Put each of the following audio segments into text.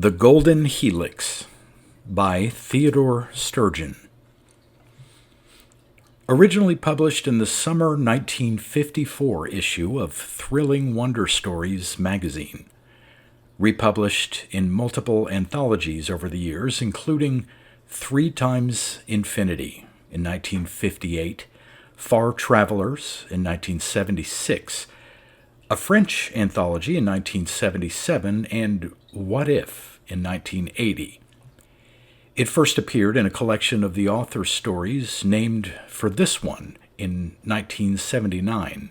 The Golden Helix by Theodore Sturgeon. Originally published in the summer 1954 issue of Thrilling Wonder Stories magazine. Republished in multiple anthologies over the years, including 3 Times Infinity in 1958, Far Travelers in 1976, a French anthology in 1977, and What If in 1980. It first appeared in a collection of the author's stories named for this one in 1979.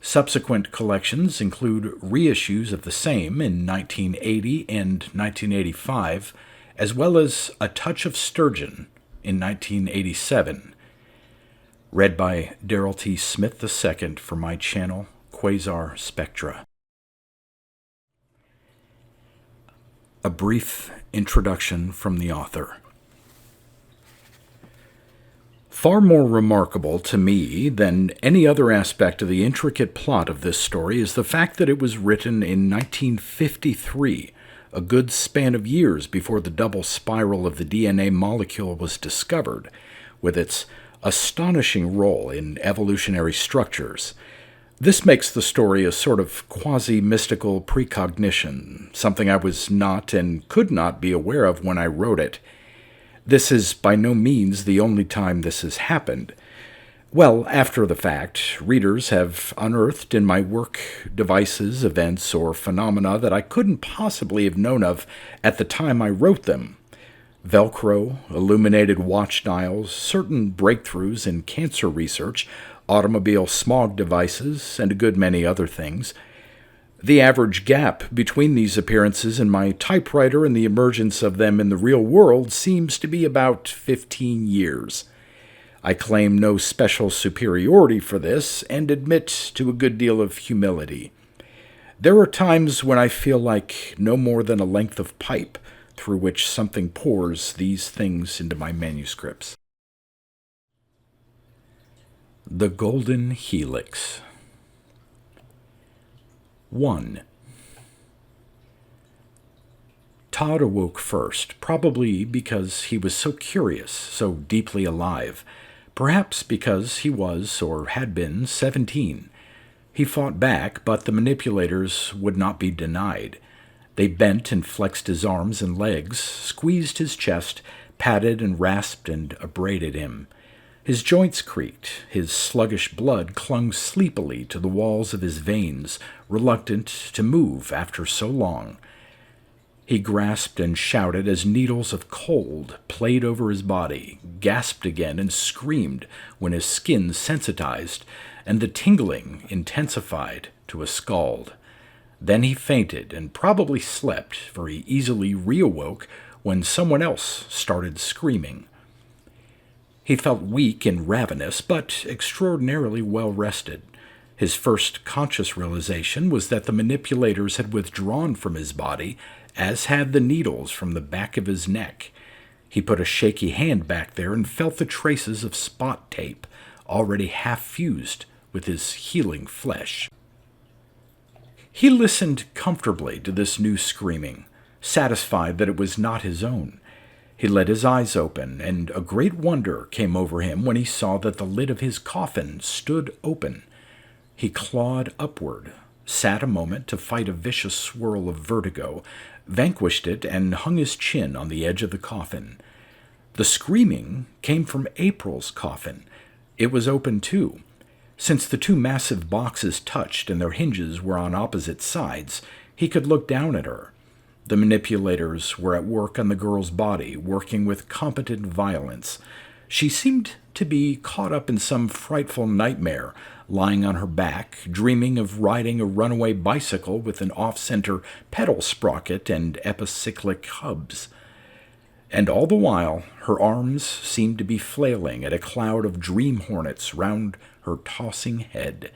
Subsequent collections include reissues of the same in 1980 and 1985, as well as A Touch of Sturgeon in 1987. Read by Darrell T. Smith II for my channel, Quasar Spectra. A brief introduction from the author. Far more remarkable to me than any other aspect of the intricate plot of this story is the fact that it was written in 1953, a good span of years before the double spiral of the DNA molecule was discovered, with its astonishing role in evolutionary structures. This makes the story a sort of quasi-mystical precognition, something I was not and could not be aware of when I wrote it. This is by no means the only time this has happened. Well, after the fact, readers have unearthed in my work devices, events, or phenomena that I couldn't possibly have known of at the time I wrote them. Velcro, illuminated watch dials, certain breakthroughs in cancer research, automobile smog devices, and a good many other things. The average gap between these appearances in my typewriter and the emergence of them in the real world seems to be about 15 years. I claim no special superiority for this and admit to a good deal of humility. There are times when I feel like no more than a length of pipe through which something pours these things into my manuscripts. The Golden Helix. 1. Todd awoke first, probably because he was so curious, so deeply alive, perhaps because he was, or had been, 17. He fought back, but the manipulators would not be denied. They bent and flexed his arms and legs, squeezed his chest, patted and rasped and abraded him. His joints creaked, his sluggish blood clung sleepily to the walls of his veins, reluctant to move after so long. He grasped and shouted as needles of cold played over his body, gasped again and screamed when his skin sensitized and the tingling intensified to a scald. Then he fainted and probably slept, for he easily reawoke when someone else started screaming. He felt weak and ravenous, but extraordinarily well rested. His first conscious realization was that the manipulators had withdrawn from his body, as had the needles from the back of his neck. He put a shaky hand back there and felt the traces of spot tape, already half fused with his healing flesh. He listened comfortably to this new screaming, satisfied that it was not his own. He let his eyes open, and a great wonder came over him when he saw that the lid of his coffin stood open. He clawed upward, sat a moment to fight a vicious swirl of vertigo, vanquished it, and hung his chin on the edge of the coffin. The screaming came from April's coffin. It was open too. Since the 2 massive boxes touched and their hinges were on opposite sides, he could look down at her. The manipulators were at work on the girl's body, working with competent violence. She seemed to be caught up in some frightful nightmare, lying on her back, dreaming of riding a runaway bicycle with an off-center pedal sprocket and epicyclic hubs. And all the while, her arms seemed to be flailing at a cloud of dream hornets round her tossing head.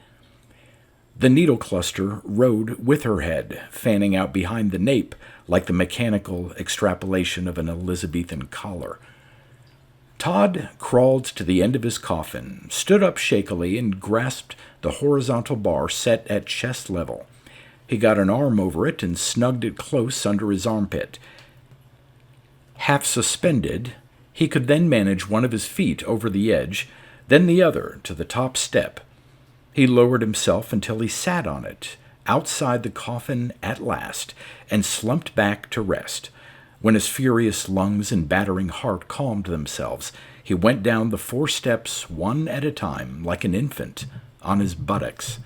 The needle cluster rode with her head, fanning out behind the nape like the mechanical extrapolation of an Elizabethan collar. Todd crawled to the end of his coffin, stood up shakily, and grasped the horizontal bar set at chest level. He got an arm over it and snugged it close under his armpit. Half suspended, he could then manage one of his feet over the edge, then the other to the top step. He lowered himself until he sat on it, outside the coffin at last, and slumped back to rest. When his furious lungs and battering heart calmed themselves, he went down the 4 steps one at a time, like an infant, on his buttocks.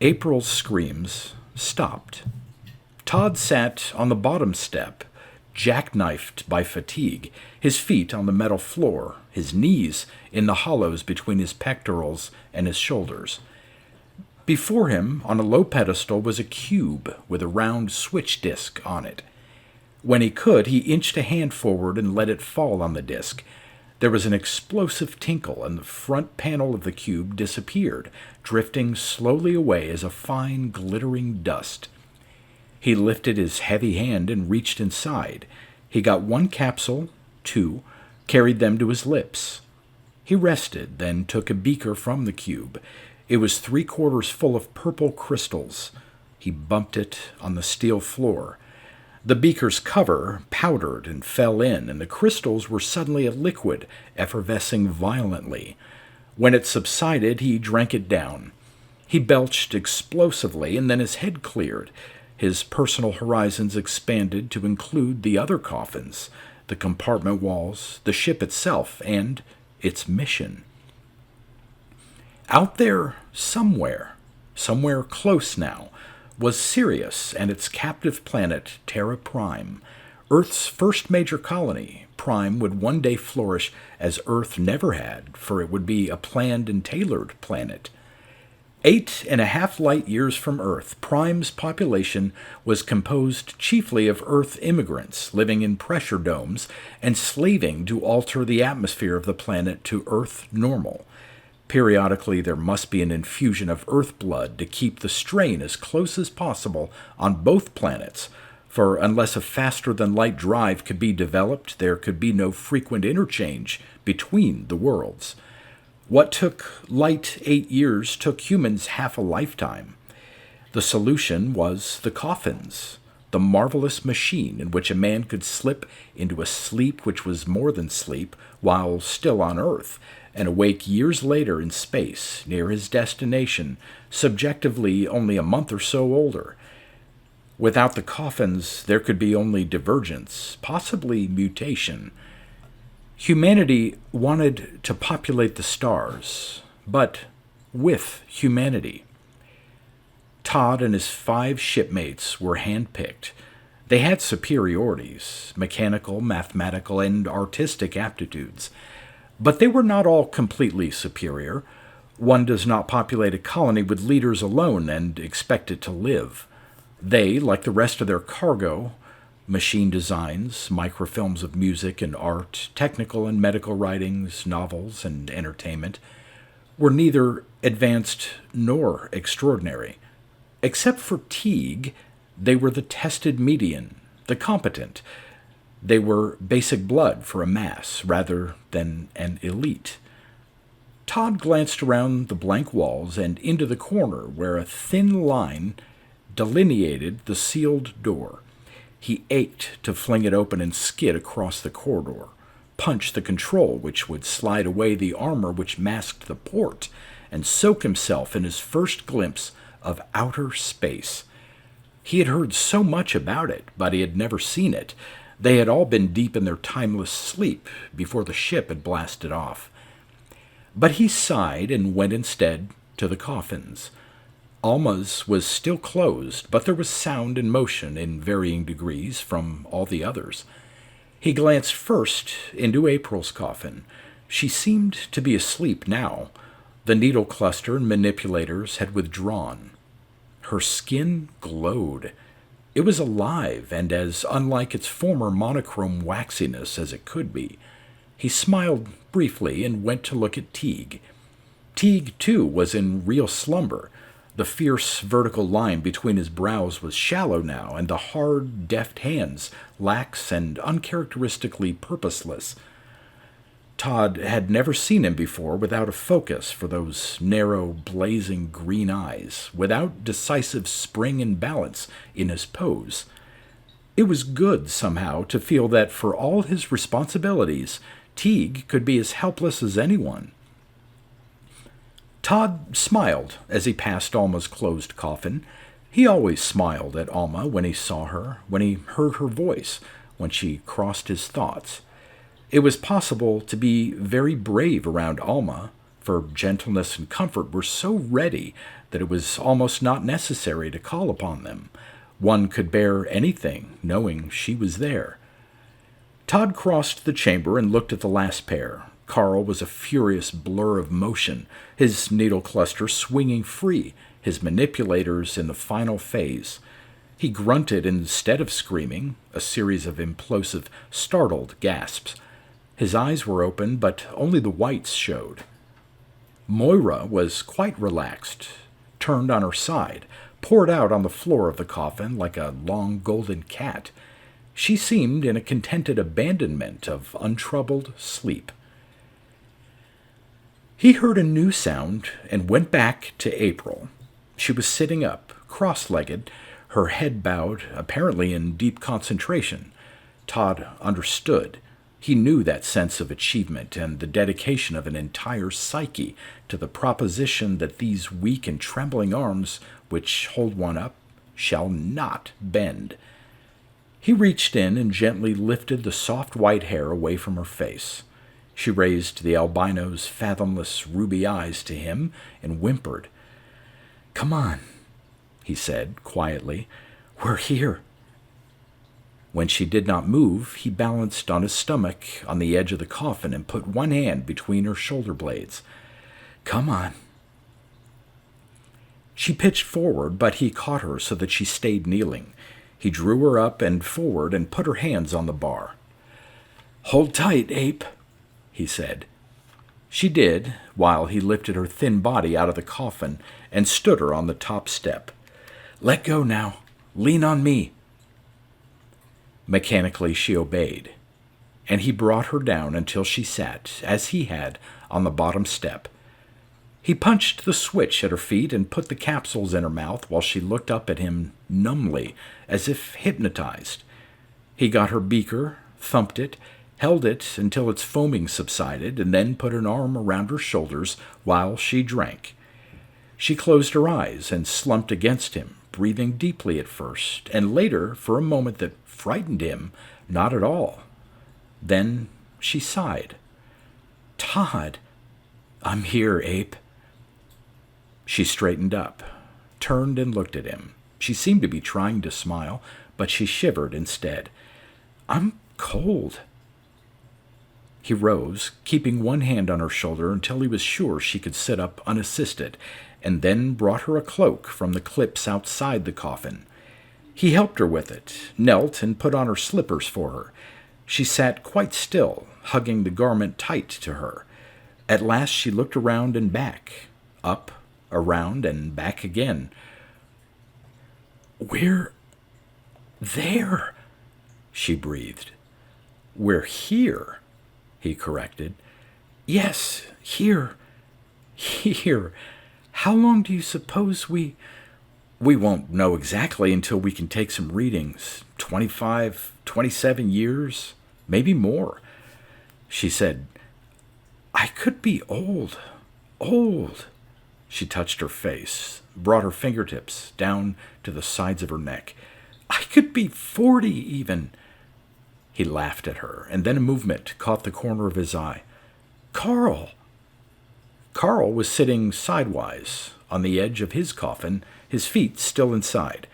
April's screams stopped. Todd sat on the bottom step, jackknifed by fatigue, his feet on the metal floor, his knees in the hollows between his pectorals and his shoulders. Before him, on a low pedestal, was a cube with a round switch disc on it. When he could, he inched a hand forward and let it fall on the disc. There was an explosive tinkle, and the front panel of the cube disappeared, drifting slowly away as a fine, glittering dust. He lifted his heavy hand and reached inside. He got 1 capsule, 2, carried them to his lips. He rested, then took a beaker from the cube. It was 3/4 full of purple crystals. He bumped it on the steel floor. The beaker's cover powdered and fell in, and the crystals were suddenly a liquid, effervescing violently. When it subsided, he drank it down. He belched explosively, and then his head cleared. His personal horizons expanded to include the other coffins, the compartment walls, the ship itself, and its mission. Out there, somewhere close now, was Sirius and its captive planet, Terra Prime, Earth's first major colony. Prime would one day flourish as Earth never had, for it would be a planned and tailored planet. 8.5 light years from Earth, Prime's population was composed chiefly of Earth immigrants living in pressure domes and slaving to alter the atmosphere of the planet to Earth normal. Periodically, there must be an infusion of Earth blood to keep the strain as close as possible on both planets, for unless a faster-than-light drive could be developed, there could be no frequent interchange between the worlds. What took light 8 years took humans half a lifetime. The solution was the coffins, the marvelous machine in which a man could slip into a sleep which was more than sleep while still on Earth, and awake years later in space, near his destination, subjectively only a month or so older. Without the coffins, there could be only divergence, possibly mutation. Humanity wanted to populate the stars, but with humanity. Todd and his 5 shipmates were handpicked. They had superiorities, mechanical, mathematical, and artistic aptitudes. But they were not all completely superior. One does not populate a colony with leaders alone and expect it to live. They, like the rest of their cargo, machine designs, microfilms of music and art, technical and medical writings, novels and entertainment, were neither advanced nor extraordinary. Except for Teague, they were the tested median, the competent. They were basic blood for a mass rather than an elite. Todd glanced around the blank walls and into the corner where a thin line delineated the sealed door. He ached to fling it open and skid across the corridor, punch the control which would slide away the armor which masked the port, and soak himself in his first glimpse of outer space. He had heard so much about it, but he had never seen it. They had all been deep in their timeless sleep before the ship had blasted off. But he sighed and went instead to the coffins. Alma's was still closed, but there was sound and motion in varying degrees from all the others. He glanced first into April's coffin. She seemed to be asleep now. The needle cluster and manipulators had withdrawn. Her skin glowed. It was alive and as unlike its former monochrome waxiness as it could be. He smiled briefly and went to look at Teague. Teague, too, was in real slumber. The fierce vertical line between his brows was shallow now, and the hard, deft hands lax and uncharacteristically purposeless. Todd had never seen him before without a focus for those narrow, blazing green eyes, without decisive spring and balance in his pose. It was good, somehow, to feel that for all his responsibilities, Teague could be as helpless as anyone. Todd smiled as he passed Alma's closed coffin. He always smiled at Alma when he saw her, when he heard her voice, when she crossed his thoughts. It was possible to be very brave around Alma, for gentleness and comfort were so ready that it was almost not necessary to call upon them. One could bear anything, knowing she was there. Todd crossed the chamber and looked at the last pair. Carl was a furious blur of motion, his needle cluster swinging free, his manipulators in the final phase. He grunted instead of screaming, a series of implosive, startled gasps. His eyes were open, but only the whites showed. Moira was quite relaxed, turned on her side, poured out on the floor of the coffin like a long golden cat. She seemed in a contented abandonment of untroubled sleep. He heard a new sound and went back to April. She was sitting up, cross-legged, her head bowed, apparently in deep concentration. Todd understood. He knew that sense of achievement and the dedication of an entire psyche to the proposition that these weak and trembling arms, which hold one up, shall not bend. He reached in and gently lifted the soft white hair away from her face. She raised the albino's fathomless ruby eyes to him and whimpered. "Come on," he said quietly. "We're here." When she did not move, he balanced on his stomach on the edge of the coffin and put one hand between her shoulder blades. "Come on." She pitched forward, but he caught her so that she stayed kneeling. He drew her up and forward and put her hands on the bar. "Hold tight, Ape," he said. She did, while he lifted her thin body out of the coffin and stood her on the top step. "Let go now. Lean on me." Mechanically she obeyed, and he brought her down until she sat, as he had, on the bottom step. He punched the switch at her feet and put the capsules in her mouth while she looked up at him numbly, as if hypnotized. He got her beaker, thumped it, held it until its foaming subsided, and then put an arm around her shoulders while she drank. She closed her eyes and slumped against him, breathing deeply at first, and later for a moment that frightened him, not at all. Then she sighed. "Todd, I'm here, Ape." She straightened up, turned and looked at him. She seemed to be trying to smile, but she shivered instead. "I'm cold." He rose, keeping one hand on her shoulder until he was sure she could sit up unassisted, and then brought her a cloak from the clips outside the coffin. He helped her with it, knelt and put on her slippers for her. She sat quite still, hugging the garment tight to her. At last she looked around and back, up, around, and back again. "We're there," she breathed. "We're here," he corrected. "Yes, here. Here. How long do you suppose we won't know exactly until we can take some readings. 25, 27 years, maybe more." She said, "I could be old. She touched her face, brought her fingertips down to the sides of her neck. "I could be 40 even." He laughed at her, and then a movement caught the corner of his eye. "Carl!" Carl was sitting sidewise on the edge of his coffin, his feet still inside.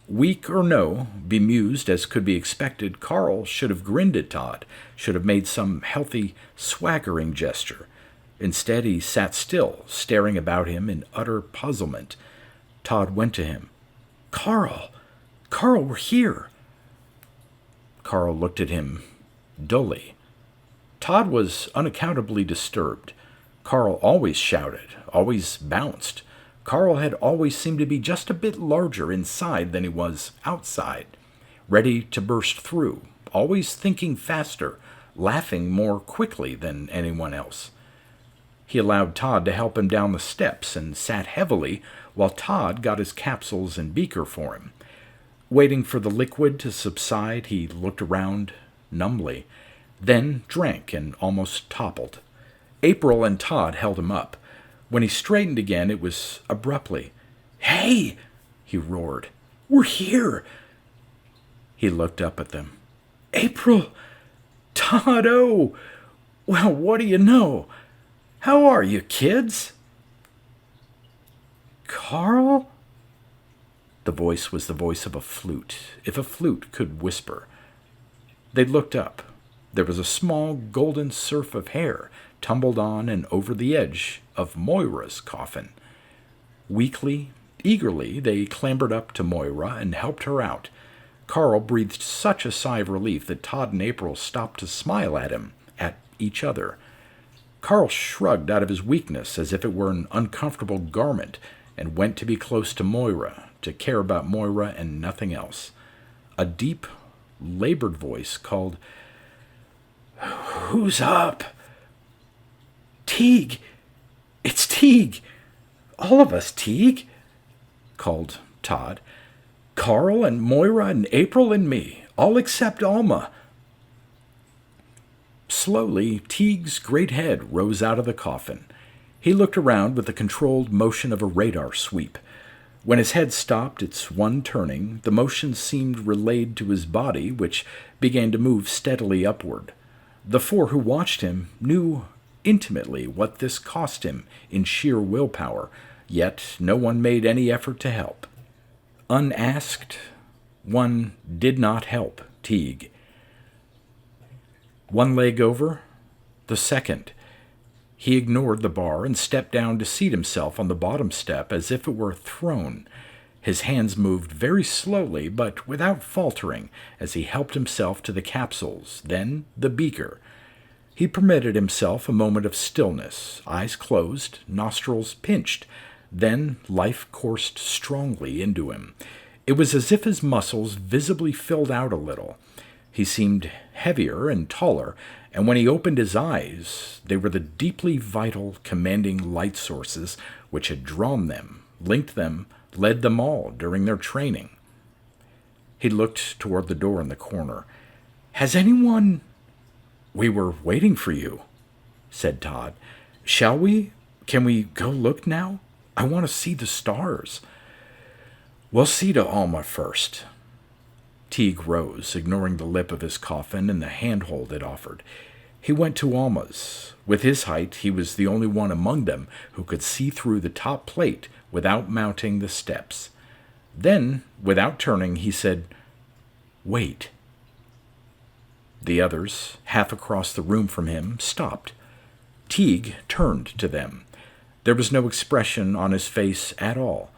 Weak or no, bemused as could be expected, Carl should have grinned at Todd, should have made some healthy, swaggering gesture. Instead, he sat still, staring about him in utter puzzlement. Todd went to him. Carl, we're here." Carl looked at him dully. Todd was unaccountably disturbed. Carl always shouted, always bounced. Carl had always seemed to be just a bit larger inside than he was outside, ready to burst through, always thinking faster, laughing more quickly than anyone else. He allowed Todd to help him down the steps and sat heavily while Todd got his capsules and beaker for him. Waiting for the liquid to subside, he looked around numbly, then drank and almost toppled. April and Todd held him up. When he straightened again, it was abruptly. "Hey!" he roared. "We're here!" He looked up at them. "April! Todd, oh! Well, what do you know? How are you, kids?" "Carl?" The voice was the voice of a flute, if a flute could whisper. They looked up. There was a small golden surf of hair tumbled on and over the edge of Moira's coffin. Weakly, eagerly, they clambered up to Moira and helped her out. Carl breathed such a sigh of relief that Todd and April stopped to smile at him, at each other. Carl shrugged out of his weakness as if it were an uncomfortable garment and went to be close to Moira, to care about Moira and nothing else. A deep, labored voice called, "Who's up?" "Teague! It's Teague! All of us, Teague!" called Todd. "Carl and Moira and April and me, all except Alma." Slowly, Teague's great head rose out of the coffin. He looked around with the controlled motion of a radar sweep. When his head stopped its one turning, the motion seemed relayed to his body, which began to move steadily upward. The four who watched him knew intimately what this cost him in sheer willpower, yet no one made any effort to help. Unasked, one did not help Teague. One leg over, the second. He ignored the bar and stepped down to seat himself on the bottom step as if it were a throne. His hands moved very slowly but without faltering as he helped himself to the capsules, then the beaker. He permitted himself a moment of stillness, eyes closed, nostrils pinched. Then life coursed strongly into him. It was as if his muscles visibly filled out a little. He seemed heavier and taller, and when he opened his eyes, they were the deeply vital, commanding light sources which had drawn them, linked them, led them all during their training. He looked toward the door in the corner. "Has anyone—" "We were waiting for you," said Todd. "Shall we? Can we go look now? I want to see the stars." "We'll see to Alma first." Teague rose, ignoring the lip of his coffin and the handhold it offered. He went to Alma's. With his height, he was the only one among them who could see through the top plate without mounting the steps. Then, without turning, he said, "Wait." The others, half across the room from him, stopped. Teague turned to them. There was no expression on his face at all.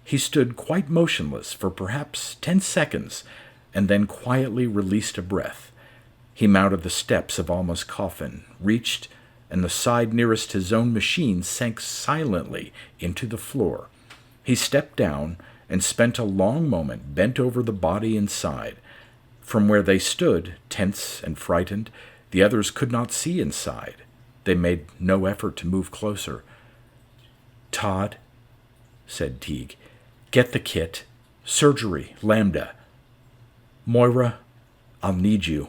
He stood quite motionless for perhaps 10 seconds, and then quietly released a breath. He mounted the steps of Alma's coffin, reached, and the side nearest his own machine sank silently into the floor. He stepped down and spent a long moment bent over the body inside. From where they stood, tense and frightened, the others could not see inside. They made no effort to move closer. "Todd," said Teague, "get the kit. Surgery, Lambda. Moira, I'll need you."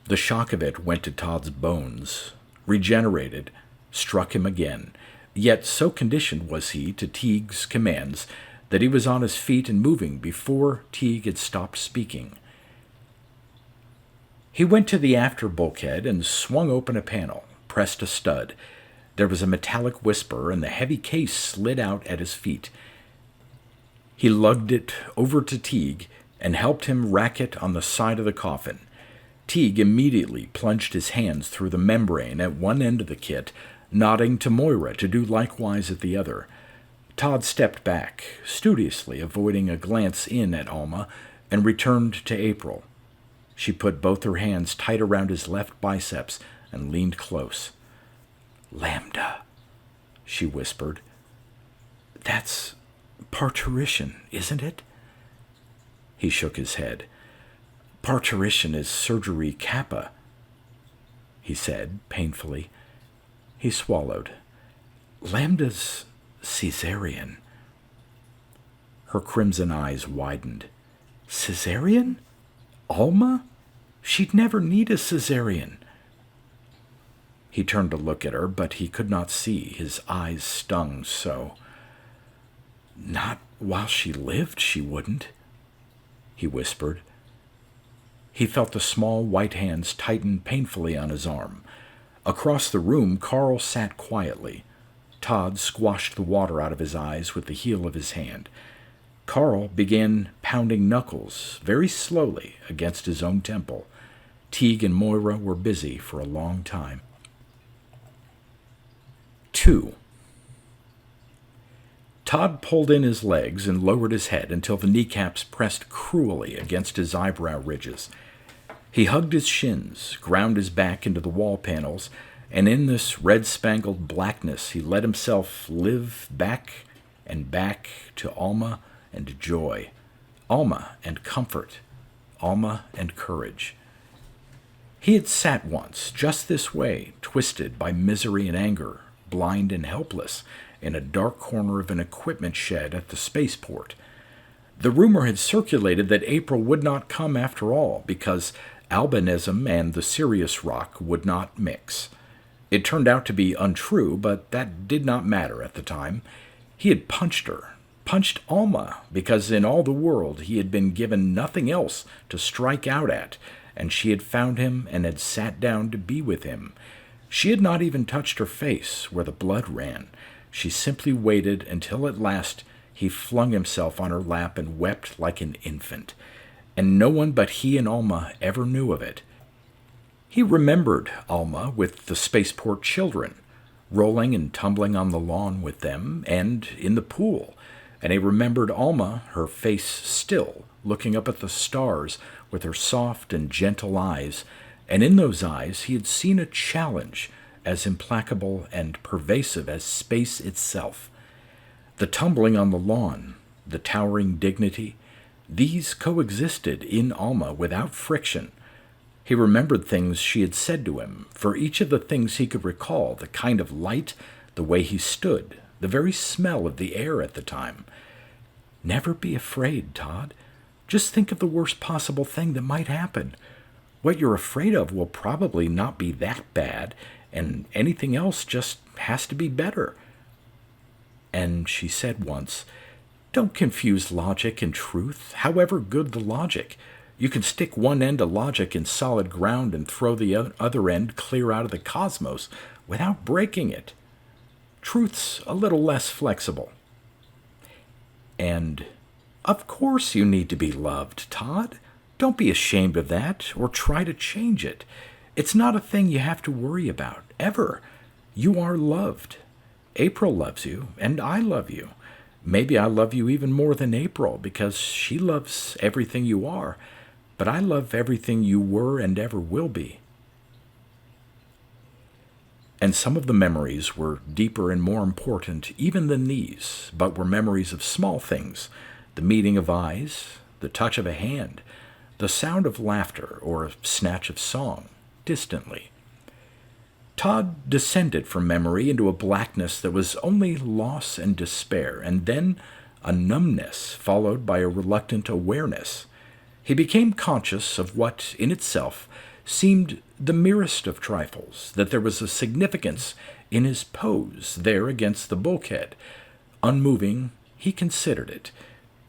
The shock of it went to Todd's bones, regenerated, struck him again. Yet so conditioned was he to Teague's commands that he was on his feet and moving before Teague had stopped speaking. He went to the after bulkhead and swung open a panel, pressed a stud. There was a metallic whisper, and the heavy case slid out at his feet. He lugged it over to Teague and helped him rack it on the side of the coffin. Teague immediately plunged his hands through the membrane at one end of the kit, nodding to Moira to do likewise at the other. Todd stepped back, studiously avoiding a glance in at Alma, and returned to April. She put both her hands tight around his left biceps and leaned close. "Lambda," she whispered. "That's parturition, isn't it?" He shook his head. Parturition is surgery kappa, he said painfully. He swallowed. Lambda's Caesarean. Her crimson eyes widened. Caesarean? Alma? She'd never need a Caesarean. He turned to look at her, but he could not see. His eyes stung so. Not while she lived, she wouldn't, he whispered. He felt the small white hands tighten painfully on his arm. Across the room, Carl sat quietly. Todd squashed the water out of his eyes with the heel of his hand. Carl began pounding knuckles very slowly against his own temple. Teague and Moira were busy for a long time. 2. Todd pulled in his legs and lowered his head until the kneecaps pressed cruelly against his eyebrow ridges. He hugged his shins, ground his back into the wall panels, and in this red-spangled blackness he let himself live back and back to Alma and joy, Alma and comfort, Alma and courage. He had sat once, just this way, twisted by misery and anger, blind and helpless, in a dark corner of an equipment shed at the spaceport. The rumor had circulated that April would not come after all because albinism and the Sirius rock would not mix. It turned out to be untrue, but that did not matter at the time. He had punched her, punched Alma, because in all the world he had been given nothing else to strike out at, and she had found him and had sat down to be with him. She had not even touched her face where the blood ran. She simply waited until at last he flung himself on her lap and wept like an infant. And no one but he and Alma ever knew of it. He remembered Alma with the spaceport children, rolling and tumbling on the lawn with them and in the pool, and he remembered Alma, her face still, looking up at the stars with her soft and gentle eyes, and in those eyes he had seen a challenge as implacable and pervasive as space itself. The tumbling on the lawn, the towering dignity, these coexisted in Alma without friction. He remembered things she had said to him, for each of the things he could recall, the kind of light, the way he stood, the very smell of the air at the time. Never be afraid, Todd. Just think of the worst possible thing that might happen. What you're afraid of will probably not be that bad, and anything else just has to be better. And she said once, don't confuse logic and truth, however good the logic. You can stick one end of logic in solid ground and throw the other end clear out of the cosmos without breaking it. Truth's a little less flexible. And, of course you need to be loved, Todd. Don't be ashamed of that or try to change it. It's not a thing you have to worry about, ever. You are loved. April loves you, and I love you. Maybe I love you even more than April because she loves everything you are, but I love everything you were and ever will be. And some of the memories were deeper and more important even than these, but were memories of small things, the meeting of eyes, the touch of a hand, the sound of laughter or a snatch of song, distantly. Todd descended from memory into a blackness that was only loss and despair, and then a numbness followed by a reluctant awareness. He became conscious of what, in itself, seemed the merest of trifles, that there was a significance in his pose there against the bulkhead. Unmoving, he considered it.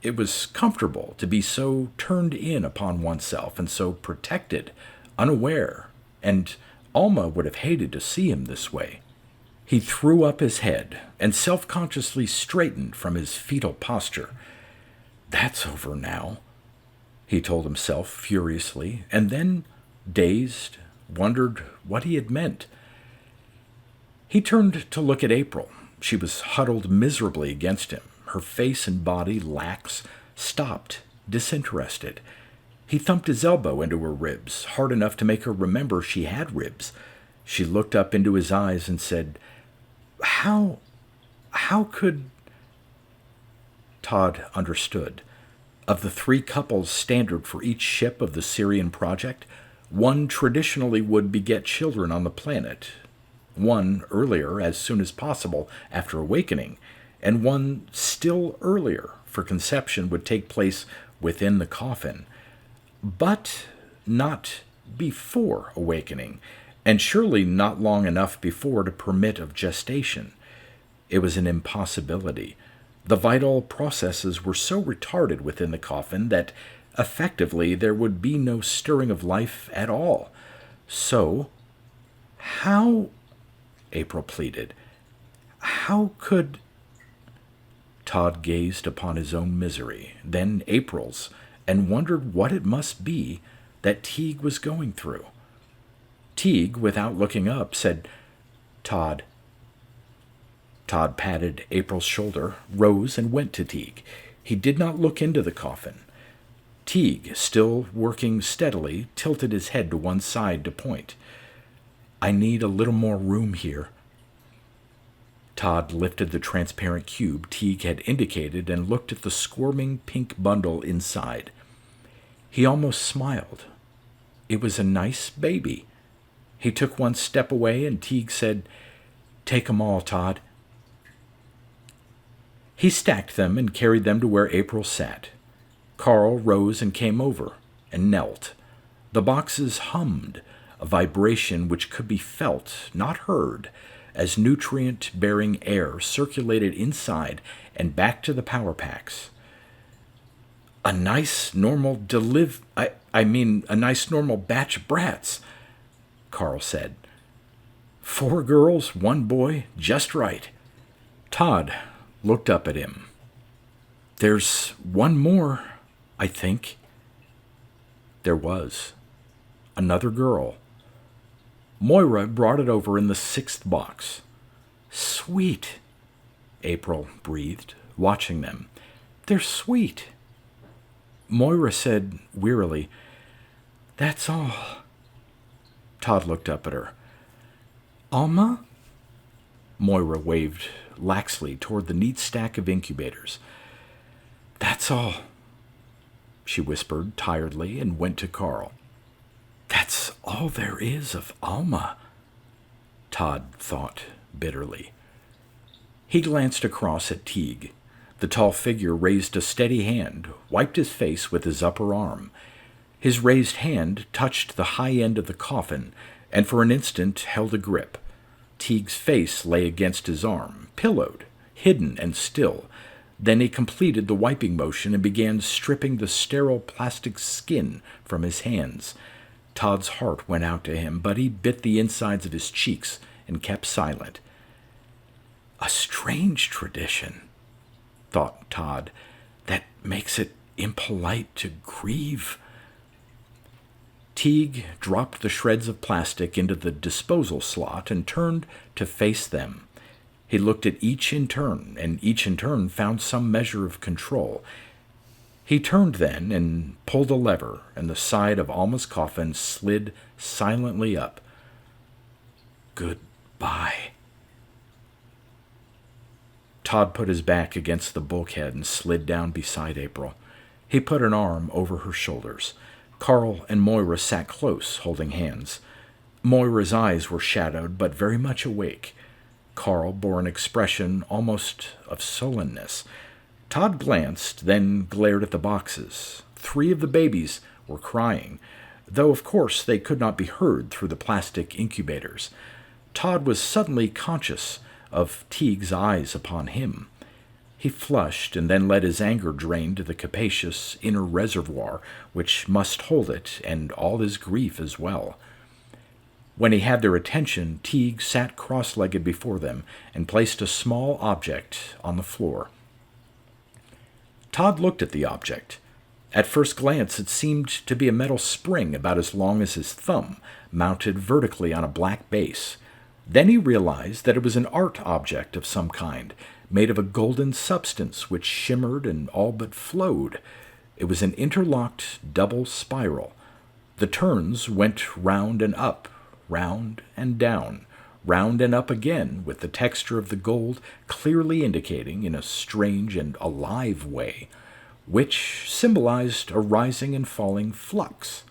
It was comfortable to be so turned in upon oneself and so protected, unaware, and Alma would have hated to see him this way. He threw up his head and self-consciously straightened from his fetal posture. That's over now, he told himself furiously, and then, dazed, wondered what he had meant. He turned to look at April. She was huddled miserably against him, her face and body lax, stopped, disinterested. He thumped his elbow into her ribs, hard enough to make her remember she had ribs. She looked up into his eyes and said, How could... Todd understood. Of the 3 couples standard for each ship of the Syrian project, one traditionally would beget children on the planet, one earlier as soon as possible after awakening, and one still earlier, for conception would take place within the coffin, but not before awakening, and surely not long enough before to permit of gestation. It was an impossibility. The vital processes were so retarded within the coffin that effectively there would be no stirring of life at all. So, how, April pleaded, how could... Todd gazed upon his own misery, then April's, and wondered what it must be that Teague was going through. Teague, without looking up, said, "Todd." Todd patted April's shoulder, rose, and went to Teague. He did not look into the coffin. Teague, still working steadily, tilted his head to one side to point. "I need a little more room here." Todd lifted the transparent cube Teague had indicated and looked at the squirming pink bundle inside. He almost smiled. It was a nice baby. He took one step away and Teague said, "Take 'em all, Todd." He stacked them and carried them to where April sat. Carl rose and came over and knelt. The boxes hummed, a vibration which could be felt, not heard, as nutrient-bearing air circulated inside and back to the power packs. A nice normal a nice normal batch of brats," Carl said. "4 girls, 1 boy, just right." Todd looked up at him. "There's one more, I think." There was. Another girl. Moira brought it over in the 6th box. "Sweet," April breathed, watching them. "They're sweet." Moira said wearily, "That's all." Todd looked up at her. "Alma?" Moira waved laxly toward the neat stack of incubators. "That's all," she whispered tiredly and went to Carl. "That's all there is of Alma," Todd thought bitterly. He glanced across at Teague. The tall figure raised a steady hand, wiped his face with his upper arm. His raised hand touched the high end of the coffin, and for an instant held a grip. Teague's face lay against his arm, pillowed, hidden and still. Then he completed the wiping motion and began stripping the sterile plastic skin from his hands. Todd's heart went out to him, but he bit the insides of his cheeks and kept silent. "A strange tradition," thought Todd, "that makes it impolite to grieve." Teague dropped the shreds of plastic into the disposal slot and turned to face them. He looked at each in turn, and each in turn found some measure of control. He turned then and pulled a lever, and the side of Alma's coffin slid silently up. "Goodbye." Todd put his back against the bulkhead and slid down beside April. He put an arm over her shoulders. Carl and Moira sat close, holding hands. Moira's eyes were shadowed, but very much awake. Carl bore an expression almost of sullenness. Todd glanced, then glared at the boxes. 3 of the babies were crying, though of course they could not be heard through the plastic incubators. Todd was suddenly conscious of Teague's eyes upon him. He flushed and then let his anger drain to the capacious inner reservoir which must hold it and all his grief as well. When he had their attention, Teague sat cross-legged before them and placed a small object on the floor. Todd looked at the object. At first glance, it seemed to be a metal spring about as long as his thumb, mounted vertically on a black base. Then he realized that it was an art object of some kind, made of a golden substance which shimmered and all but flowed. It was an interlocked double spiral. The turns went round and up, round and down, round and up again, with the texture of the gold clearly indicating, in a strange and alive way, which symbolized a rising and falling flux.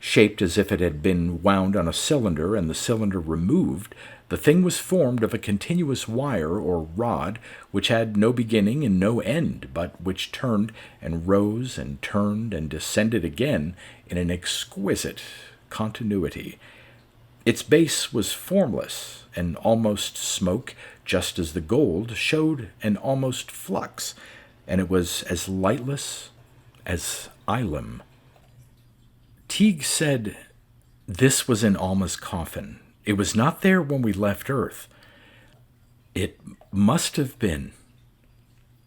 Shaped as if it had been wound on a cylinder and the cylinder removed, the thing was formed of a continuous wire or rod which had no beginning and no end, but which turned and rose and turned and descended again in an exquisite continuity. Its base was formless and almost smoke, just as the gold showed an almost flux, and it was as lightless as Ilam. Teague said this was in Alma's coffin. It was not there when we left Earth. It must have been,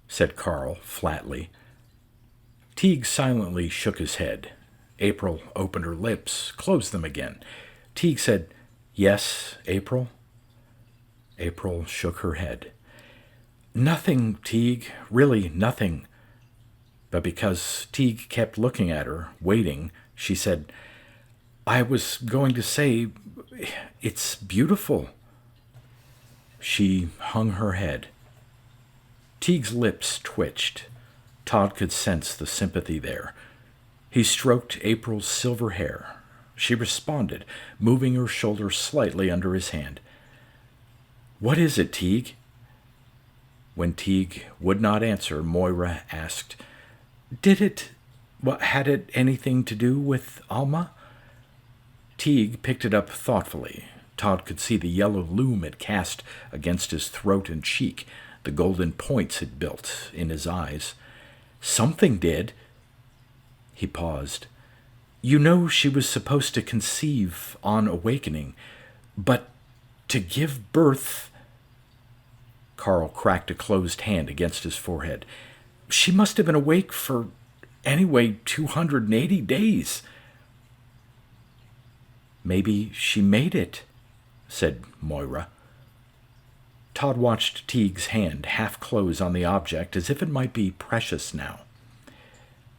said Carl flatly. Teague silently shook his head. April opened her lips, closed them again. Teague said, "Yes, April?" April shook her head. "Nothing, Teague, really nothing." But because Teague kept looking at her, waiting, she said, "I was going to say, it's beautiful." She hung her head. Teague's lips twitched. Todd could sense the sympathy there. He stroked April's silver hair. She responded, moving her shoulder slightly under his hand. "What is it, Teague?" When Teague would not answer, Moira asked, had it anything to do with Alma?" Teague picked it up thoughtfully. Todd could see the yellow loom it cast against his throat and cheek, the golden points it built in his eyes. "Something did." He paused. "You know she was supposed to conceive on awakening, but to give birth—" Carl cracked a closed hand against his forehead. "She must have been awake for, anyway, 280 days. "Maybe she made it," said Moira. Todd watched Teague's hand half close on the object as if it might be precious now.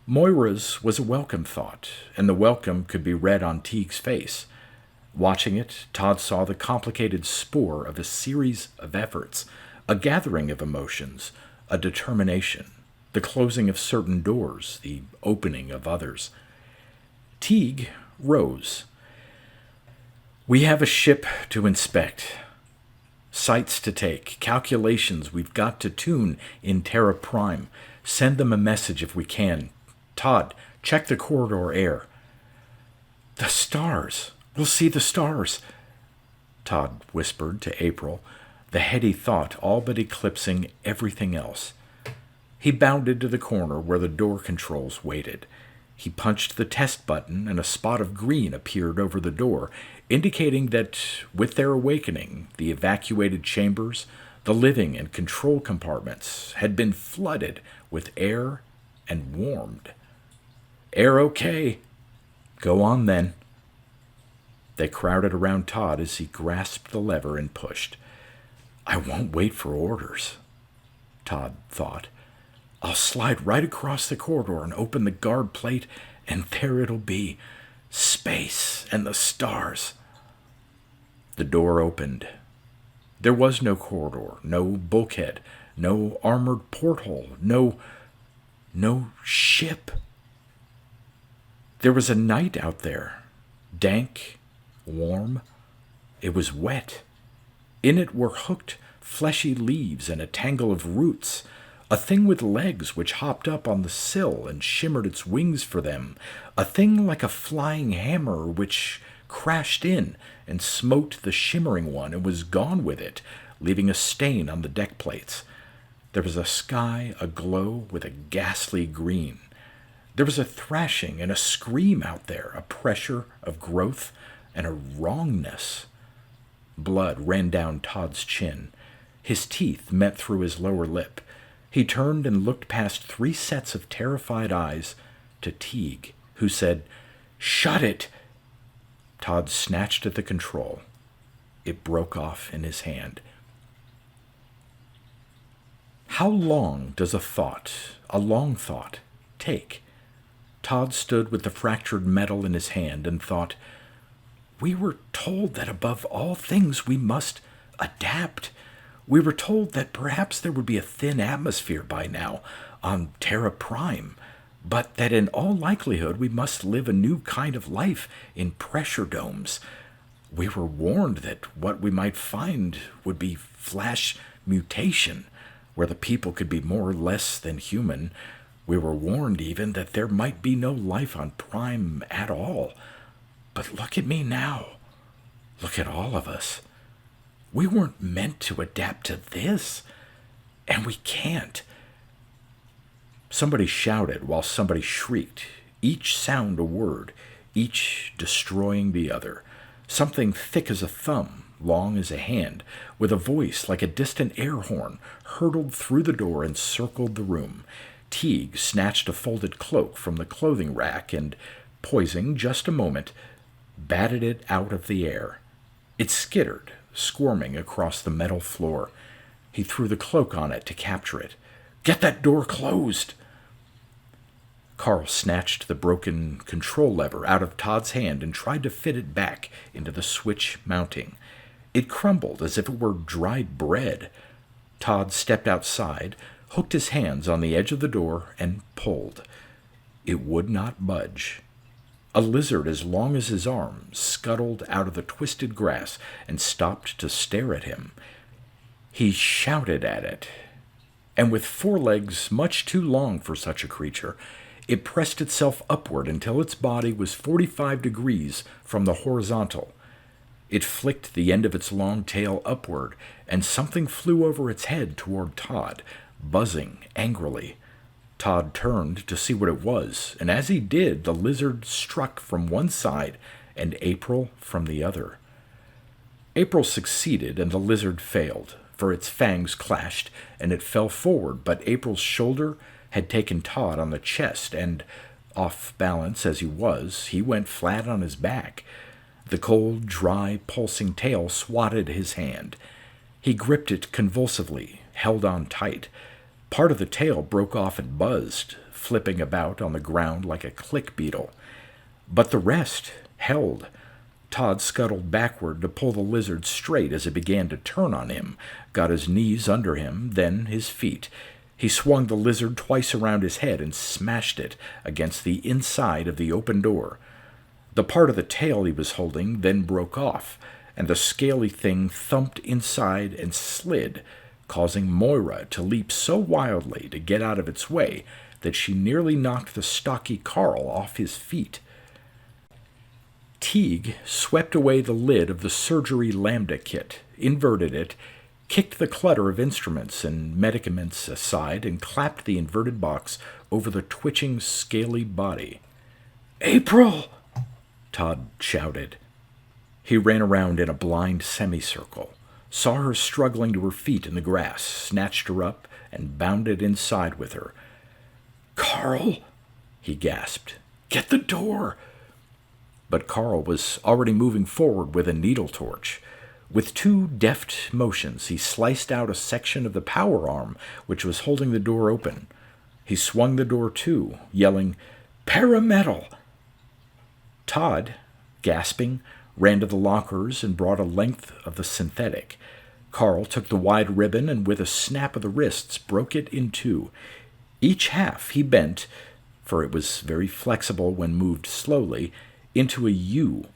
Moira's was a welcome thought, and the welcome could be read on Teague's face. Watching it, Todd saw the complicated spore of a series of efforts, a gathering of emotions, a determination, the closing of certain doors, the opening of others. Teague rose. "We have a ship to inspect, sites to take, calculations we've got to tune in Terra Prime. Send them a message if we can. Todd, check the corridor air." "The stars. We'll see the stars," Todd whispered to April, the heady thought all but eclipsing everything else. He bounded to the corner where the door controls waited. He punched the test button, and a spot of green appeared over the door, indicating that, with their awakening, the evacuated chambers, the living and control compartments, had been flooded with air and warmed. "Air okay." "Go on, then." They crowded around Todd as he grasped the lever and pushed. "I won't wait for orders," Todd thought. "I'll slide right across the corridor and open the guard plate, and there it'll be. Space and the stars." The door opened. There was no corridor, no bulkhead, no armored porthole, no ship. There was a night out there, dank, warm. It was wet. In it were hooked, fleshy leaves and a tangle of roots, a thing with legs which hopped up on the sill and shimmered its wings for them, a thing like a flying hammer which crashed in and smote the shimmering one and was gone with it, leaving a stain on the deck plates. There was a sky aglow with a ghastly green. There was a thrashing and a scream out there, a pressure of growth and a wrongness. Blood ran down Todd's chin. His teeth met through his lower lip. He turned and looked past 3 sets of terrified eyes to Teague, who said, "Shut it!" Todd snatched at the control. It broke off in his hand. How long does a long thought, take? Todd stood with the fractured metal in his hand and thought, "We were told that above all things we must adapt. We were told that perhaps there would be a thin atmosphere by now, on Terra Prime, but that in all likelihood we must live a new kind of life in pressure domes. We were warned that what we might find would be flash mutation, where the people could be more or less than human. We were warned even that there might be no life on Prime at all. But look at me now. Look at all of us. We weren't meant to adapt to this, and we can't. Somebody shouted while somebody shrieked, each sound a word, each destroying the other. Something thick as a thumb, long as a hand, with a voice like a distant air horn, hurtled through the door and circled the room. Teague snatched a folded cloak from the clothing rack and, poising just a moment, batted it out of the air. It skittered, squirming across the metal floor. He threw the cloak on it to capture it. "Get that door closed!" Carl snatched the broken control lever out of Todd's hand and tried to fit it back into the switch mounting. It crumbled as if it were dried bread. Todd stepped outside, hooked his hands on the edge of the door, and pulled. It would not budge. A lizard as long as his arm scuttled out of the twisted grass and stopped to stare at him. He shouted at it, and with forelegs much too long for such a creature, it pressed itself upward until its body was 45 degrees from the horizontal. It flicked the end of its long tail upward, and something flew over its head toward Todd, buzzing angrily. Todd turned to see what it was, and as he did, the lizard struck from one side and April from the other. April succeeded, and the lizard failed, for its fangs clashed, and it fell forward, but April's shoulder had taken Todd on the chest, and, off balance as he was, he went flat on his back. The cold, dry, pulsing tail swatted his hand. He gripped it convulsively, held on tight. Part of the tail broke off and buzzed, flipping about on the ground like a click beetle. But the rest held. Todd scuttled backward to pull the lizard straight as it began to turn on him, got his knees under him, then his feet. He swung the lizard twice around his head and smashed it against the inside of the open door. The part of the tail he was holding then broke off, and the scaly thing thumped inside and slid, causing Moira to leap so wildly to get out of its way that she nearly knocked the stocky Carl off his feet. Teague swept away the lid of the surgery lambda kit, inverted it, kicked the clutter of instruments and medicaments aside, and clapped the inverted box over the twitching, scaly body. "April!" Todd shouted. He ran around in a blind semicircle, saw her struggling to her feet in the grass, snatched her up, and bounded inside with her. "Carl!" he gasped. "Get the door!" But Carl was already moving forward with a needle torch. With two deft motions, he sliced out a section of the power arm which was holding the door open. He swung the door to, yelling, "Parametal!" Todd, gasping, ran to the lockers and brought a length of the synthetic. Carl took the wide ribbon and with a snap of the wrists broke it in two. Each half he bent, for it was very flexible when moved slowly, into a U.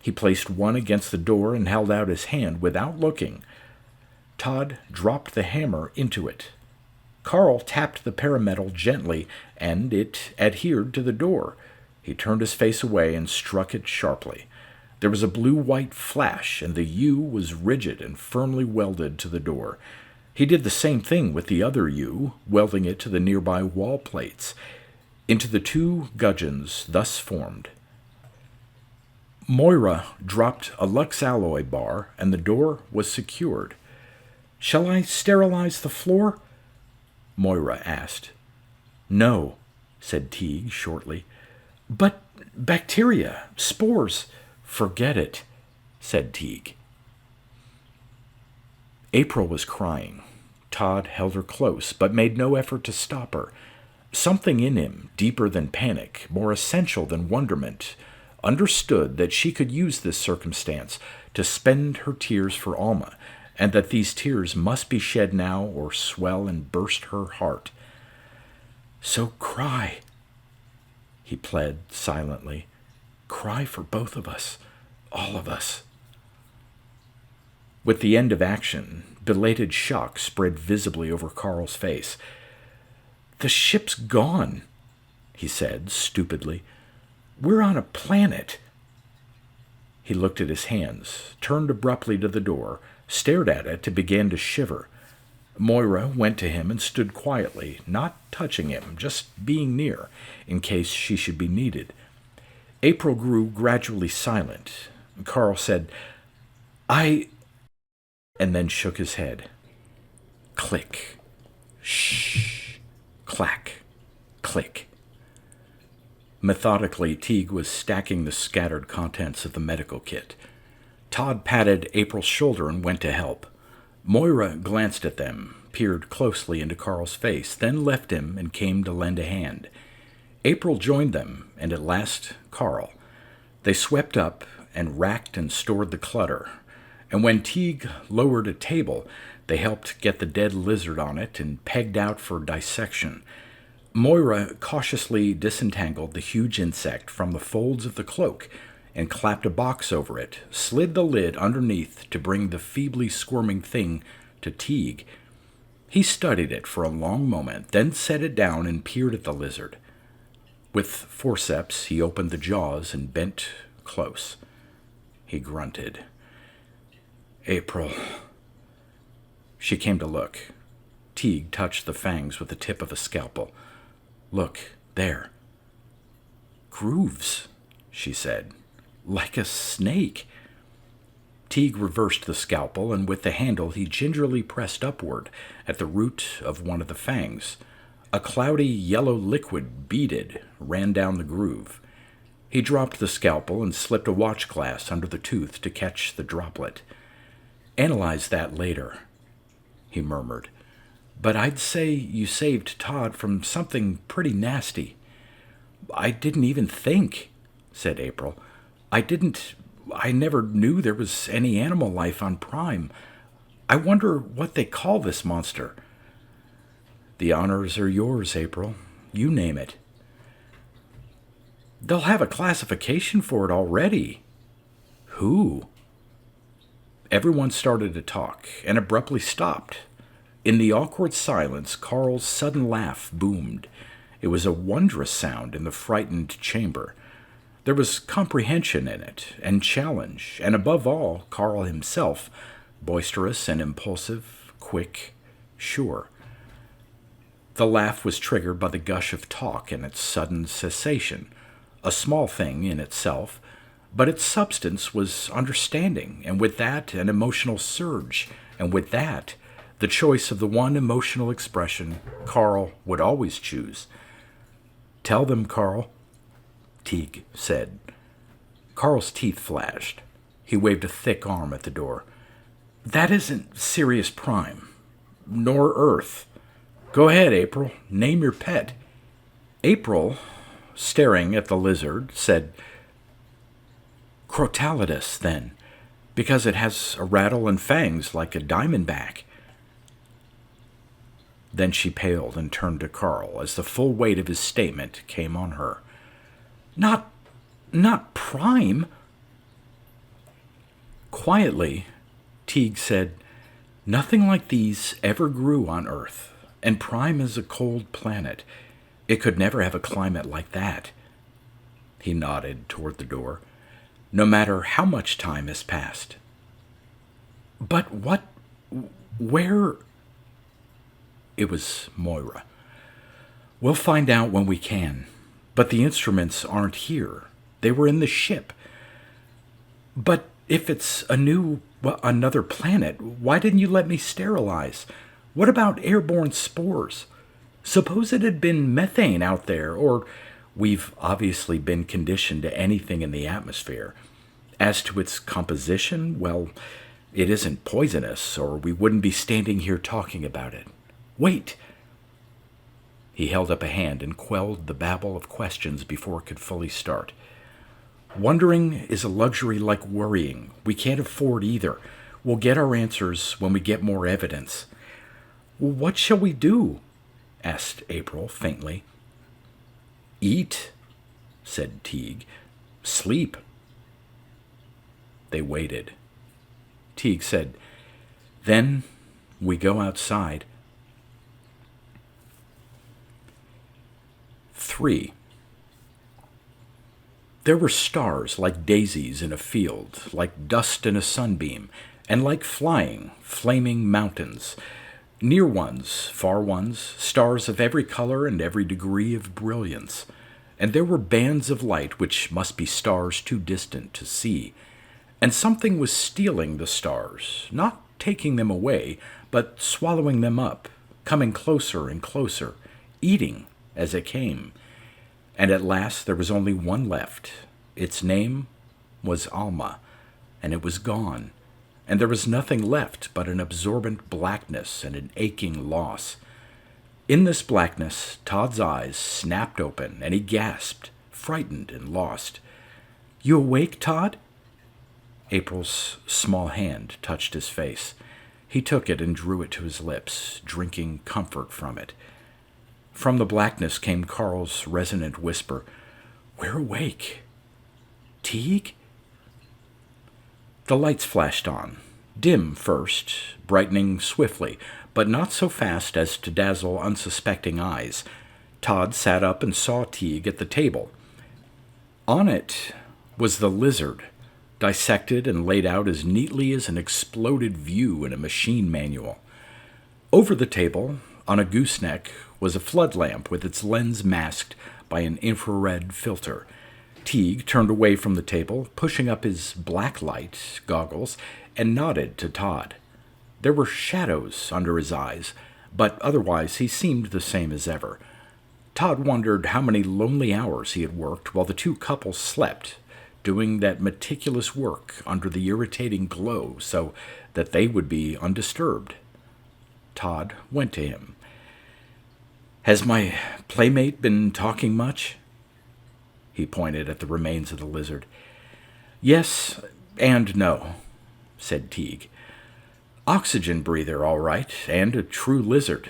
He placed one against the door and held out his hand without looking. Todd dropped the hammer into it. Carl tapped the parametal gently, and it adhered to the door. He turned his face away and struck it sharply. There was a blue-white flash, and the U was rigid and firmly welded to the door. He did the same thing with the other U, welding it to the nearby wall plates. Into the two gudgeons thus formed, Moira dropped a Lux alloy bar, and the door was secured. "Shall I sterilize the floor?" Moira asked. "No," said Teague shortly. "But bacteria, spores—" "Forget it," said Teague. April was crying. Todd held her close, but made no effort to stop her. Something in him, deeper than panic, more essential than wonderment, understood that she could use this circumstance to spend her tears for Alma, and that these tears must be shed now or swell and burst her heart. So cry, he pled silently. Cry for both of us, all of us. With the end of action, belated shock spread visibly over Carl's face. The ship's gone, he said stupidly. We're on a planet. He looked at his hands, turned abruptly to the door, stared at it, and began to shiver. Moira went to him and stood quietly, not touching him, just being near, in case she should be needed. April grew gradually silent. Carl said, and then shook his head. Click. Shh. Clack. Click. Methodically, Teague was stacking the scattered contents of the medical kit. Todd patted April's shoulder and went to help. Moira glanced at them, peered closely into Carl's face, then left him and came to lend a hand. April joined them, and at last Carl. They swept up and racked and stored the clutter, and when Teague lowered a table, they helped get the dead lizard on it and pegged out for dissection. Moira cautiously disentangled the huge insect from the folds of the cloak and clapped a box over it, slid the lid underneath to bring the feebly squirming thing to Teague. He studied it for a long moment, then set it down and peered at the lizard. With forceps, he opened the jaws and bent close. He grunted. April. She came to look. Teague touched the fangs with the tip of a scalpel. Look, there. Grooves, she said. Like a snake. Teague reversed the scalpel, and with the handle he gingerly pressed upward at the root of one of the fangs. A cloudy yellow liquid beaded ran down the groove. He dropped the scalpel and slipped a watch glass under the tooth to catch the droplet. Analyze that later, he murmured. But I'd say you saved Todd from something pretty nasty. I didn't even think, said April. I never knew there was any animal life on Prime. I wonder what they call this monster. The honors are yours, April. You name it. They'll have a classification for it already. Who? Everyone started to talk and abruptly stopped. In the awkward silence, Carl's sudden laugh boomed. It was a wondrous sound in the frightened chamber. There was comprehension in it, and challenge, and above all, Carl himself, boisterous and impulsive, quick, sure. The laugh was triggered by the gush of talk and its sudden cessation, a small thing in itself, but its substance was understanding, and with that, an emotional surge, and with that, the choice of the one emotional expression Carl would always choose. Tell them, Carl, Teague said. Carl's teeth flashed. He waved a thick arm at the door. That isn't Sirius Prime, nor Earth. Go ahead, April. Name your pet. April, staring at the lizard, said, Crotalidus, then, because it has a rattle and fangs like a diamondback. Then she paled and turned to Carl as the full weight of his statement came on her. Not Prime. Quietly, Teague said, Nothing like these ever grew on Earth, and Prime is a cold planet. It could never have a climate like that. He nodded toward the door. No matter how much time has passed. But where... It was Moira. We'll find out when we can. But the instruments aren't here. They were in the ship. But if it's another planet, why didn't you let me sterilize? What about airborne spores? Suppose it had been methane out there, or we've obviously been conditioned to anything in the atmosphere. As to its composition, well, it isn't poisonous, or we wouldn't be standing here talking about it. Wait! He held up a hand and quelled the babble of questions before it could fully start. Wondering is a luxury like worrying. We can't afford either. We'll get our answers when we get more evidence. What shall we do? asked April faintly. Eat, said Teague. Sleep. They waited. Teague said, Then we go outside. 3. There were stars like daisies in a field, like dust in a sunbeam, and like flying, flaming mountains. Near ones, far ones, stars of every color and every degree of brilliance. And there were bands of light which must be stars too distant to see. And something was stealing the stars, not taking them away, but swallowing them up, coming closer and closer, eating as it came. And at last there was only one left. Its name was Alma, and it was gone, and there was nothing left but an absorbent blackness and an aching loss. In this blackness, Todd's eyes snapped open, and he gasped, frightened and lost. You awake, Todd? April's small hand touched his face. He took it and drew it to his lips, drinking comfort from it. From the blackness came Carl's resonant whisper, We're awake. Teague? The lights flashed on, dim first, brightening swiftly, but not so fast as to dazzle unsuspecting eyes. Todd sat up and saw Teague at the table. On it was the lizard, dissected and laid out as neatly as an exploded view in a machine manual. Over the table, on a gooseneck, was a flood lamp with its lens masked by an infrared filter. Teague turned away from the table, pushing up his black light goggles, and nodded to Todd. There were shadows under his eyes, but otherwise he seemed the same as ever. Todd wondered how many lonely hours he had worked while the two couples slept, doing that meticulous work under the irritating glow so that they would be undisturbed. Todd went to him. Has my playmate been talking much? He pointed at the remains of the lizard. Yes and no, said Teague. Oxygen breather, all right, and a true lizard.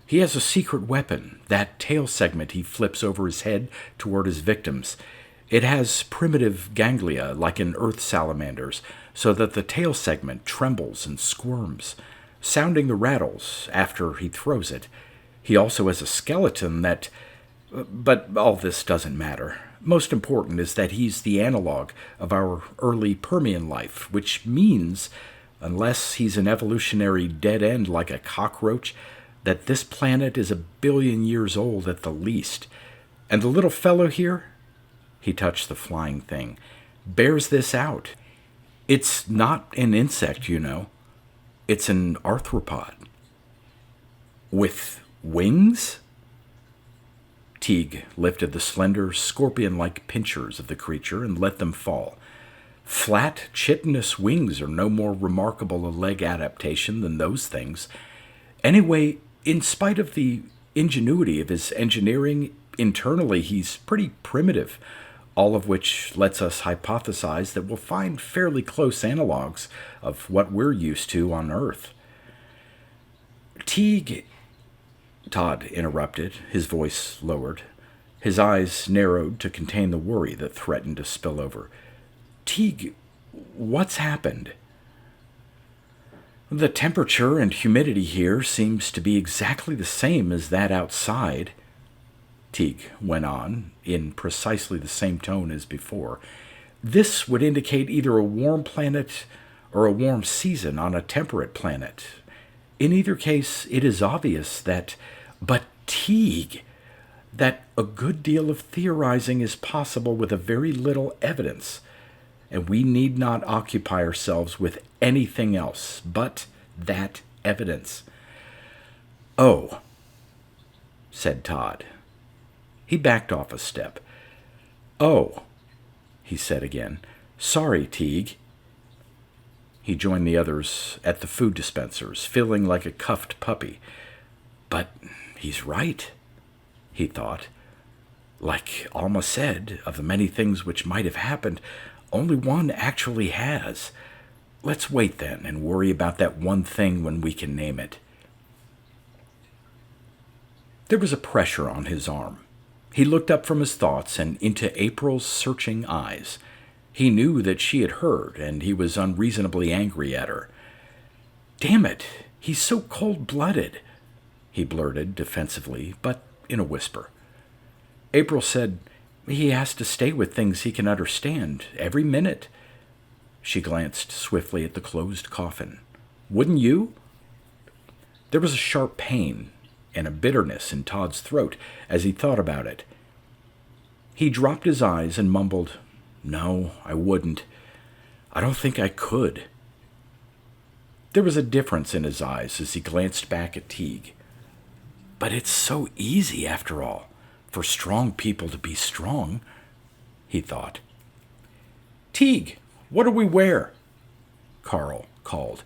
He has a secret weapon, that tail segment he flips over his head toward his victims. It has primitive ganglia like an earth salamander's, so that the tail segment trembles and squirms, sounding the rattles after he throws it. He also has a skeleton that... But all this doesn't matter. Most important is that he's the analog of our early Permian life, which means, unless he's an evolutionary dead end like a cockroach, that this planet is 1 billion years old at the least. And the little fellow here, he touched the flying thing, bears this out. It's not an insect, you know. It's an arthropod. With wings? Teague lifted the slender, scorpion-like pincers of the creature and let them fall. Flat, chitinous wings are no more remarkable a leg adaptation than those things. Anyway, in spite of the ingenuity of his engineering, internally he's pretty primitive, all of which lets us hypothesize that we'll find fairly close analogs of what we're used to on Earth. Teague... Todd interrupted, his voice lowered. His eyes narrowed to contain the worry that threatened to spill over. Teague, what's happened? The temperature and humidity here seems to be exactly the same as that outside, Teague went on, in precisely the same tone as before. This would indicate either a warm planet or a warm season on a temperate planet. In either case, it is obvious that... But Teague, that a good deal of theorizing is possible with a very little evidence, and we need not occupy ourselves with anything else but that evidence. Oh, said Todd. He backed off a step. Oh, he said again. Sorry, Teague. He joined the others at the food dispensers, feeling like a cuffed puppy. But he's right, he thought. Like Alma said, of the many things which might have happened, only one actually has. Let's wait then and worry about that one thing when we can name it. There was a pressure on his arm. He looked up from his thoughts and into April's searching eyes. He knew that she had heard, and he was unreasonably angry at her. "Damn it, he's so cold-blooded," he blurted defensively, but in a whisper. April said, "He has to stay with things he can understand, every minute." She glanced swiftly at the closed coffin. "Wouldn't you?" There was a sharp pain and a bitterness in Todd's throat as he thought about it. He dropped his eyes and mumbled, "No, I wouldn't. I don't think I could." There was a difference in his eyes as he glanced back at Teague. "But it's so easy, after all, for strong people to be strong," he thought. "Teague, what do we wear?" Carl called.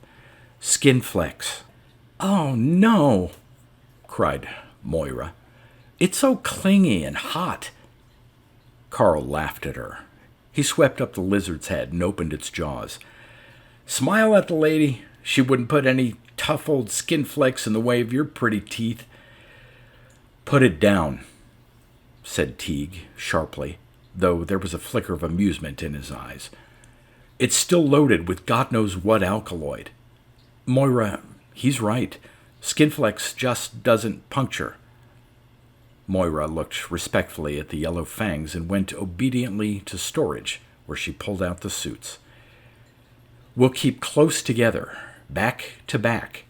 "Skin flecks." "Oh, no," cried Moira. "It's so clingy and hot." Carl laughed at her. He swept up the lizard's head and opened its jaws. "Smile at the lady. She wouldn't put any tough old skin flakes in the way of your pretty teeth." "Put it down," said Teague sharply, though there was a flicker of amusement in his eyes. "It's still loaded with God knows what alkaloid. Moira, he's right. Skinflex just doesn't puncture." Moira looked respectfully at the yellow fangs and went obediently to storage, where she pulled out the suits. "We'll keep close together, back to back,"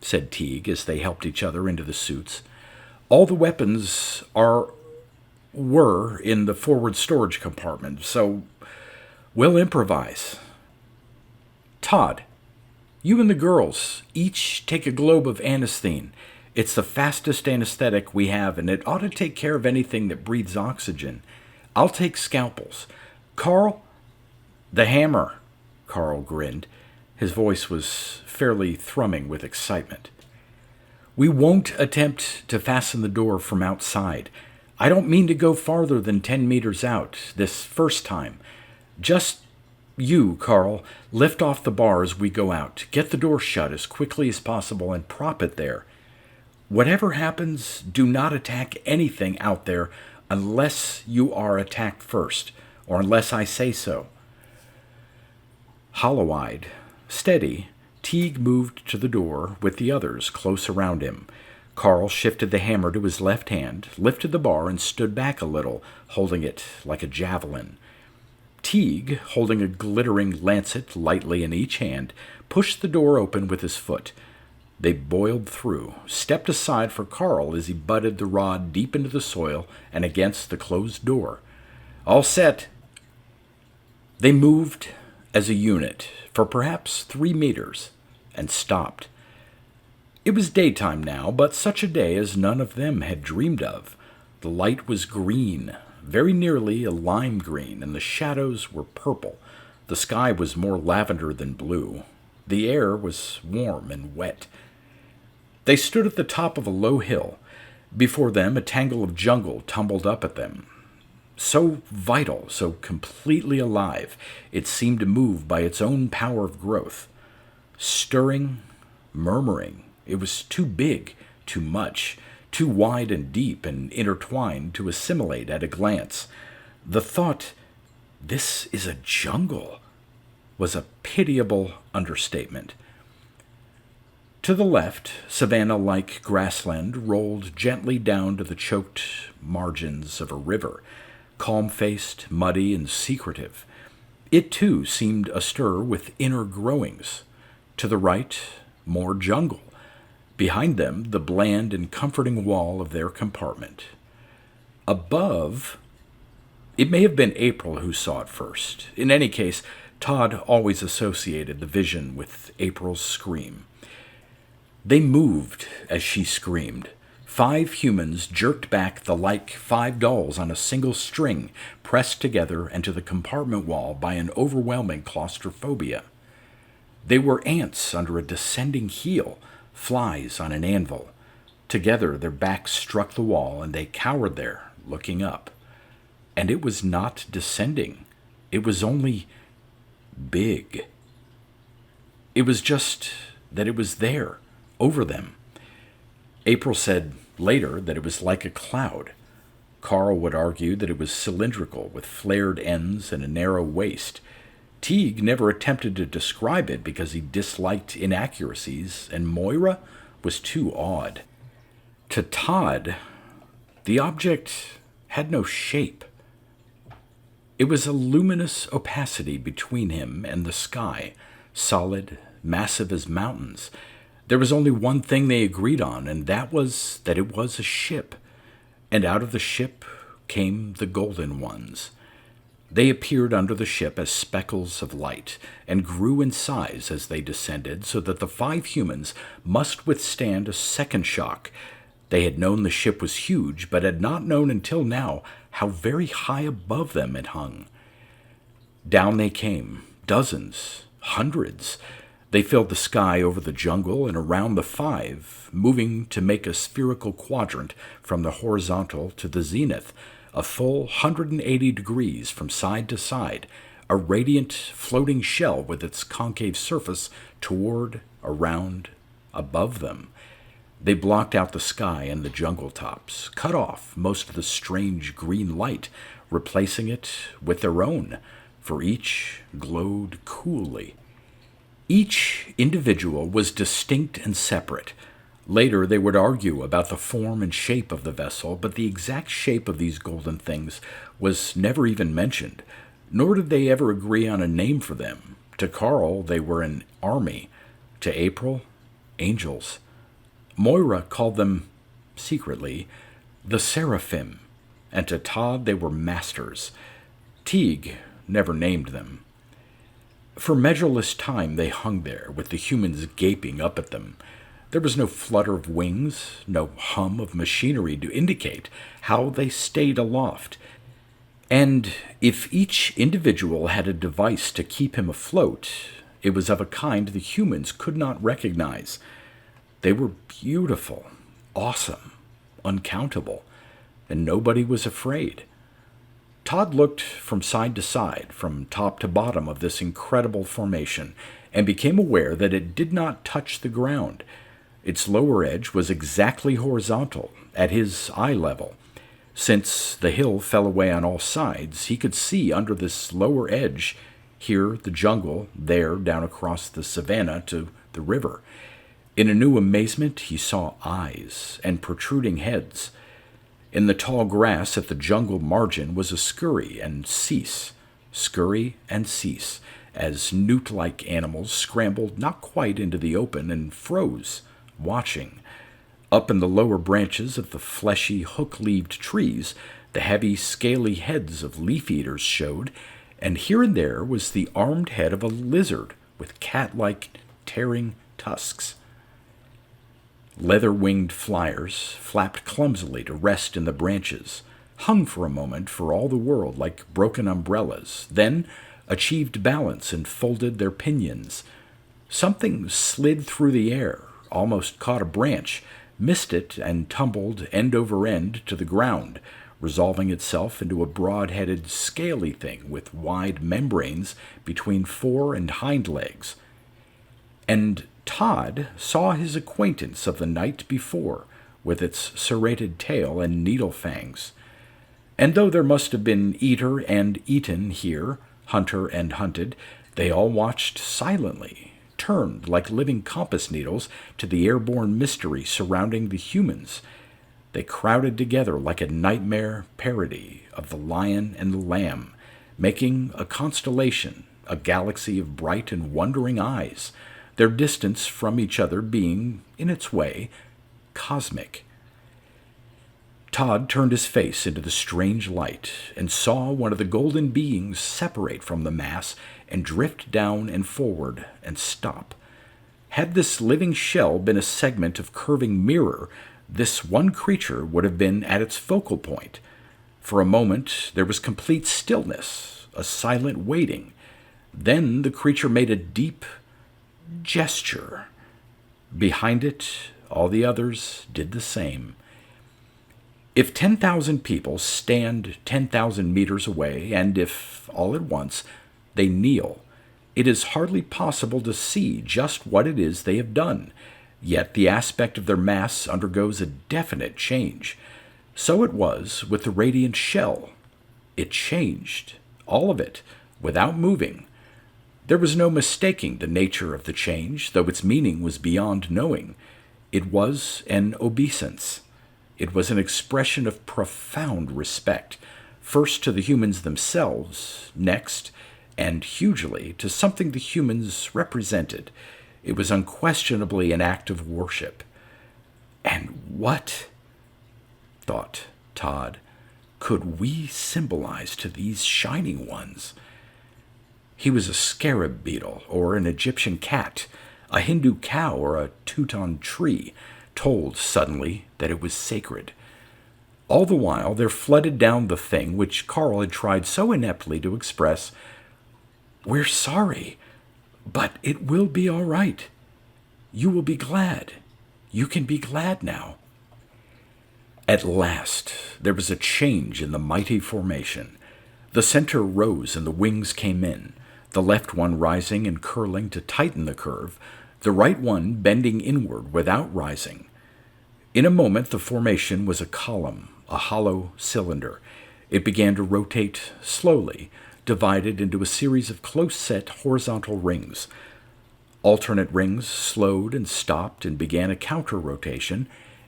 said Teague as they helped each other into the suits. "All the weapons were in the forward storage compartment, so we'll improvise. Todd, you and the girls each take a globe of anesthene. It's the fastest anesthetic we have, and it ought to take care of anything that breathes oxygen. I'll take scalpels. Carl?" "The hammer," Carl grinned. His voice was fairly thrumming with excitement. "We won't attempt to fasten the door from outside. I don't mean to go farther than 10 meters out this first time. Just you, Carl, lift off the bar as we go out. Get the door shut as quickly as possible and prop it there. Whatever happens, do not attack anything out there unless you are attacked first, or unless I say so." Hollow-eyed, steady, Teague moved to the door with the others close around him. Carl shifted the hammer to his left hand, lifted the bar, and stood back a little, holding it like a javelin. Teague, holding a glittering lancet lightly in each hand, pushed the door open with his foot. They boiled through, stepped aside for Carl as he butted the rod deep into the soil and against the closed door. "All set." They moved as a unit for perhaps 3 meters and stopped. It was daytime now, but such a day as none of them had dreamed of. The light was green, very nearly a lime green, and the shadows were purple. The sky was more lavender than blue. The air was warm and wet. They stood at the top of a low hill. Before them, a tangle of jungle tumbled up at them. So vital, so completely alive, it seemed to move by its own power of growth. Stirring, murmuring, it was too big, too much, too wide and deep and intertwined to assimilate at a glance. The thought, "This is a jungle," was a pitiable understatement. To the left, savanna-like grassland rolled gently down to the choked margins of a river, calm-faced, muddy, and secretive. It, too, seemed astir with inner growings. To the right, more jungle. Behind them, the bland and comforting wall of their compartment. Above, it may have been April who saw it first. In any case, Todd always associated the vision with April's scream. They moved as she screamed. 5 humans jerked back the like 5 dolls on a single string, pressed together into the compartment wall by an overwhelming claustrophobia. They were ants under a descending heel, flies on an anvil. Together their backs struck the wall, and they cowered there, looking up. And it was not descending. It was only big. It was just that it was there, over them. April said, later that it was like a cloud. Carl would argue that it was cylindrical with flared ends and a narrow waist. Teague never attempted to describe it because he disliked inaccuracies, and Moira was too odd. To Todd, the object had no shape. It was a luminous opacity between him and the sky, solid, massive as mountains. There was only one thing they agreed on, and that was that it was a ship. And out of the ship came the Golden Ones. They appeared under the ship as speckles of light, and grew in size as they descended, so that the 5 humans must withstand a second shock. They had known the ship was huge, but had not known until now how very high above them it hung. Down they came, dozens, hundreds. They filled the sky over the jungle and around the 5, moving to make a spherical quadrant from the horizontal to the zenith, a full 180 degrees from side to side, a radiant floating shell with its concave surface toward, around, above them. They blocked out the sky and the jungle tops, cut off most of the strange green light, replacing it with their own, for each glowed coolly. Each individual was distinct and separate. Later they would argue about the form and shape of the vessel, but the exact shape of these golden things was never even mentioned, nor did they ever agree on a name for them. To Carl, they were an army. To April, angels. Moira called them, secretly, the Seraphim, and to Todd they were masters. Teague never named them. For measureless time they hung there, with the humans gaping up at them. There was no flutter of wings, no hum of machinery to indicate how they stayed aloft. And if each individual had a device to keep him afloat, it was of a kind the humans could not recognize. They were beautiful, awesome, uncountable, and nobody was afraid. Todd looked from side to side, from top to bottom of this incredible formation, and became aware that it did not touch the ground. Its lower edge was exactly horizontal, at his eye level. Since the hill fell away on all sides, he could see under this lower edge, here the jungle, there down across the savanna to the river. In a new amazement, he saw eyes and protruding heads. In the tall grass at the jungle margin was a scurry and cease, as newt-like animals scrambled not quite into the open and froze, watching. Up in the lower branches of the fleshy, hook-leaved trees, the heavy, scaly heads of leaf-eaters showed, and here and there was the armed head of a lizard with cat-like, tearing tusks. Leather-winged flyers flapped clumsily to rest in the branches, hung for a moment for all the world like broken umbrellas, then achieved balance and folded their pinions. Something slid through the air, almost caught a branch, missed it, and tumbled end over end to the ground, resolving itself into a broad-headed, scaly thing with wide membranes between fore and hind legs. And Todd saw his acquaintance of the night before, with its serrated tail and needle fangs. And though there must have been eater and eaten here, hunter and hunted, they all watched silently, turned like living compass needles to the airborne mystery surrounding the humans. They crowded together like a nightmare parody of the lion and the lamb, making a constellation, a galaxy of bright and wondering eyes, their distance from each other being, in its way, cosmic. Todd turned his face into the strange light and saw one of the golden beings separate from the mass and drift down and forward and stop. Had this living shell been a segment of curving mirror, this one creature would have been at its focal point. For a moment there was complete stillness, a silent waiting. Then the creature made a deep gesture. Behind it, all the others did the same. If 10,000 people stand 10,000 meters away, and if, all at once, they kneel, it is hardly possible to see just what it is they have done. Yet the aspect of their mass undergoes a definite change. So it was with the radiant shell. It changed, all of it, without moving. There was no mistaking the nature of the change, though its meaning was beyond knowing. It was an obeisance. It was an expression of profound respect, first to the humans themselves, next, and hugely, to something the humans represented. It was unquestionably an act of worship. And what, thought Todd, could we symbolize to these shining ones? He was a scarab beetle, or an Egyptian cat, a Hindu cow, or a Teuton tree, told suddenly that it was sacred. All the while there flooded down the thing which Carl had tried so ineptly to express, "We're sorry, but it will be all right. You will be glad. You can be glad now." At last there was a change in the mighty formation. The center rose and the wings came in, the left one rising and curling to tighten the curve, the right one bending inward without rising. In a moment the formation was a column, a hollow cylinder. It began to rotate slowly, divided into a series of close-set horizontal rings. Alternate rings slowed and stopped and began a counter-rotation,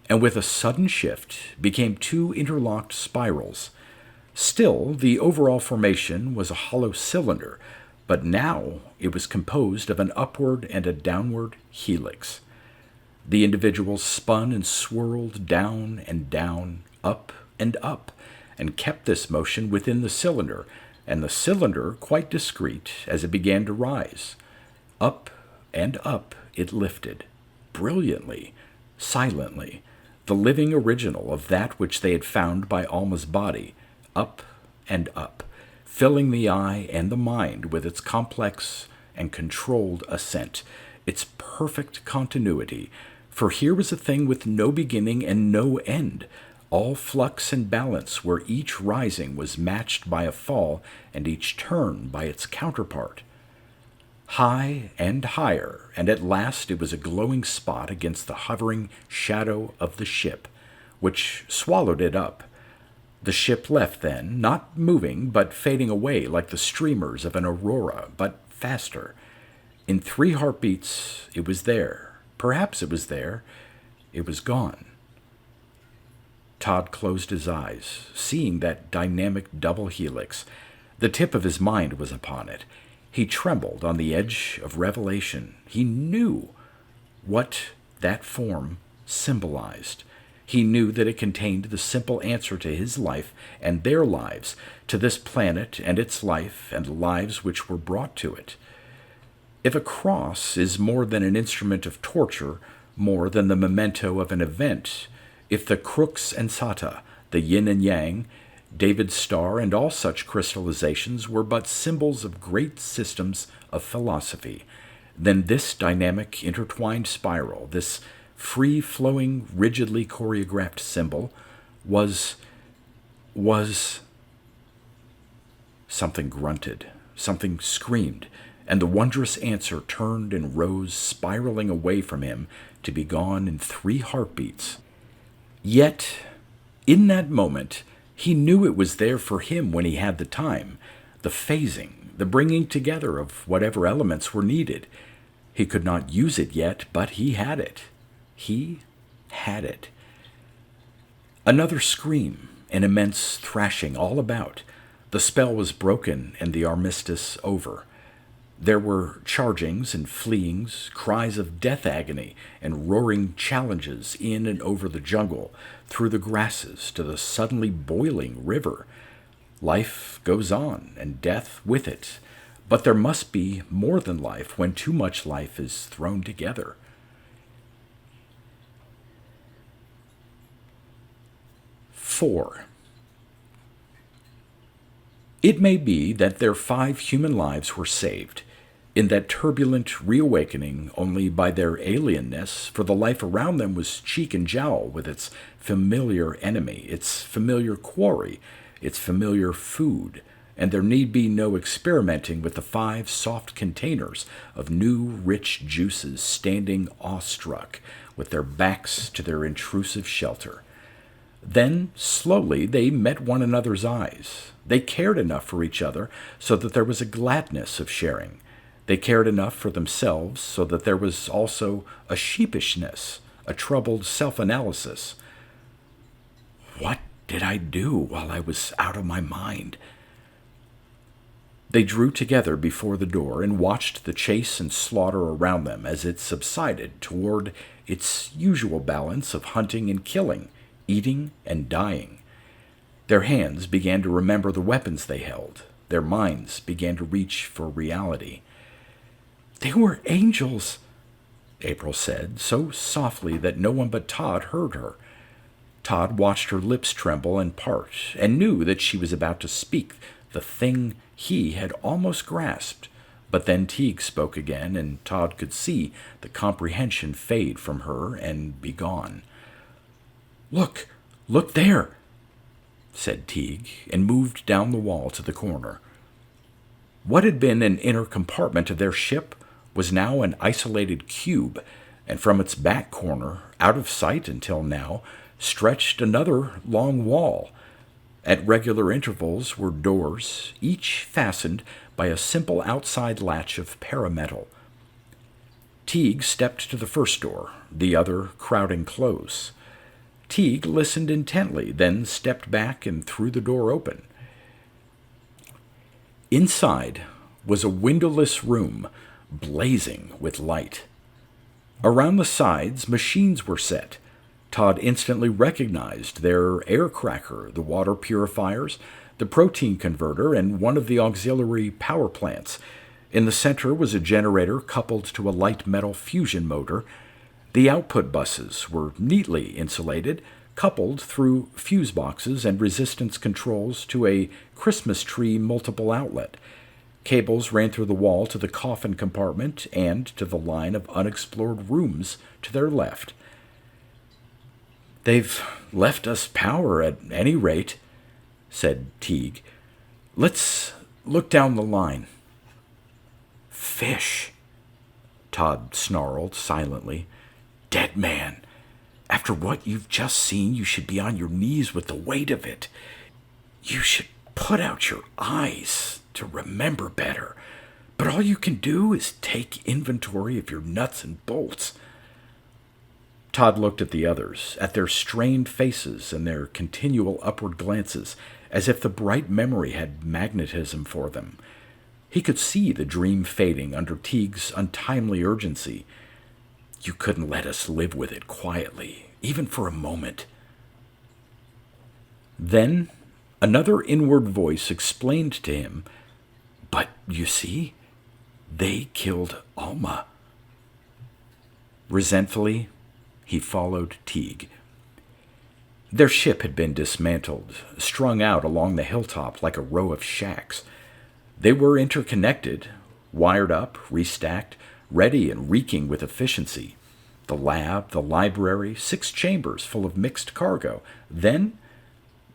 and with a sudden shift became two interlocked spirals. Still, the overall formation was a hollow cylinder, but now it was composed of an upward and a downward helix. The individuals spun and swirled down and down, up, and kept this motion within the cylinder, and the cylinder quite discreet as it began to rise. Up and up it lifted, brilliantly, silently, the living original of that which they had found by Alma's body, up and up, filling the eye and the mind with its complex and controlled ascent, its perfect continuity, for here was a thing with no beginning and no end, all flux and balance, where each rising was matched by a fall and each turn by its counterpart. High and higher, and at last it was a glowing spot against the hovering shadow of the ship, which swallowed it up. The ship left then, not moving, but fading away like the streamers of an aurora, but faster. In 3 heartbeats it was there. Perhaps it was there. It was gone. Todd closed his eyes, seeing that dynamic double helix. The tip of his mind was upon it. He trembled on the edge of revelation. He knew what that form symbolized. He knew that it contained the simple answer to his life and their lives, to this planet and its life and the lives which were brought to it. If a cross is more than an instrument of torture, more than the memento of an event, if the crux ansata, the yin and yang, David's star, and all such crystallizations were but symbols of great systems of philosophy, then this dynamic intertwined spiral, this free-flowing, rigidly choreographed symbol, was... Something grunted, something screamed, and the wondrous answer turned and rose, spiraling away from him to be gone in 3 heartbeats. Yet, in that moment, he knew it was there for him when he had the time, the phasing, the bringing together of whatever elements were needed. He could not use it yet, but he had it. He had it. Another scream, an immense thrashing all about. The spell was broken and the armistice over. There were chargings and fleeings, cries of death agony, and roaring challenges in and over the jungle, through the grasses to the suddenly boiling river. Life goes on, and death with it, but there must be more than life when too much life is thrown together. "4. It may be that their 5 human lives were saved, in that turbulent reawakening only by their alienness, for the life around them was cheek and jowl with its familiar enemy, its familiar quarry, its familiar food, and there need be no experimenting with the 5 soft containers of new, rich juices standing awestruck with their backs to their intrusive shelter. Then, slowly, they met one another's eyes. They cared enough for each other so that there was a gladness of sharing. They cared enough for themselves so that there was also a sheepishness, a troubled self-analysis. What did I do while I was out of my mind? They drew together before the door and watched the chase and slaughter around them as it subsided toward its usual balance of hunting and killing, eating and dying. Their hands began to remember the weapons they held. Their minds began to reach for reality. "They were angels," April said, so softly that no one but Todd heard her. Todd watched her lips tremble and part, and knew that she was about to speak the thing he had almost grasped. But then Teague spoke again, and Todd could see the comprehension fade from her and be gone. Look there," said Teague, and moved down the wall to the corner. What had been an inner compartment of their ship was now an isolated cube, and from its back corner, out of sight until now, stretched another long wall. At regular intervals were doors, each fastened by a simple outside latch of parametal. Teague stepped to the first door, the other crowding close. Teague listened intently, then stepped back and threw the door open. Inside was a windowless room, blazing with light. Around the sides, machines were set. Todd instantly recognized their air cracker, the water purifiers, the protein converter, and one of the auxiliary power plants. In the center was a generator coupled to a light metal fusion motor. The output buses were neatly insulated, coupled through fuse boxes and resistance controls to a Christmas tree multiple outlet. Cables ran through the wall to the coffin compartment and to the line of unexplored rooms to their left. "They've left us power at any rate," said Teague. "Let's look down the line." "Fish," Todd snarled silently. "Dead man. After what you've just seen, you should be on your knees with the weight of it. You should put out your eyes to remember better. But all you can do is take inventory of your nuts and bolts." Todd looked at the others, at their strained faces and their continual upward glances, as if the bright memory had magnetism for them. He could see the dream fading under Teague's untimely urgency. "You couldn't let us live with it quietly, even for a moment." Then another inward voice explained to him, "But you see, they killed Alma." Resentfully, he followed Teague. Their ship had been dismantled, strung out along the hilltop like a row of shacks. They were interconnected, wired up, restacked, ready and reeking with efficiency. The lab, the library, 6 chambers full of mixed cargo. Then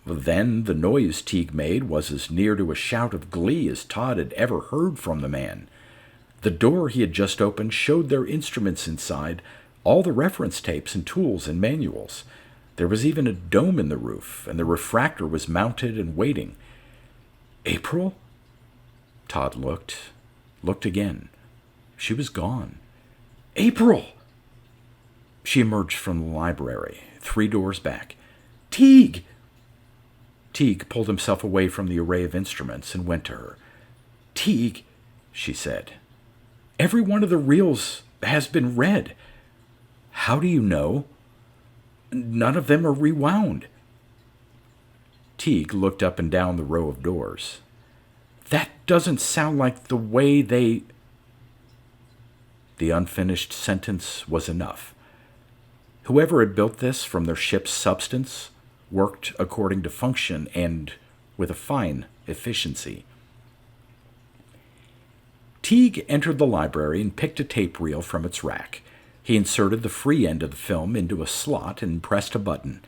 the noise Teague made was as near to a shout of glee as Todd had ever heard from the man. The door he had just opened showed their instruments inside, all the reference tapes and tools and manuals. There was even a dome in the roof, and the refractor was mounted and waiting. "April?" Todd looked again. She was gone. "April!" She emerged from the library, 3 doors back. "Teague!" Teague pulled himself away from the array of instruments and went to her. "Teague," she said, "every one of the reels has been read. How do you know? None of them are rewound." Teague looked up and down the row of doors. "That doesn't sound like the way they—" The unfinished sentence was enough. Whoever had built this from their ship's substance worked according to function and with a fine efficiency. Teague entered the library and picked a tape reel from its rack. He inserted the free end of the film into a slot and pressed a button.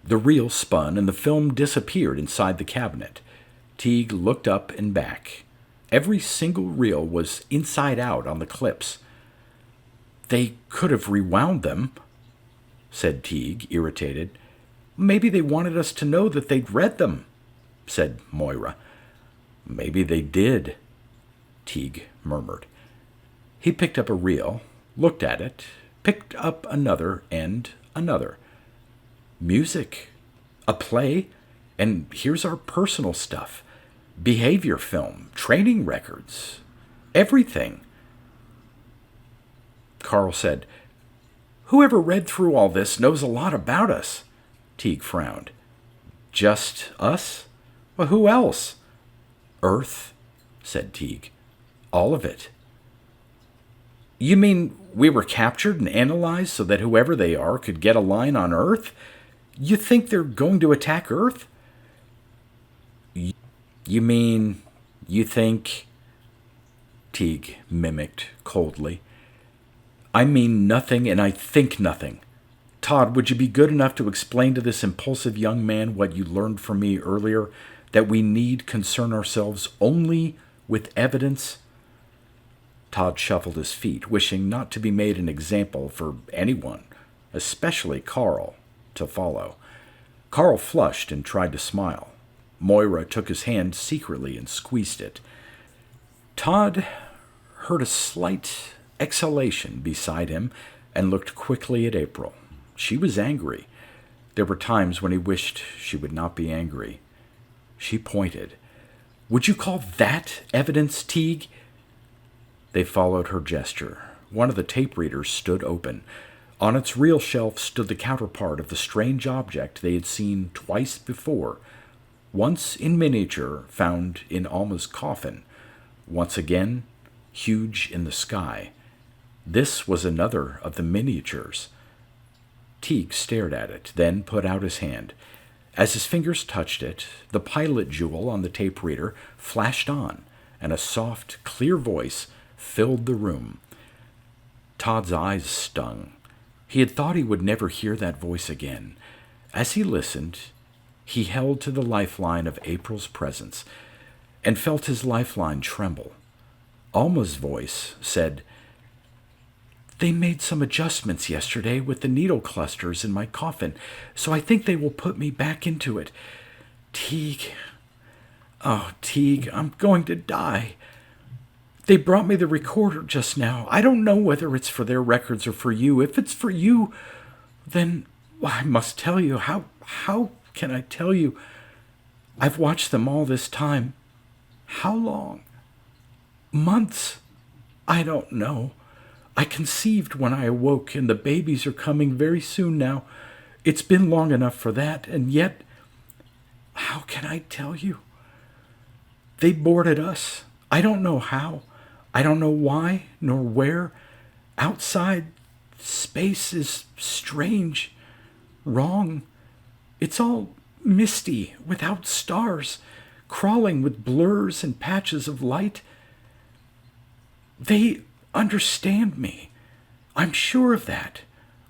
The reel spun and the film disappeared inside the cabinet. Teague looked up and back. Every single reel was inside out on the clips. "They could have rewound them," said Teague, irritated. "Maybe they wanted us to know that they'd read them," said Moira. "Maybe they did," Teague murmured. He picked up a reel, looked at it, picked up another and another. Music, a play, and here's our personal stuff. Behavior film, training records, everything. Carl said, "Whoever read through all this knows a lot about us." Teague frowned. "Just us? Well, who else?" "Earth," said Teague. "All of it." "You mean we were captured and analyzed so that whoever they are could get a line on Earth? You think they're going to attack Earth?" "You mean you think—" Teague mimicked coldly. "I mean nothing and I think nothing. Todd, would you be good enough to explain to this impulsive young man what you learned from me earlier, that we need concern ourselves only with evidence?" Todd shuffled his feet, wishing not to be made an example for anyone, especially Carl, to follow. Carl flushed and tried to smile. Moira took his hand secretly and squeezed it. Todd heard a slight exhalation beside him and looked quickly at April. She was angry. There were times when he wished she would not be angry. She pointed. "Would you call that evidence, Teague?" They followed her gesture. One of the tape readers stood open. On its reel shelf stood the counterpart of the strange object they had seen twice before. Once in miniature, found in Alma's coffin. Once again, huge in the sky. This was another of the miniatures. Teague stared at it, then put out his hand. As his fingers touched it, the pilot jewel on the tape reader flashed on, and a soft, clear voice filled the room. Todd's eyes stung. He had thought he would never hear that voice again. As he listened, he held to the lifeline of April's presence and felt his lifeline tremble. Alma's voice said, "They made some adjustments yesterday with the needle clusters in my coffin, so I think they will put me back into it. Teague, oh, Teague, I'm going to die. They brought me the recorder just now. I don't know whether it's for their records or for you. If it's for you, then I must tell you. How can I tell you? I've watched them all this time. How long? Months? I don't know. I conceived when I awoke, and the babies are coming very soon now. It's been long enough for that, and yet, how can I tell you? They boarded us. I don't know how. I don't know why, nor where. Outside, space is strange, wrong. It's all misty, without stars, crawling with blurs and patches of light. They understand me. I'm sure of that.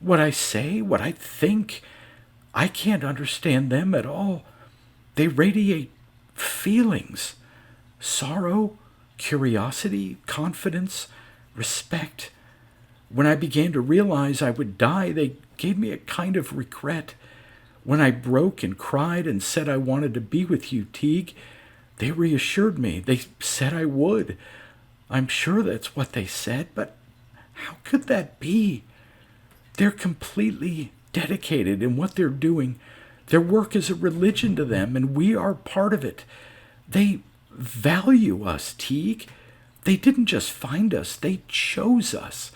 What I say, what I think, I can't understand them at all. They radiate feelings, sorrow, curiosity, confidence, respect. When I began to realize I would die, they gave me a kind of regret. When I broke and cried and said I wanted to be with you, Teague, they reassured me. They said I would. I'm sure that's what they said, but how could that be? They're completely dedicated in what they're doing. Their work is a religion to them, and we are part of it. They value us, Teague. They didn't just find us, they chose us.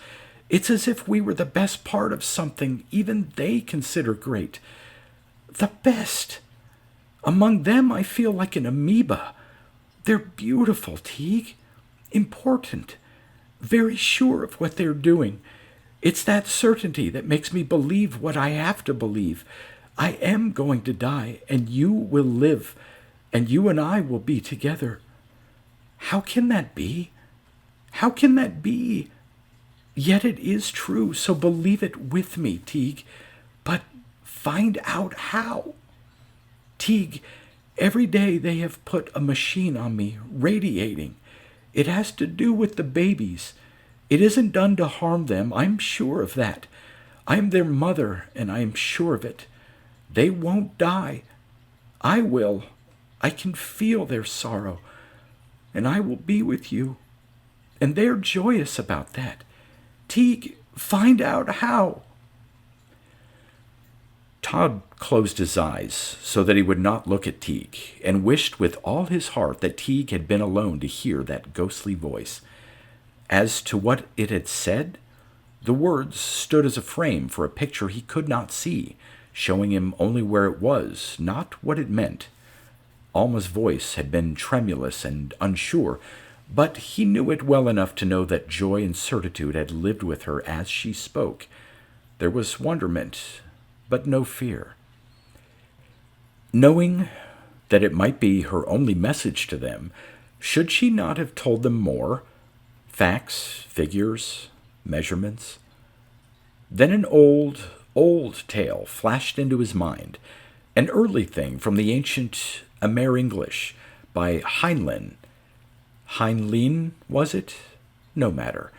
It's as if we were the best part of something even they consider great. The best. Among them, I feel like an amoeba. They're beautiful, Teague. Important. Very sure of what they're doing. It's that certainty that makes me believe what I have to believe. I am going to die, and you will live, and you and I will be together. How can that be? How can that be? Yet it is true, so believe it with me, Teague. But find out how. Teague, Every day they have put a machine on me, radiating. It has to do with the babies. It isn't done to harm them, I'm sure of that. I'm their mother, and I am sure of it. They won't die. I will. I can feel their sorrow, and I will be with you. And they're joyous about that. Teague, find out how. Todd closed his eyes so that he would not look at Teague, and wished with all his heart that Teague had been alone to hear that ghostly voice. As to what it had said, the words stood as a frame for a picture he could not see, showing him only where it was, not what it meant. Alma's voice had been tremulous and unsure, but he knew it well enough to know that joy and certitude had lived with her as she spoke. There was wonderment, but no fear. Knowing that it might be her only message to them, should she not have told them more? Facts, figures, measurements? Then an old, old tale flashed into his mind, an early thing from the ancient Amer English by Heinlein. Heinlein, was it? No matter.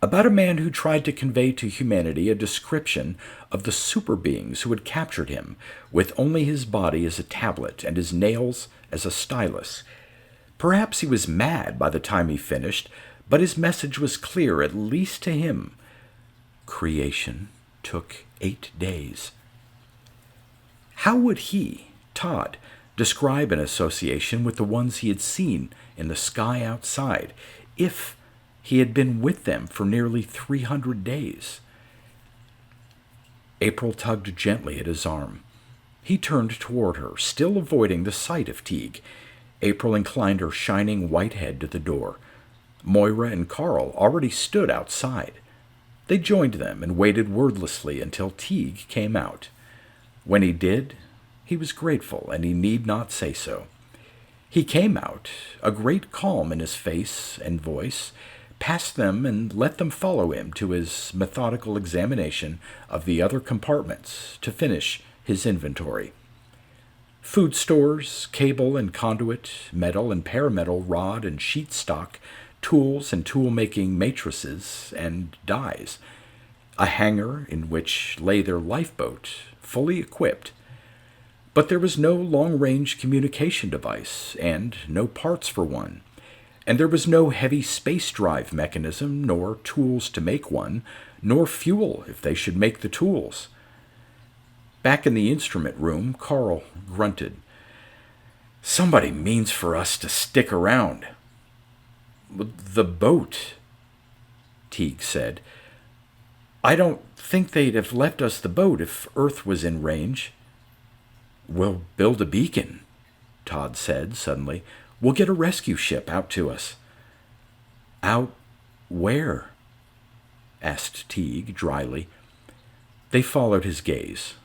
About a man who tried to convey to humanity a description of the super beings who had captured him, with only his body as a tablet and his nails as a stylus. Perhaps he was mad by the time he finished, but his message was clear, at least to him. Creation took 8 days. How would he, Todd, describe an association with the ones he had seen in the sky outside, if he had been with them for nearly 300 days? April tugged gently at his arm. He turned toward her, still avoiding the sight of Teague. April inclined her shining white head to the door. Moira and Carl already stood outside. They joined them and waited wordlessly until Teague came out. When he did, he was grateful, and he need not say so. He came out, a great calm in his face and voice, past them and let them follow him to his methodical examination of the other compartments to finish his inventory. Food stores, cable and conduit, metal and parametal rod and sheet stock, tools and tool-making matrices and dies, a hangar in which lay their lifeboat, fully equipped. But there was no long-range communication device, and no parts for one, and there was no heavy space drive mechanism, nor tools to make one, nor fuel if they should make the tools. Back in the instrument room, Carl grunted. "Somebody means for us to stick around." "The boat," Teague said. "I don't think they'd have left us the boat if Earth was in range." "We'll build a beacon," Todd said suddenly. "We'll get a rescue ship out to us." "Out where?" asked Teague dryly. They followed his gaze.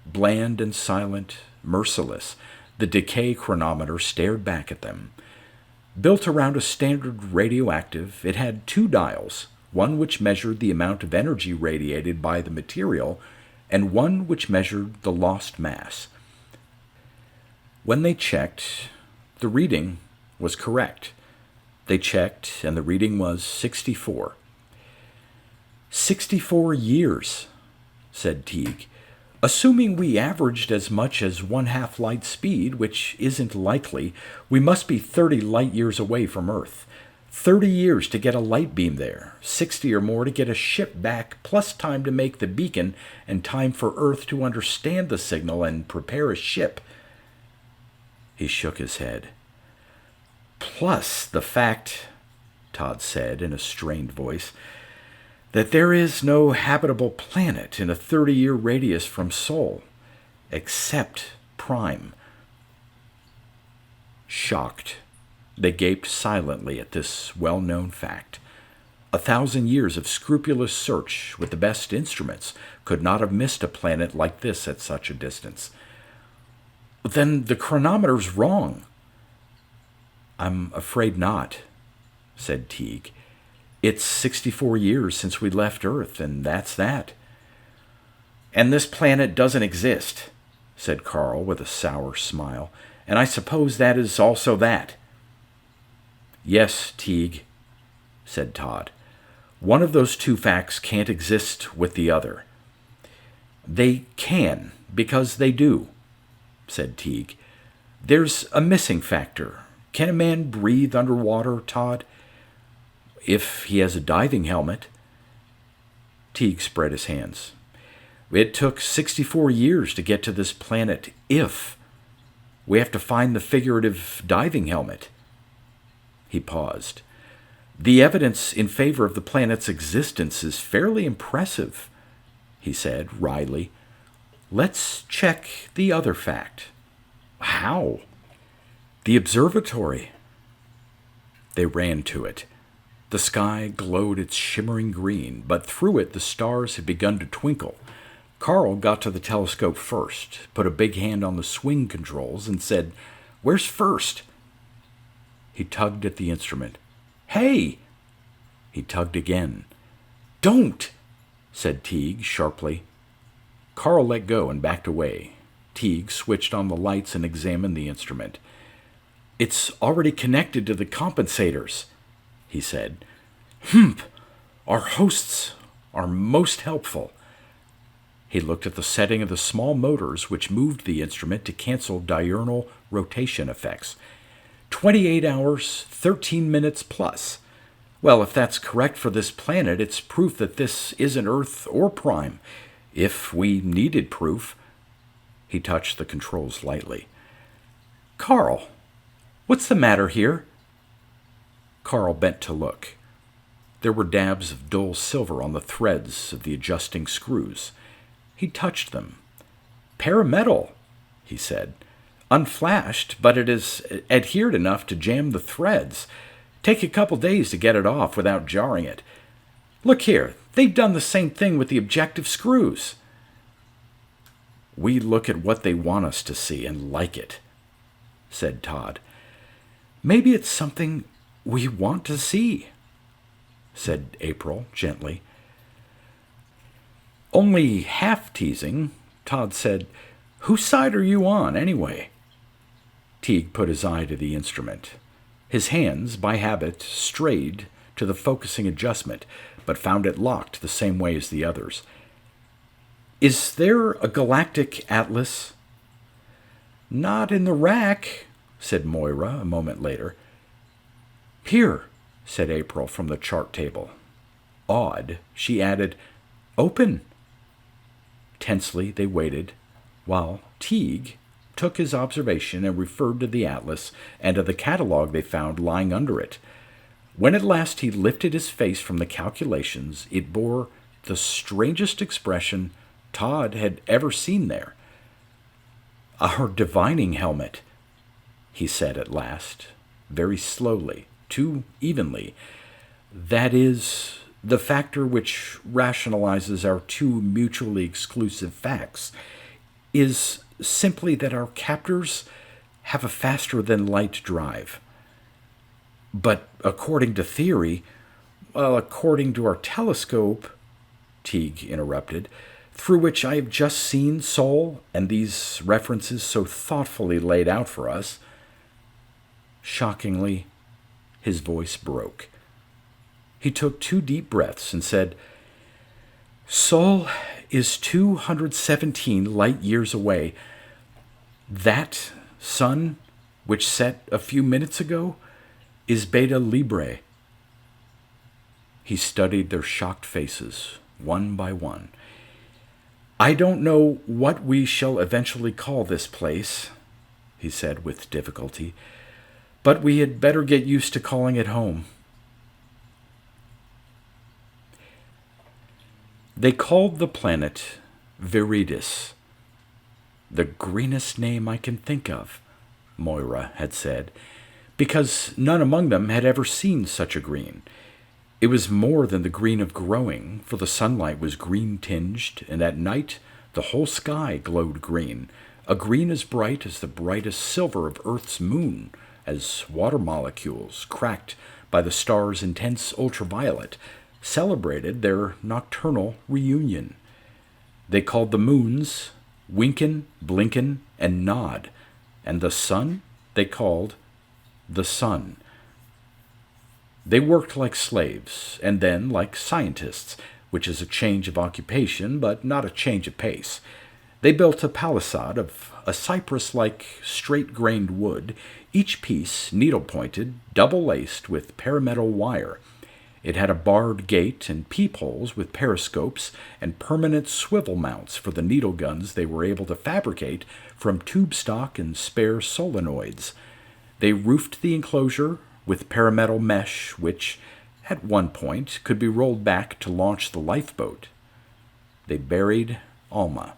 Bland and silent, merciless, the decay chronometer stared back at them. Built around a standard radioactive, it had 2 dials, one which measured the amount of energy radiated by the material, and one which measured the lost mass. When they checked, the reading was correct. They checked, and the reading was 64. 64 years, said Teague. "Assuming we averaged as much as 1/2 light speed, which isn't likely, we must be 30 light years away from Earth. 30 years to get a light beam there, 60 or more to get a ship back, plus time to make the beacon, and time for Earth to understand the signal and prepare a ship." He shook his head. "Plus the fact," Todd said in a strained voice, "that there is no habitable planet in a 30-year radius from Sol, except Prime." Shocked, they gaped silently at this well-known fact. 1,000 years of scrupulous search with the best instruments could not have missed a planet like this at such a distance. "Then the chronometer's wrong." "I'm afraid not," said Teague. "It's 64 years since we left Earth, and that's that." "And this planet doesn't exist," said Carl with a sour smile, and I suppose that is also that." "Yes, Teague," said Todd. "One of those two facts can't exist with the other." "They can, because they do," said Teague. "There's a missing factor. Can a man breathe underwater, Todd?" "If he has a diving helmet." Teague spread his hands. "It took 64 years to get to this planet. If we have to find the figurative diving helmet." He paused. "The evidence in favor of the planet's existence is fairly impressive," he said wryly. "Let's check the other fact." "How?" "The observatory." They ran to it. The sky glowed its shimmering green, but through it the stars had begun to twinkle. Carl got to the telescope first, put a big hand on the swing controls, and said, "Where's first?" He tugged at the instrument. "Hey!" He tugged again. "Don't!" said Teague sharply. Carl let go and backed away. Teague switched on the lights and examined the instrument. "It's already connected to the compensators," he said. "Humph! Our hosts are most helpful." He looked at the setting of the small motors which moved the instrument to cancel diurnal rotation effects. 28 hours, 13 minutes plus. Well, if that's correct for this planet, it's proof that this isn't Earth or Prime. If we needed proof. He touched the controls lightly. "Carl, what's the matter here?" Carl bent to look. There were dabs of dull silver on the threads of the adjusting screws. He touched them. "Parametal," he said. "Unflashed, but it is adhered enough to jam the threads. Take a couple days to get it off without jarring it. Look here, they've done the same thing with the objective screws." "We look at what they want us to see and like it," said Todd. "Maybe it's something we want to see," said April gently. Only half teasing, Todd said, "Whose side are you on, anyway?" Teague put his eye to the instrument. His hands, by habit, strayed to the focusing adjustment, but found it locked the same way as the others. "Is there a galactic atlas?" "Not in the rack," said Moira a moment later. "Here," said April from the chart table. Awed, she added, "Open." Tensely they waited, while Teague took his observation and referred to the atlas and to the catalog they found lying under it. When at last he lifted his face from the calculations, it bore the strangest expression Todd had ever seen there. "Our divining helmet," he said at last, very slowly, too evenly. "That is, the factor which rationalizes our two mutually exclusive facts is simply that our captors have a faster-than-light drive. But according to theory, according to our telescope," Teague interrupted, "through which I have just seen Sol and these references so thoughtfully laid out for us." Shockingly, his voice broke. He took 2 deep breaths and said, "Sol is 217 light years away. That sun, which set a few minutes ago, is Beta Librae." He studied their shocked faces, one by one. "I don't know what we shall eventually call this place," he said with difficulty, "but we had better get used to calling it home." They called the planet Viridis. "The greenest name I can think of," Moira had said, because none among them had ever seen such a green. It was more than the green of growing, for the sunlight was green-tinged, and at night the whole sky glowed green, a green as bright as the brightest silver of Earth's moon, as water molecules, cracked by the star's intense ultraviolet, celebrated their nocturnal reunion. They called the moons Winkin, Blinkin, and Nod, and the sun they called the sun. They worked like slaves, and then like scientists, which is a change of occupation, but not a change of pace. They built a palisade of a cypress-like straight-grained wood, each piece needle-pointed, double-laced with parametal wire. It had a barred gate and peepholes with periscopes and permanent swivel mounts for the needle guns they were able to fabricate from tube stock and spare solenoids. They roofed the enclosure with parametal mesh, which, at one point, could be rolled back to launch the lifeboat. They buried Alma.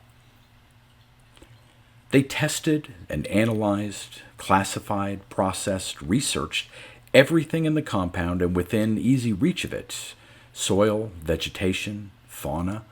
They tested and analyzed, classified, processed, researched everything in the compound and within easy reach of it: soil, vegetation, fauna.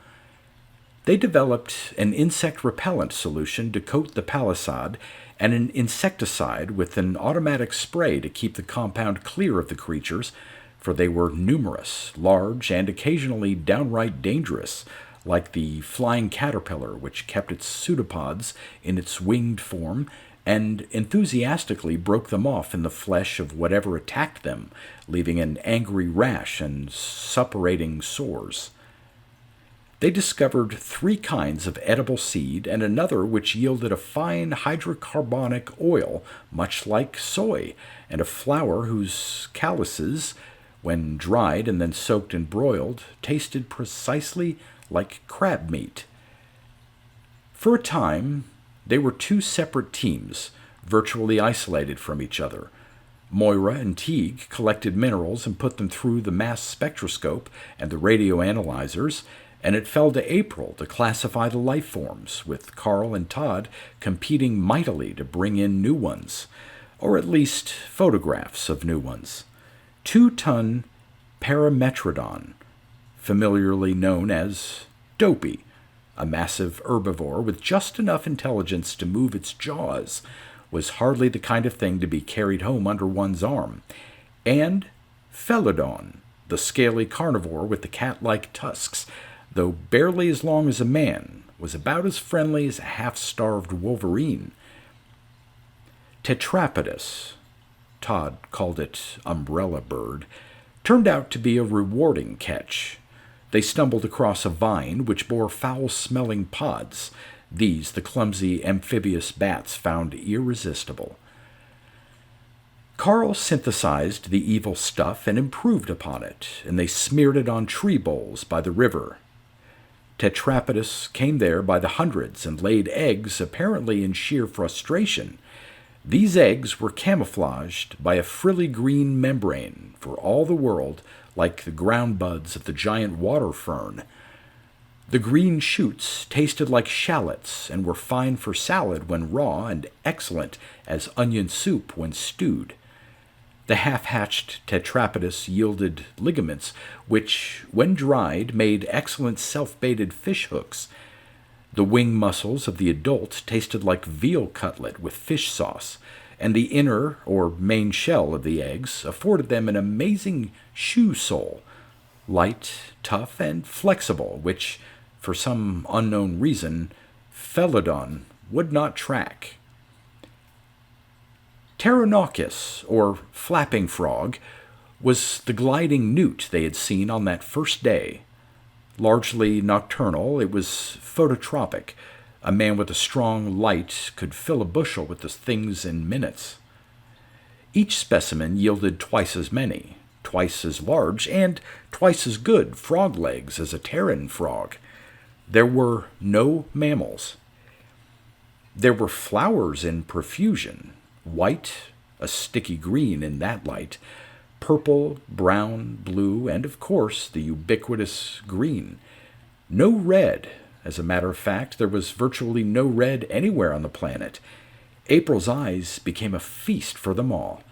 They developed an insect repellent solution to coat the palisade and an insecticide with an automatic spray to keep the compound clear of the creatures, for they were numerous, large, and occasionally downright dangerous, like the flying caterpillar which kept its pseudopods in its winged form and enthusiastically broke them off in the flesh of whatever attacked them, leaving an angry rash and suppurating sores. They discovered 3 kinds of edible seed and another which yielded a fine hydrocarbonic oil, much like soy, and a flour whose calyces, when dried and then soaked and broiled, tasted precisely like crab meat. For a time, they were 2 separate teams, virtually isolated from each other. Moira and Teague collected minerals and put them through the mass spectroscope and the radio analyzers, and it fell to April to classify the life forms, with Carl and Todd competing mightily to bring in new ones, or at least photographs of new ones. 2-ton Parametrodon, familiarly known as Dopey, a massive herbivore with just enough intelligence to move its jaws, was hardly the kind of thing to be carried home under one's arm, and Felodon, the scaly carnivore with the cat-like tusks, though barely as long as a man, was about as friendly as a half-starved wolverine. Tetrapodus, Todd called it umbrella bird, turned out to be a rewarding catch. They stumbled across a vine which bore foul-smelling pods. These the clumsy amphibious bats found irresistible. Carl synthesized the evil stuff and improved upon it, and they smeared it on tree boles by the river. Tetrapodus came there by the hundreds and laid eggs, apparently in sheer frustration. These eggs were camouflaged by a frilly green membrane, for all the world like the ground buds of the giant water fern. The green shoots tasted like shallots and were fine for salad when raw and excellent as onion soup when stewed. The half-hatched Tetrapodus yielded ligaments which, when dried, made excellent self-baited fish hooks. The wing muscles of the adult tasted like veal cutlet with fish sauce, and the inner or main shell of the eggs afforded them an amazing shoe sole, light, tough, and flexible, which, for some unknown reason, Felodon would not track. Pteronachus, or flapping frog, was the gliding newt they had seen on that first day. Largely nocturnal, it was phototropic. A man with a strong light could fill a bushel with the things in minutes. Each specimen yielded twice as many, twice as large, and twice as good frog legs as a pteron frog. There were no mammals. There were flowers in profusion, white, a sticky green in that light, purple, brown, blue, and of course the ubiquitous green. No red. As a matter of fact, there was virtually no red anywhere on the planet. April's eyes became a feast for them all.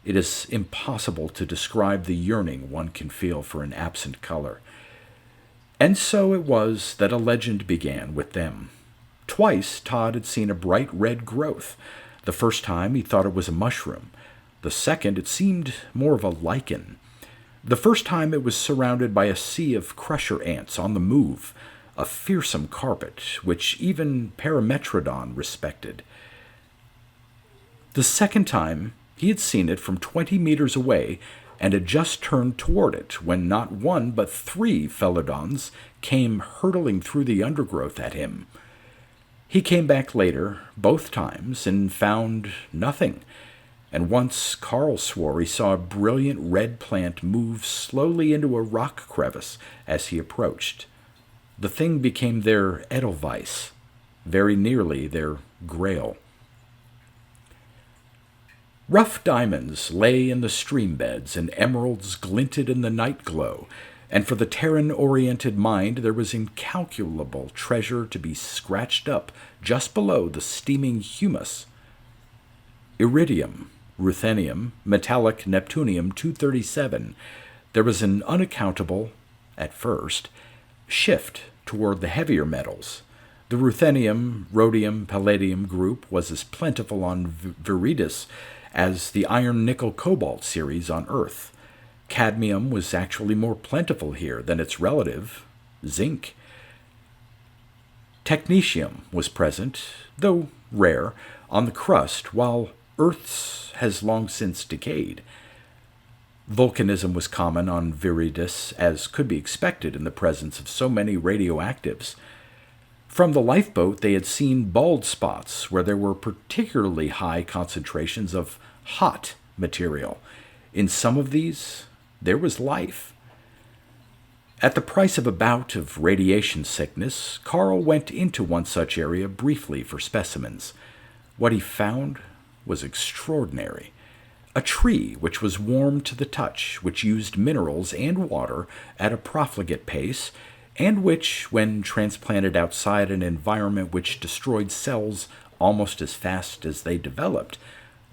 It is impossible to describe the yearning one can feel for an absent color. And so it was that a legend began with them. Twice Todd had seen a bright red growth. The first time he thought it was a mushroom. The second it seemed more of a lichen. The first time it was surrounded by a sea of crusher ants on the move, a fearsome carpet which even Parametrodon respected. The second time, he had seen it from 20 meters away and had just turned toward it when not one but 3 Felodons came hurtling through the undergrowth at him. He came back later, both times, and found nothing, and once Carl swore he saw a brilliant red plant move slowly into a rock crevice as he approached. The thing became their Edelweiss, very nearly their Grail. Rough diamonds lay in the stream beds, and emeralds glinted in the night glow, and for the Terran-oriented mind there was incalculable treasure to be scratched up just below the steaming humus. Iridium, ruthenium, metallic neptunium-237, there was an unaccountable, at first, shift toward the heavier metals. The ruthenium, rhodium, palladium group was as plentiful on Viridis as the iron-nickel-cobalt series on Earth. Cadmium was actually more plentiful here than its relative, zinc. Technetium was present, though rare, on the crust, while Earth's has long since decayed. Volcanism was common on Viridis, as could be expected in the presence of so many radioactives. From the lifeboat they had seen bald spots where there were particularly high concentrations of hot material. In some of these, there was life. At the price of a bout of radiation sickness, Carl went into one such area briefly for specimens. What he found was extraordinary. A tree which was warm to the touch, which used minerals and water at a profligate pace, and which, when transplanted outside an environment which destroyed cells almost as fast as they developed,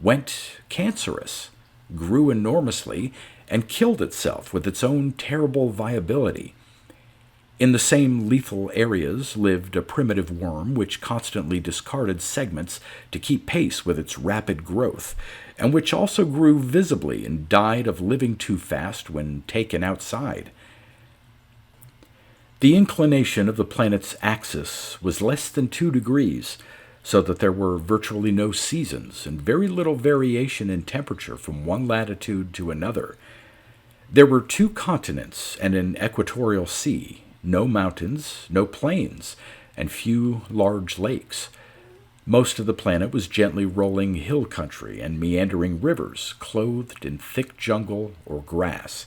went cancerous, grew enormously, and killed itself with its own terrible viability. In the same lethal areas lived a primitive worm which constantly discarded segments to keep pace with its rapid growth, and which also grew visibly and died of living too fast when taken outside. The inclination of the planet's axis was less than 2 degrees, so that there were virtually no seasons and very little variation in temperature from one latitude to another. There were 2 continents and an equatorial sea, no mountains, no plains, and few large lakes. Most of the planet was gently rolling hill country and meandering rivers, clothed in thick jungle or grass.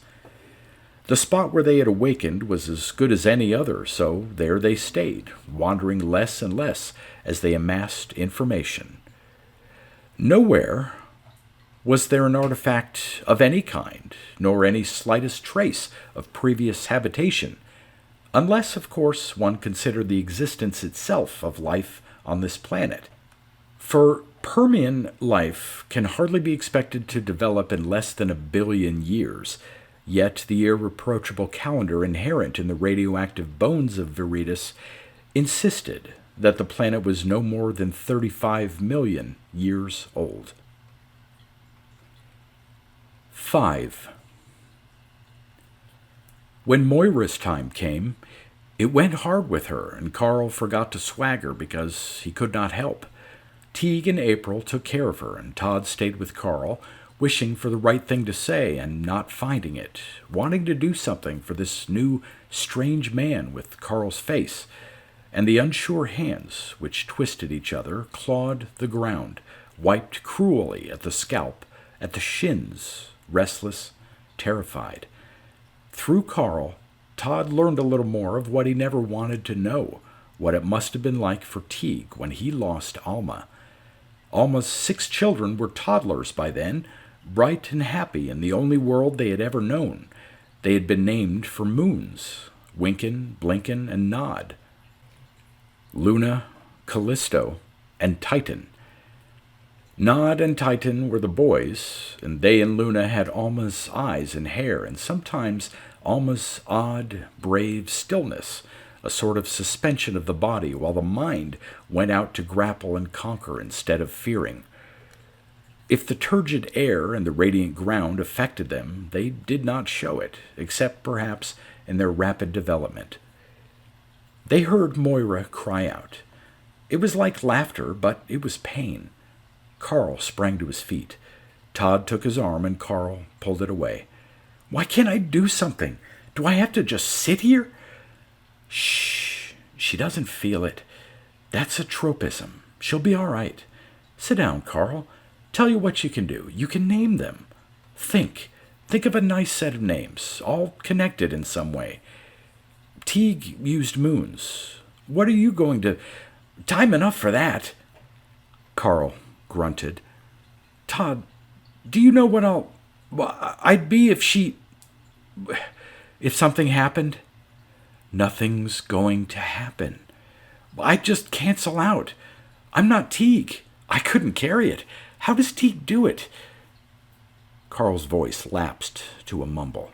The spot where they had awakened was as good as any other, so there they stayed, wandering less and less as they amassed information. Nowhere was there an artifact of any kind, nor any slightest trace of previous habitation, unless, of course, one considered the existence itself of life on this planet. For Permian life can hardly be expected to develop in less than 1 billion years, yet the irreproachable calendar inherent in the radioactive bones of Viridis insisted that the planet was no more than 35 million years old. 5. When Moira's time came, it went hard with her, and Carl forgot to swagger because he could not help. Teague and April took care of her, and Todd stayed with Carl, wishing for the right thing to say and not finding it, wanting to do something for this new, strange man with Carl's face, and the unsure hands which twisted each other, clawed the ground, wiped cruelly at the scalp, at the shins, restless, terrified. Through Carl, Todd learned a little more of what he never wanted to know, what it must have been like for Teague when he lost Alma. Alma's 6 children were toddlers by then, bright and happy in the only world they had ever known. They had been named for moons, Winkin, Blinkin, and Nod. Luna, Callisto, and Titan. Nod and Titan were the boys, and they and Luna had Alma's eyes and hair, and sometimes Alma's odd, brave stillness, a sort of suspension of the body while the mind went out to grapple and conquer instead of fearing. If the turgid air and the radiant ground affected them, they did not show it, except perhaps in their rapid development. They heard Moira cry out. It was like laughter, but it was pain. Carl sprang to his feet. Todd took his arm and Carl pulled it away. Why can't I do something? Do I have to just sit here? Shh. She doesn't feel it. That's a tropism. She'll be all right. Sit down, Carl. Tell you what you can do. You can name them. Think. Think of a nice set of names, all connected in some way. Teague used moons. What are you going to... Time enough for that. Carl grunted. Todd, do you know what I'd be if she... If something happened? Nothing's going to happen. I'd just cancel out. I'm not Teague. I couldn't carry it. How does Teague do it? Carl's voice lapsed to a mumble.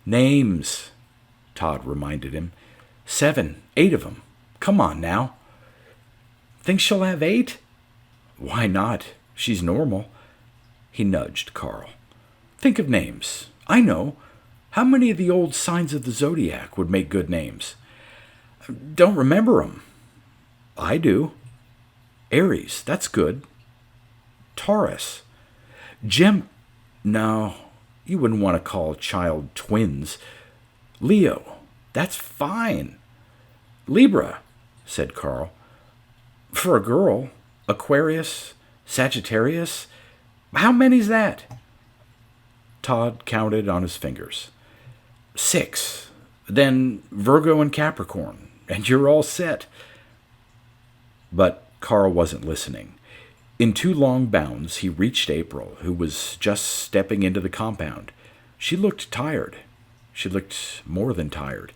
Names, Todd reminded him. 7, 8 of them. Come on now. Think she'll have 8? Why not? She's normal. He nudged Carl. Think of names. I know. How many of the old signs of the zodiac would make good names? Don't remember 'em. I do. Aries, that's good. Taurus. No, you wouldn't want to call a child twins. Leo, that's fine. Libra, said Carl. For a girl. Aquarius, Sagittarius. How many's that? Todd counted on his fingers. 6. Then Virgo and Capricorn, and you're all set. But Carl wasn't listening. In 2 long bounds, he reached April, who was just stepping into the compound. She looked tired. She looked more than tired.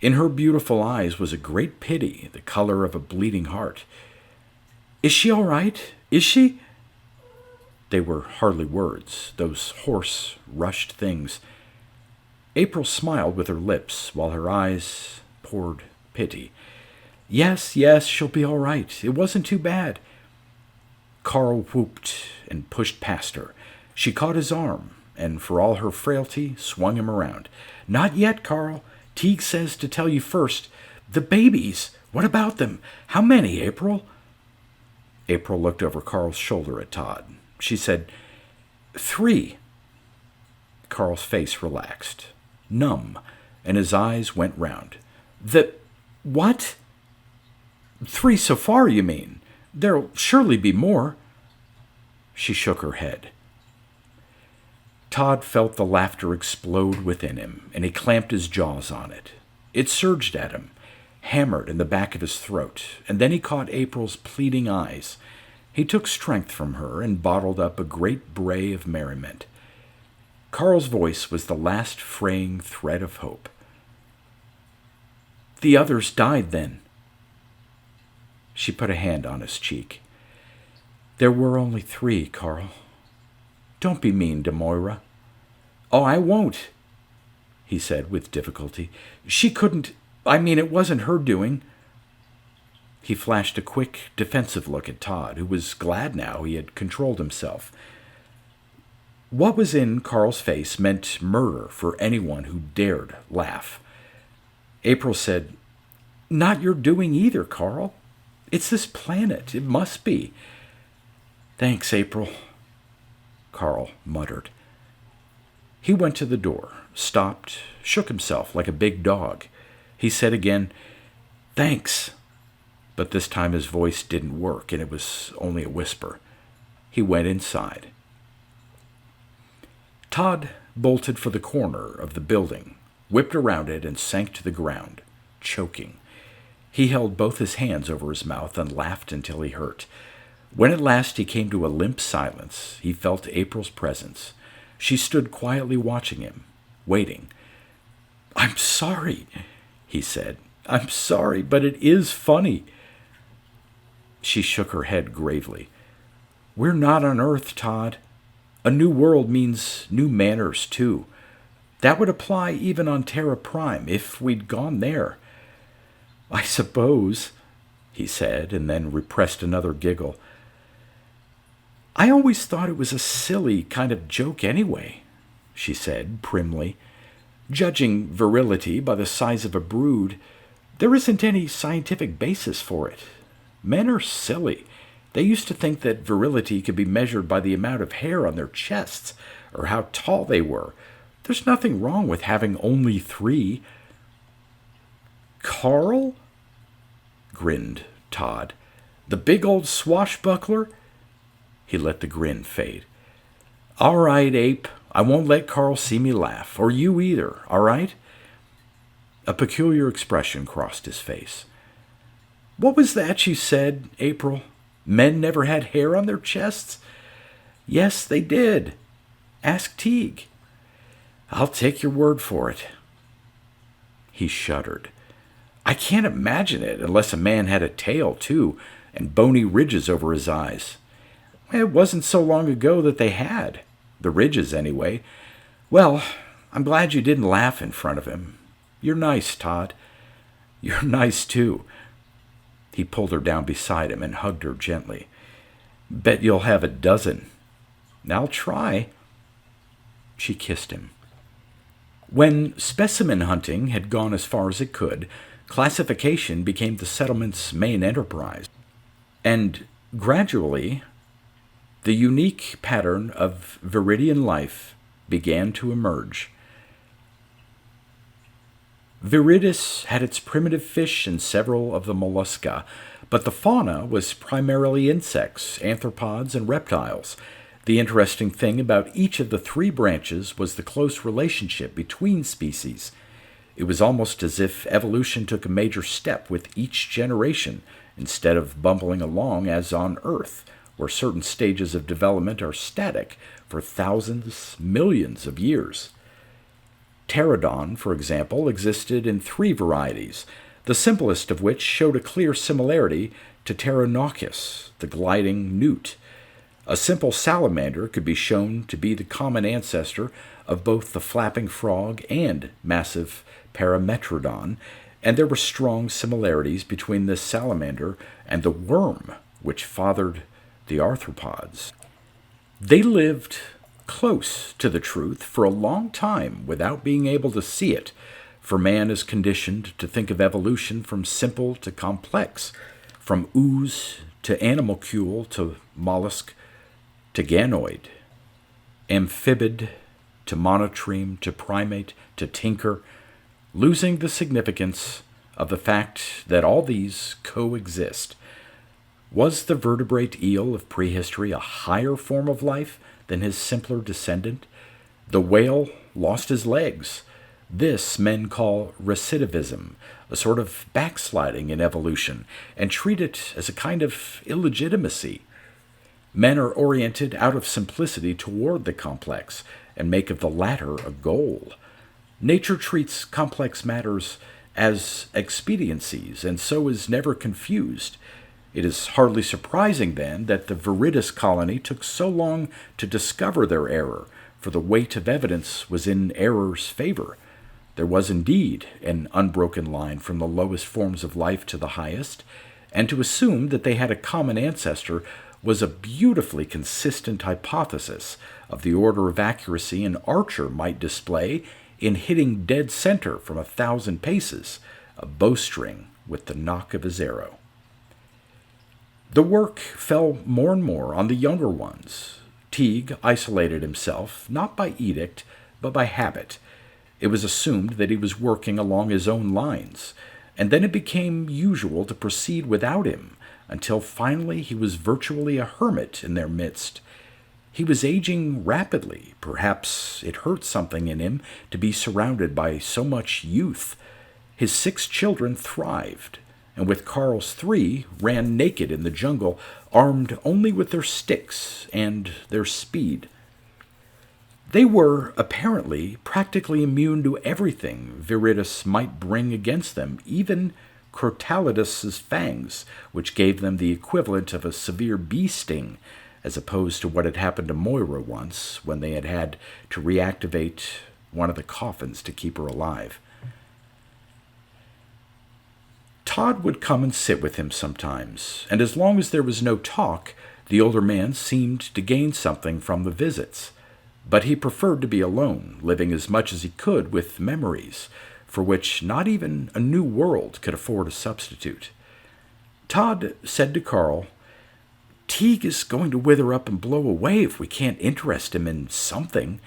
In her beautiful eyes was a great pity, the color of a bleeding heart. Is she all right? Is she? They were hardly words, those hoarse, rushed things. April smiled with her lips, while her eyes poured pity. Yes, she'll be all right. It wasn't too bad. Carl whooped and pushed past her. She caught his arm, and for all her frailty, swung him around. Not yet, Carl. Teague says to tell you first. The babies. What about them? How many, April? April looked over Carl's shoulder at Todd. She said, 3. Carl's face relaxed, numb, and his eyes went round. What? 3 so far, you mean? There'll surely be more. She shook her head. Todd felt the laughter explode within him, and he clamped his jaws on it. It surged at him, hammered in the back of his throat, and then he caught April's pleading eyes. He took strength from her and bottled up a great bray of merriment. Carl's voice was the last fraying thread of hope. The others died then. She put a hand on his cheek. There were only 3, Carl. Don't be mean to Moira. Oh, I won't, he said with difficulty. She couldn't... it wasn't her doing. He flashed a quick, defensive look at Todd, who was glad now he had controlled himself. What was in Carl's face meant murder for anyone who dared laugh. April said, Not your doing either, Carl. It's this planet. It must be. Thanks, April, Carl muttered. He went to the door, stopped, shook himself like a big dog. He said again, Thanks. But this time his voice didn't work, and it was only a whisper. He went inside. Todd bolted for the corner of the building, whipped around it, and sank to the ground, choking. He held both his hands over his mouth and laughed until he hurt. When at last he came to a limp silence, he felt April's presence. She stood quietly watching him, waiting. I'm sorry, he said. I'm sorry, but it is funny. She shook her head gravely. We're not on Earth, Todd. A new world means new manners, too. That would apply even on Terra Prime, if we'd gone there. I suppose, he said, and then repressed another giggle. I always thought it was a silly kind of joke anyway, she said primly. Judging virility by the size of a brood, there isn't any scientific basis for it. Men are silly. They used to think that virility could be measured by the amount of hair on their chests or how tall they were. There's nothing wrong with having only 3. Carl? Grinned Todd. The big old swashbuckler? He let the grin fade. All right, Ape. I won't let Carl see me laugh, or you either, all right? A peculiar expression crossed his face. What was that you said, April? Men never had hair on their chests? Yes, they did. Ask Teague. I'll take your word for it. He shuddered. I can't imagine it unless a man had a tail, too, and bony ridges over his eyes. It wasn't so long ago that they had. The ridges, anyway. Well, I'm glad you didn't laugh in front of him. You're nice, Todd. You're nice, too. He pulled her down beside him and hugged her gently. Bet you'll have a dozen. I'll try. She kissed him. When specimen hunting had gone as far as it could, classification became the settlement's main enterprise. And gradually, the unique pattern of viridian life began to emerge. Viridis had its primitive fish and several of the mollusca, but the fauna was primarily insects, arthropods, and reptiles. The interesting thing about each of the 3 branches was the close relationship between species. It was almost as if evolution took a major step with each generation, instead of bumbling along as on Earth, where certain stages of development are static for thousands, millions of years. Pterodon, for example, existed in 3 varieties, the simplest of which showed a clear similarity to Pteronachus, the gliding newt. A simple salamander could be shown to be the common ancestor of both the flapping frog and massive Parametrodon, and there were strong similarities between this salamander and the worm which fathered the arthropods. They lived close to the truth for a long time without being able to see it, for man is conditioned to think of evolution from simple to complex, from ooze to animalcule to mollusk to ganoid, amphibid to monotreme to primate to tinker, losing the significance of the fact that all these coexist. Was the vertebrate eel of prehistory a higher form of life than his simpler descendant? The whale lost his legs. This men call recidivism, a sort of backsliding in evolution, and treat it as a kind of illegitimacy. Men are oriented out of simplicity toward the complex, and make of the latter a goal. Nature treats complex matters as expediencies, and so is never confused. It is hardly surprising, then, that the Viridis colony took so long to discover their error, for the weight of evidence was in error's favor. There was indeed an unbroken line from the lowest forms of life to the highest, and to assume that they had a common ancestor was a beautifully consistent hypothesis of the order of accuracy an archer might display in hitting dead center from 1,000 paces, a bowstring with the knock of his arrow. The work fell more and more on the younger ones. Teague isolated himself, not by edict, but by habit. It was assumed that he was working along his own lines, and then it became usual to proceed without him, until finally he was virtually a hermit in their midst. He was aging rapidly. Perhaps it hurt something in him to be surrounded by so much youth. His 6 children thrived, and with Carl's 3 ran naked in the jungle, armed only with their sticks and their speed. They were, apparently, practically immune to everything Viridis might bring against them, even Crotalidus's fangs, which gave them the equivalent of a severe bee sting, as opposed to what had happened to Moira once, when they had to reactivate one of the coffins to keep her alive. Todd would come and sit with him sometimes, and as long as there was no talk, the older man seemed to gain something from the visits. But he preferred to be alone, living as much as he could with memories, for which not even a new world could afford a substitute. Todd said to Carl, Teague is going to wither up and blow away if we can't interest him in something.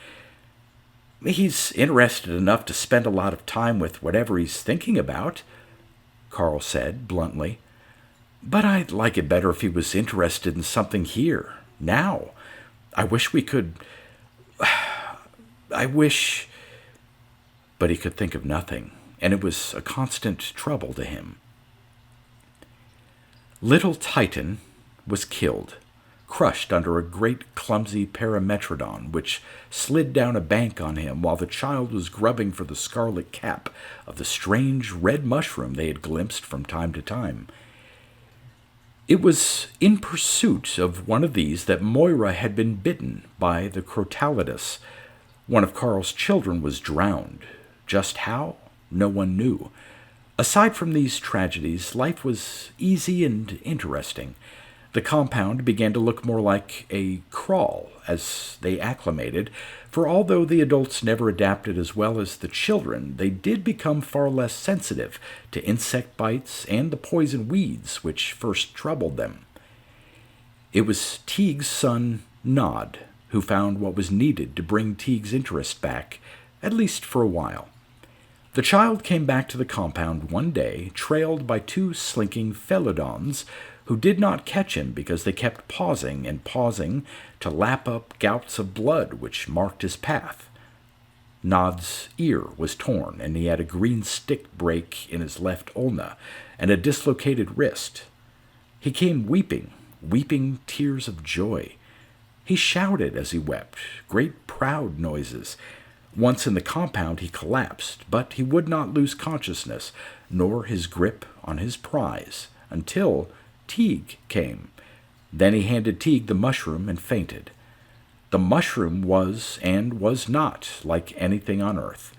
He's interested enough to spend a lot of time with whatever he's thinking about, Carl said bluntly. But I'd like it better if he was interested in something here, now. I wish we could... I wish... But he could think of nothing, and it was a constant trouble to him. Little Titan was killed, crushed under a great clumsy parametrodon which slid down a bank on him while the child was grubbing for the scarlet cap of the strange red mushroom they had glimpsed from time to time. It was in pursuit of one of these that Moira had been bitten by the Crotalidus. One of Carl's children was drowned. Just how? No one knew. Aside from these tragedies, life was easy and interesting. The compound began to look more like a kraal as they acclimated, for although the adults never adapted as well as the children, they did become far less sensitive to insect bites and the poison weeds which first troubled them. It was Teague's son, Nod, who found what was needed to bring Teague's interest back, at least for a while. The child came back to the compound one day, trailed by two slinking Felodons, who did not catch him because they kept pausing and pausing to lap up gouts of blood which marked his path. Nod's ear was torn, and he had a green stick break in his left ulna and a dislocated wrist. He came weeping tears of joy. He shouted as he wept, great proud noises. Once in the compound he collapsed, but he would not lose consciousness, nor his grip on his prize, until Teague came. Then he handed Teague the mushroom and fainted. The mushroom was and was not like anything on Earth.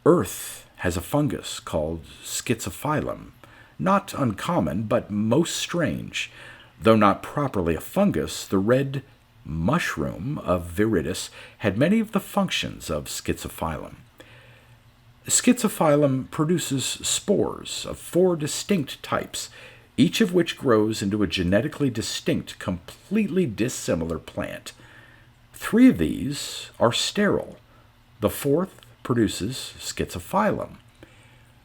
Earth has a fungus called Schizophyllum, not uncommon, but most strange. Though not properly a fungus, the red mushroom of Viridis had many of the functions of Schizophyllum. Schizophyllum produces spores of 4 distinct types, each of which grows into a genetically distinct, completely dissimilar plant. 3 of these are sterile. The 4th produces Schizophyllum.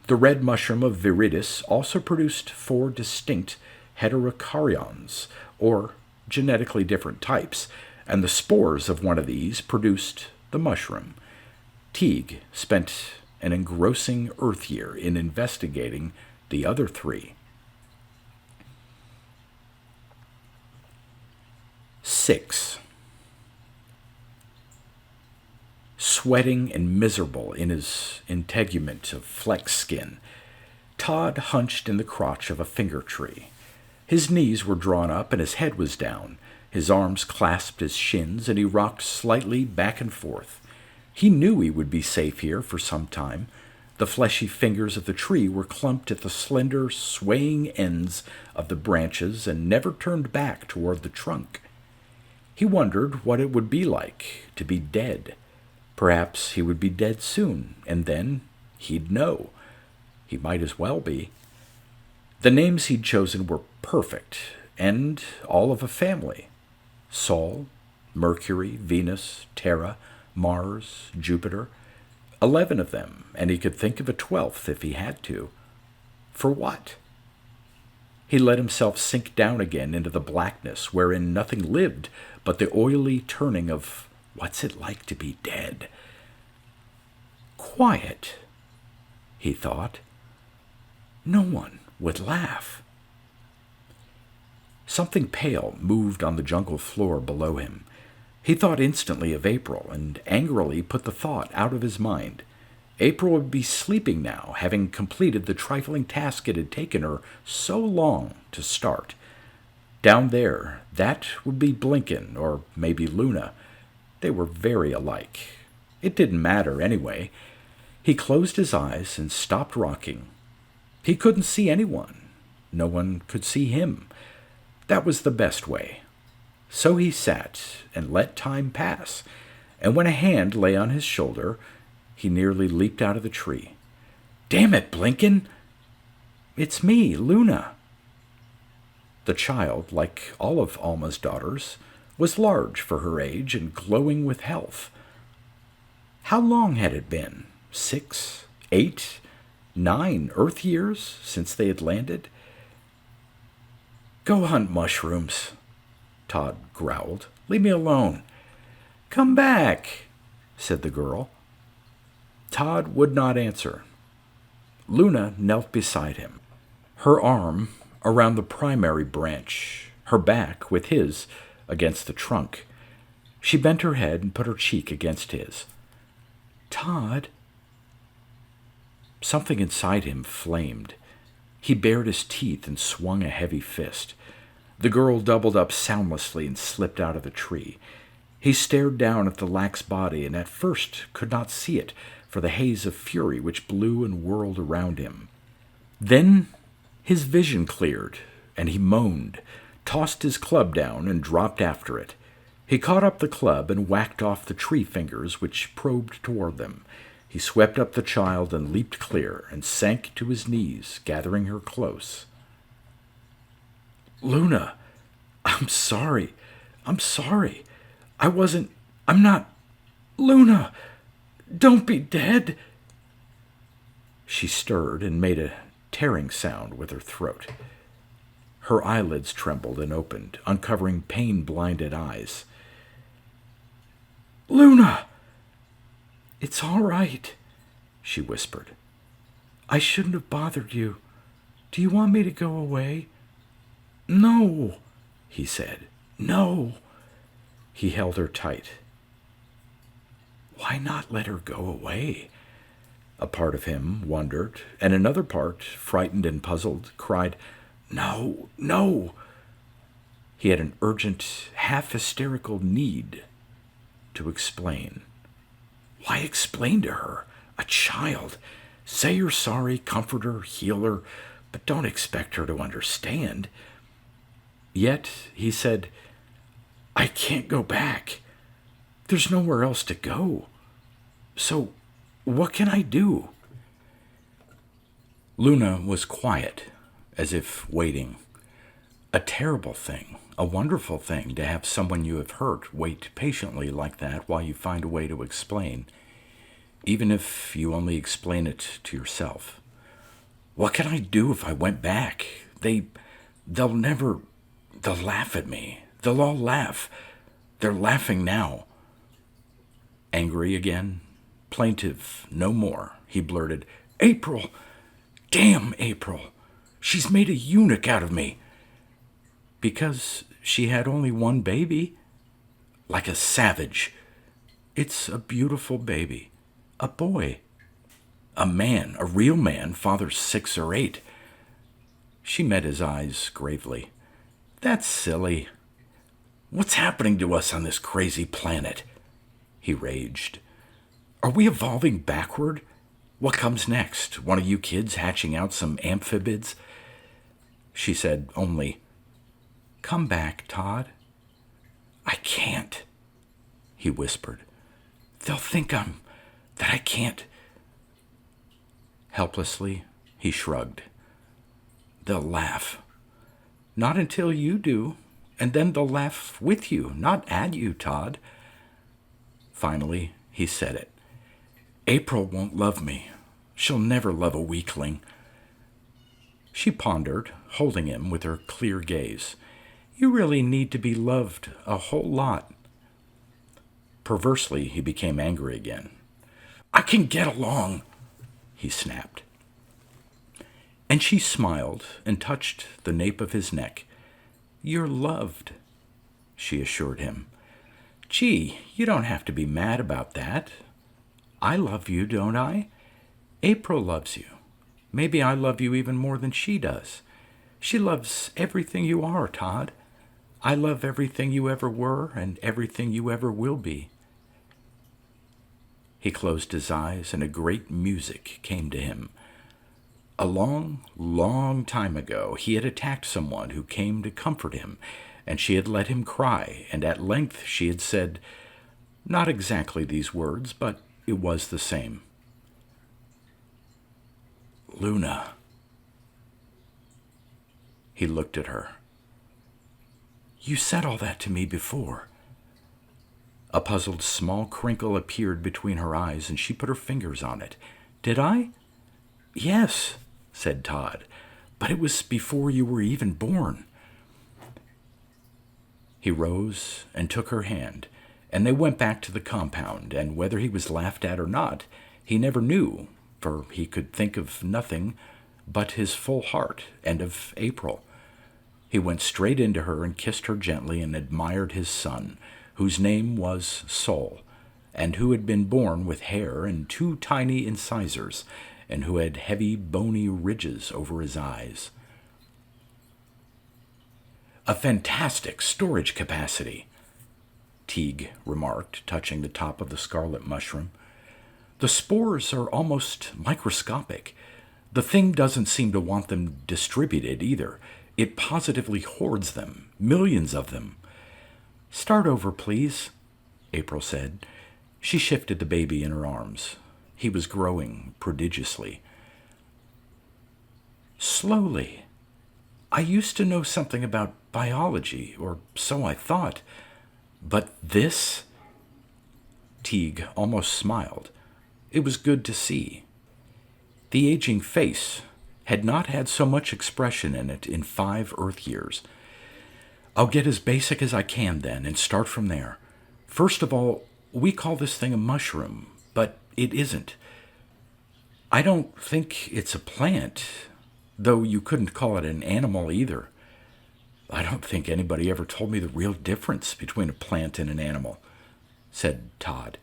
The red mushroom of Viridis also produced 4 distinct heterokaryons, or genetically different types, and the spores of one of these produced the mushroom. Teague spent an engrossing Earth year in investigating the other 3. 6. Sweating and miserable in his integument of flex skin, Todd hunched in the crotch of a finger tree. His knees were drawn up and his head was down. His arms clasped his shins, and he rocked slightly back and forth. He knew he would be safe here for some time. The fleshy fingers of the tree were clumped at the slender, swaying ends of the branches and never turned back toward the trunk. He wondered what it would be like to be dead. Perhaps he would be dead soon, and then he'd know. He might as well be. The names he'd chosen were perfect, and all of a family. Sol, Mercury, Venus, Terra, Mars, Jupiter. 11 of them, and he could think of a 12th if he had to. For what? He let himself sink down again into the blackness wherein nothing lived but the oily turning of what's it like to be dead. Quiet, he thought. No one would laugh. Something pale moved on the jungle floor below him. He thought instantly of April, and angrily put the thought out of his mind. April would be sleeping now, having completed the trifling task it had taken her so long to start. Down there, that would be Blinken, or maybe Luna. They were very alike. It didn't matter anyway. He closed his eyes and stopped rocking. He couldn't see anyone. No one could see him. That was the best way. So he sat and let time pass, and when a hand lay on his shoulder, he nearly leaped out of the tree. "Damn it, Blinken! It's me, Luna." The child, like all of Alma's daughters, was large for her age and glowing with health. How long had it been? 6, 8, 9 Earth years since they had landed? "Go hunt mushrooms," Todd growled. "Leave me alone." "Come back," said the girl. Todd would not answer. Luna knelt beside him, her arm around the primary branch, her back with his against the trunk. She bent her head and put her cheek against his. "Todd." Something inside him flamed. He bared his teeth and swung a heavy fist. The girl doubled up soundlessly and slipped out of the tree. He stared down at the lax body and at first could not see it for the haze of fury which blew and whirled around him. Then his vision cleared, and he moaned, tossed his club down, and dropped after it. He caught up the club and whacked off the tree fingers which probed toward them. He swept up the child and leaped clear, and sank to his knees, gathering her close. "Luna, I'm sorry. I'm sorry. I'm not... Luna, don't be dead." She stirred and made a tearing sound with her throat. Her eyelids trembled and opened, uncovering pain-blinded eyes. "Luna!" "It's all right," she whispered. "I shouldn't have bothered you. Do you want me to go away?" "No," he said. "No." He held her tight. Why not let her go away? A part of him wondered, and another part, frightened and puzzled, cried, "No, no." He had an urgent, half-hysterical need to explain. Why explain to her? A child. Say you're sorry, comfort her, heal her, but don't expect her to understand. Yet, he said, "I can't go back. There's nowhere else to go. So, what can I do?" Luna was quiet, as if waiting. A terrible thing, a wonderful thing to have someone you have hurt wait patiently like that while you find a way to explain, even if you only explain it to yourself. What can I do if I went back? They'll laugh at me. They'll all laugh. They're laughing now. Angry again, plaintive no more, he blurted, "April! Damn April! She's made a eunuch out of me." Because she had only one baby? Like a savage. It's a beautiful baby. A boy. A man, a real man, father 6 or 8. She met his eyes gravely. "That's silly. What's happening to us on this crazy planet?" He raged. "Are we evolving backward? What comes next? One of you kids hatching out some amphibians?" She said only, "Come back, Todd." "I can't," he whispered. "They'll think that I can't." Helplessly, he shrugged. "They'll laugh. Not until you do, and then they'll laugh with you, not at you, Todd." Finally, he said it. "April won't love me. She'll never love a weakling." She pondered, holding him with her clear gaze. "You really need to be loved a whole lot." Perversely, he became angry again. "I can get along," he snapped. And she smiled and touched the nape of his neck. "You're loved," she assured him. "Gee, you don't have to be mad about that. I love you, don't I? April loves you. Maybe I love you even more than she does. She loves everything you are, Todd. I love everything you ever were and everything you ever will be." He closed his eyes, and a great music came to him. A long, long time ago, he had attacked someone who came to comfort him, and she had let him cry, and at length she had said, not exactly these words, but it was the same. "Luna." He looked at her. You said all that to me before." A puzzled small crinkle appeared between her eyes, and she put her fingers on it. "Did I?" "Yes," said Todd, "but it was before you were even born." He rose and took her hand, and they went back to the compound, and whether he was laughed at or not, he never knew, for he could think of nothing but his full heart and of April. He went straight into her and kissed her gently and admired his son, whose name was Sol, and who had been born with hair and 2 tiny incisors, and who had heavy bony ridges over his eyes. "A fantastic storage capacity," Teague remarked, touching the top of the scarlet mushroom. "The spores are almost microscopic. The thing doesn't seem to want them distributed either. It positively hoards them, millions of them." "Start over, please," April said. She shifted the baby in her arms. He was growing prodigiously. "Slowly. I used to know something about biology, or so I thought. But this?" Teague almost smiled. It was good to see. The aging face had not had so much expression in it in 5 Earth years. "I'll get as basic as I can then, and start from there. First of all, we call this thing a mushroom, but it isn't. I don't think it's a plant, though you couldn't call it an animal either. I don't think anybody ever told me the real difference between a plant and an animal," said Todd.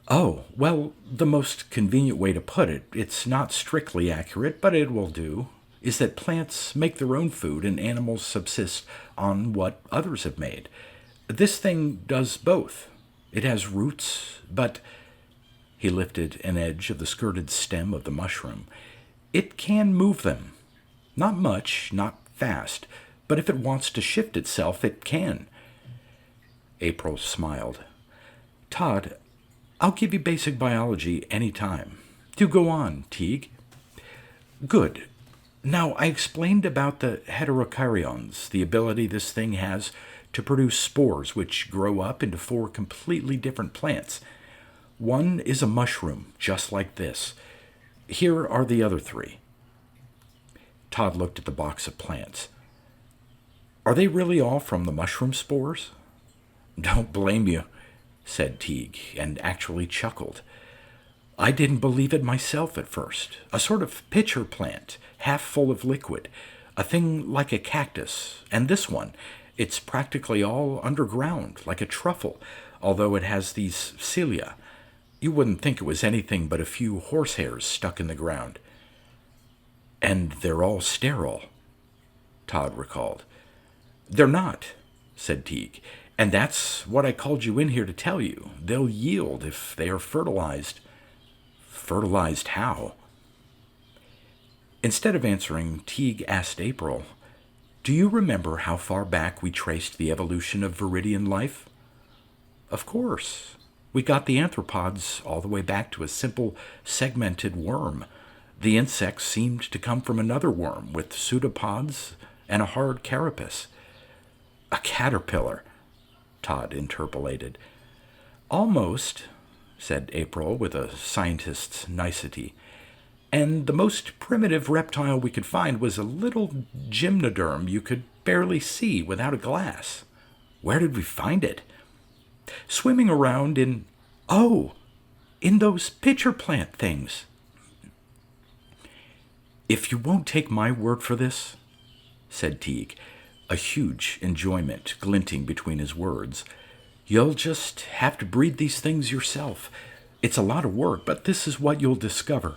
"Oh, well, the most convenient way to put it, it's not strictly accurate, but it will do, is that plants make their own food and animals subsist on what others have made. This thing does both. It has roots, but—" He lifted an edge of the skirted stem of the mushroom. "It can move them. Not much, not fast, but if it wants to shift itself, it can." April smiled. "Todd, I'll give you basic biology any time. Do go on, Teague." "Good. Now, I explained about the heterokaryons, the ability this thing has to produce spores which grow up into 4 completely different plants. One is a mushroom, just like this. Here are the other 3. Todd looked at the box of plants. "Are they really all from the mushroom spores?" "Don't blame you," said Teague, and actually chuckled. "I didn't believe it myself at first. A sort of pitcher plant, half full of liquid, a thing like a cactus, and this one, it's practically all underground, like a truffle, although it has these cilia. You wouldn't think it was anything but a few horsehairs stuck in the ground." "And they're all sterile," Todd recalled. "They're not," said Teague, "and that's what I called you in here to tell you. They'll yield if they are fertilized." "Fertilized how?" Instead of answering, Teague asked April, "Do you remember how far back we traced the evolution of viridian life?" "Of course. We got the arthropods all the way back to a simple segmented worm. The insects seemed to come from another worm with pseudopods and a hard carapace." "A caterpillar," Todd interpolated. "Almost," said April with a scientist's nicety. "And the most primitive reptile we could find was a little gymnoderm you could barely see without a glass." "Where did we find it?" "Swimming around in those pitcher plant things." "If you won't take my word for this," said Teague, a huge enjoyment glinting between his words, "you'll just have to breed these things yourself. It's a lot of work, but this is what you'll discover.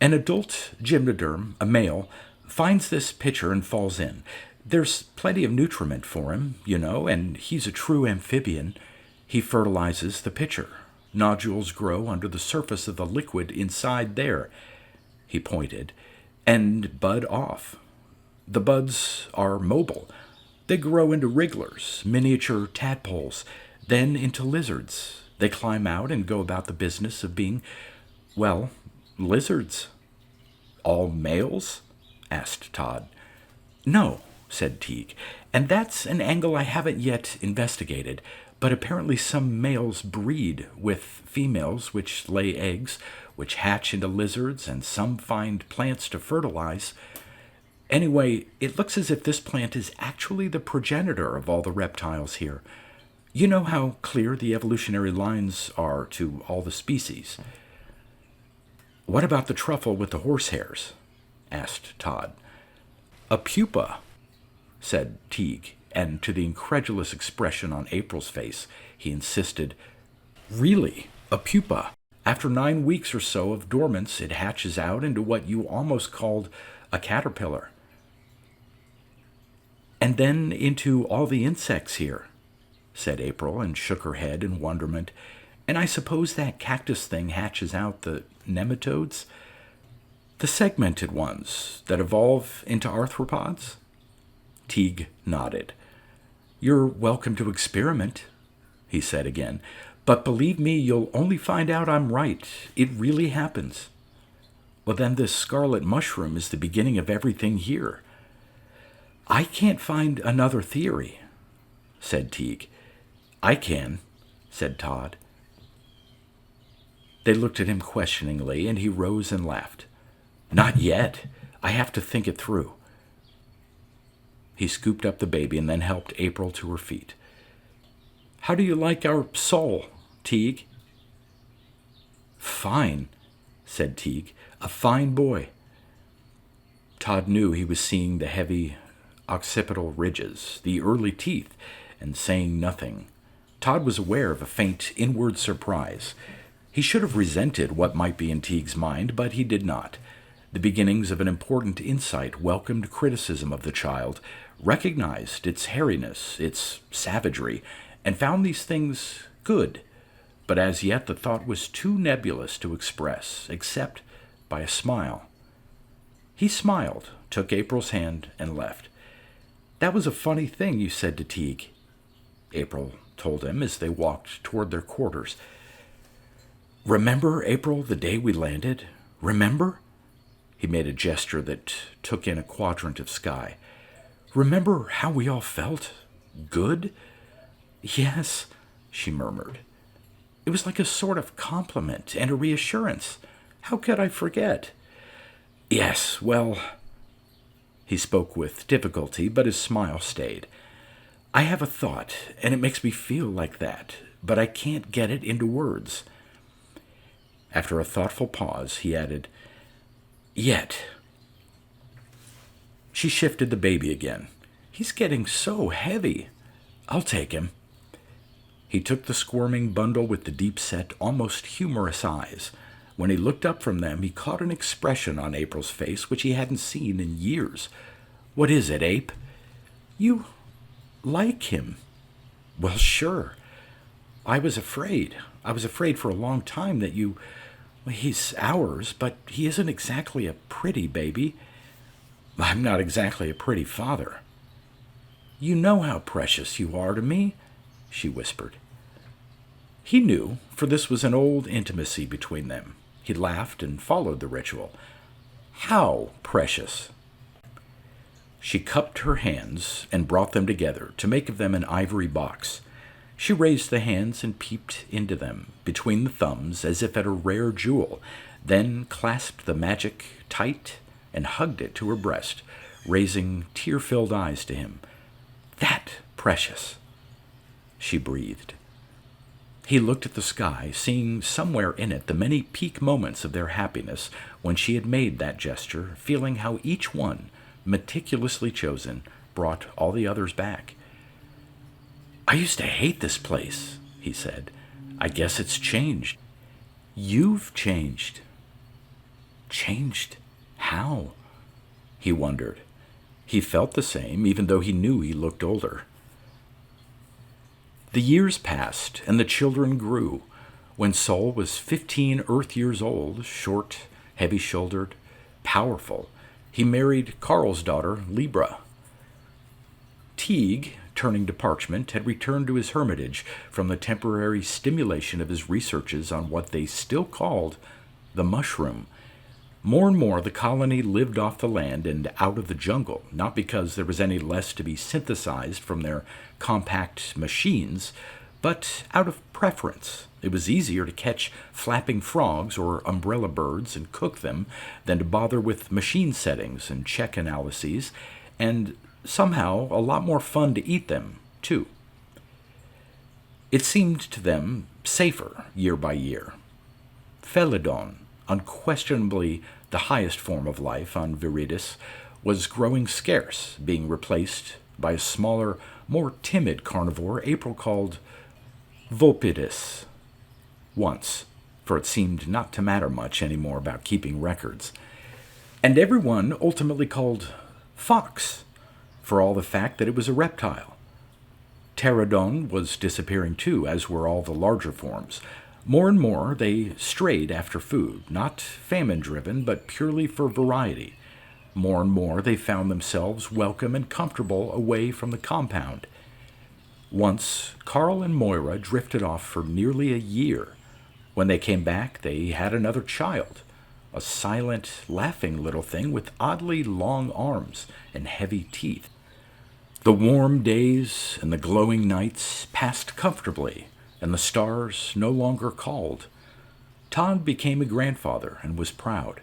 An adult gymnoderm, a male, finds this pitcher and falls in. There's plenty of nutriment for him, you know, and he's a true amphibian. He fertilizes the pitcher. Nodules grow under the surface of the liquid inside there," he pointed, "and bud off. The buds are mobile. They grow into wrigglers, miniature tadpoles, then into lizards. They climb out and go about the business of being, well, lizards." "All males?" asked Todd. "No, said Teague, and that's an angle I haven't yet investigated, but apparently some males breed with females which lay eggs, which hatch into lizards, and some find plants to fertilize. Anyway, it looks as if this plant is actually the progenitor of all the reptiles here. You know how clear the evolutionary lines are to all the species. What about the truffle with the horsehairs? Asked Todd. A pupa, said Teague, and to the incredulous expression on April's face, he insisted, Really, a pupa. After 9 weeks or so of dormance, it hatches out into what you almost called a caterpillar. And then into all the insects here, said April, and shook her head in wonderment. And I suppose that cactus thing hatches out the nematodes? The segmented ones that evolve into arthropods? Teague nodded. You're welcome to experiment, he said again, but believe me, you'll only find out I'm right. It really happens. Well, then this scarlet mushroom is the beginning of everything here. I can't find another theory, said Teague. I can, said Todd. They looked at him questioningly, and he rose and laughed. Not yet. I have to think it through. He scooped up the baby and then helped April to her feet. How do you like our Sol, Teague? Fine, said Teague. A fine boy. Todd knew he was seeing the heavy occipital ridges, the early teeth, and saying nothing. Todd was aware of a faint inward surprise. He should have resented what might be in Teague's mind, but he did not. The beginnings of an important insight welcomed criticism of the child, recognized its hairiness, its savagery, and found these things good. But as yet the thought was too nebulous to express, except by a smile. He smiled, took April's hand, and left. That was a funny thing you said to Teague, April told him as they walked toward their quarters. Remember, April, the day we landed? Remember? He made a gesture that took in a quadrant of sky. Remember how we all felt? Good? Yes, she murmured. It was like a sort of compliment and a reassurance. How could I forget? Yes, well... He spoke with difficulty, but his smile stayed. I have a thought, and it makes me feel like that, but I can't get it into words. After a thoughtful pause, he added, Yet. She shifted the baby again. He's getting so heavy. I'll take him. He took the squirming bundle with the deep-set, almost humorous eyes. When he looked up from them, he caught an expression on April's face which he hadn't seen in years. What is it, Ape? You like him? Well, sure. I was afraid. I was afraid for a long time that you... He's ours, but he isn't exactly a pretty baby. I'm not exactly a pretty father. You know how precious you are to me, she whispered. He knew, for this was an old intimacy between them. He laughed and followed the ritual. How precious? She cupped her hands and brought them together to make of them an ivory box. She raised the hands and peeped into them, between the thumbs, as if at a rare jewel, then clasped the magic tight and hugged it to her breast, raising tear-filled eyes to him. That precious, she breathed. He looked at the sky, seeing somewhere in it the many peak moments of their happiness when she had made that gesture, feeling how each one, meticulously chosen, brought all the others back. I used to hate this place, he said. I guess it's changed. You've changed. Changed? How? He wondered. He felt the same, even though he knew he looked older. The years passed, and the children grew. When Sol was 15 Earth years old, short, heavy-shouldered, powerful, he married Carl's daughter, Libra. Teague, turning to parchment, had returned to his hermitage from the temporary stimulation of his researches on what they still called the mushroom. More and more, the colony lived off the land and out of the jungle, not because there was any less to be synthesized from their compact machines, but out of preference. It was easier to catch flapping frogs or umbrella birds and cook them than to bother with machine settings and check analyses, and somehow a lot more fun to eat them, too. It seemed to them safer year by year. Phelidon, unquestionably the highest form of life on Viridis, was growing scarce, being replaced by a smaller, more timid carnivore April called Vulpidus. Once, for it seemed not to matter much anymore about keeping records. And everyone ultimately called Fox, for all the fact that it was a reptile. Pterodon was disappearing too, as were all the larger forms. More and more, they strayed after food, not famine-driven, but purely for variety. More and more, they found themselves welcome and comfortable away from the compound. Once, Carl and Moira drifted off for nearly a year. When they came back, they had another child, a silent, laughing little thing with oddly long arms and heavy teeth. The warm days and the glowing nights passed comfortably, and the stars no longer called. Todd became a grandfather and was proud.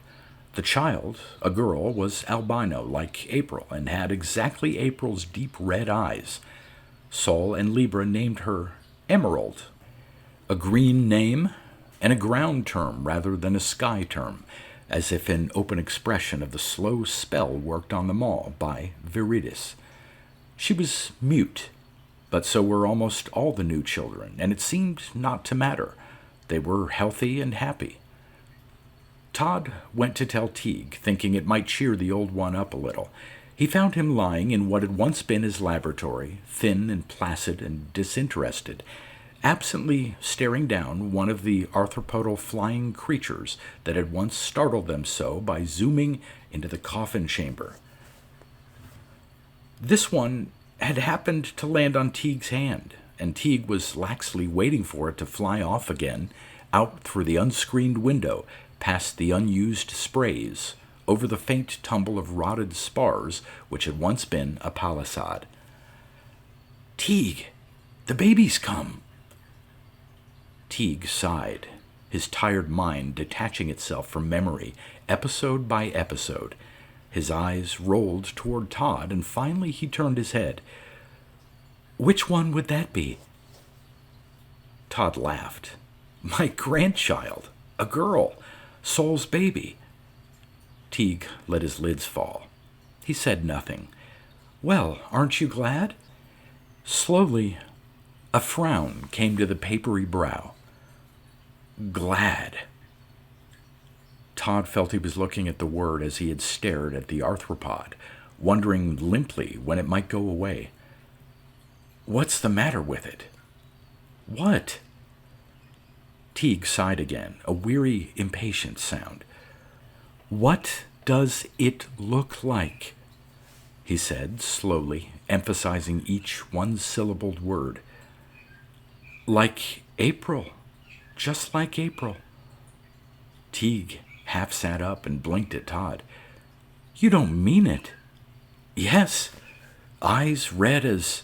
The child, a girl, was albino like April and had exactly April's deep red eyes. Sol and Libra named her Emerald, a green name and a ground term rather than a sky term, as if in open expression of the slow spell worked on them all by Viridis. She was mute, but so were almost all the new children, and it seemed not to matter. They were healthy and happy. Todd went to tell Teague, thinking it might cheer the old one up a little. He found him lying in what had once been his laboratory, thin and placid and disinterested, absently staring down one of the arthropodal flying creatures that had once startled them so by zooming into the coffin chamber. This one had happened to land on Teague's hand, and Teague was laxly waiting for it to fly off again, out through the unscreened window, past the unused sprays, over the faint tumble of rotted spars which had once been a palisade. "Teague, the baby's come." Teague sighed, his tired mind detaching itself from memory, episode by episode. His eyes rolled toward Todd, and finally he turned his head. "Which one would that be?" Todd laughed. "My grandchild, a girl, Sol's baby." Teague let his lids fall. He said nothing. "Well, aren't you glad?" Slowly, a frown came to the papery brow. "Glad." Todd felt he was looking at the word as he had stared at the arthropod, wondering limply when it might go away. "What's the matter with it?" "What?" Teague sighed again, a weary, impatient sound. "What does it look like?" he said, slowly, emphasizing each one-syllabled word. "Like April. Just like April." Teague half sat up and blinked at Todd. "You don't mean it?" "Yes. Eyes red as—"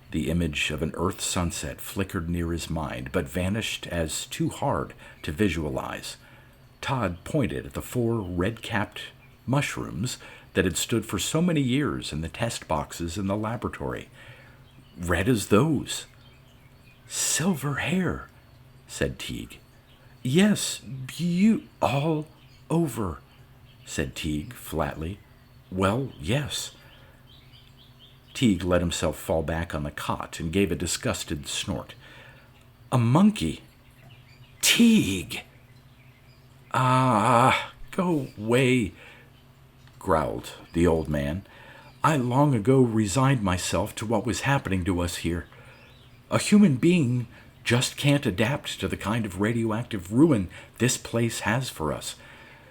The image of an Earth sunset flickered near his mind, but vanished as too hard to visualize. Todd pointed at the 4 red-capped mushrooms that had stood for so many years in the test boxes in the laboratory. "Red as those." "Silver hair," said Teague. "Yes, all over," said Teague flatly. "Well, yes." Teague let himself fall back on the cot and gave a disgusted snort. "A monkey." "Teague!" "Ah, go away," growled the old man. "I long ago resigned myself to what was happening to us here. A human being just can't adapt to the kind of radioactive ruin this place has for us.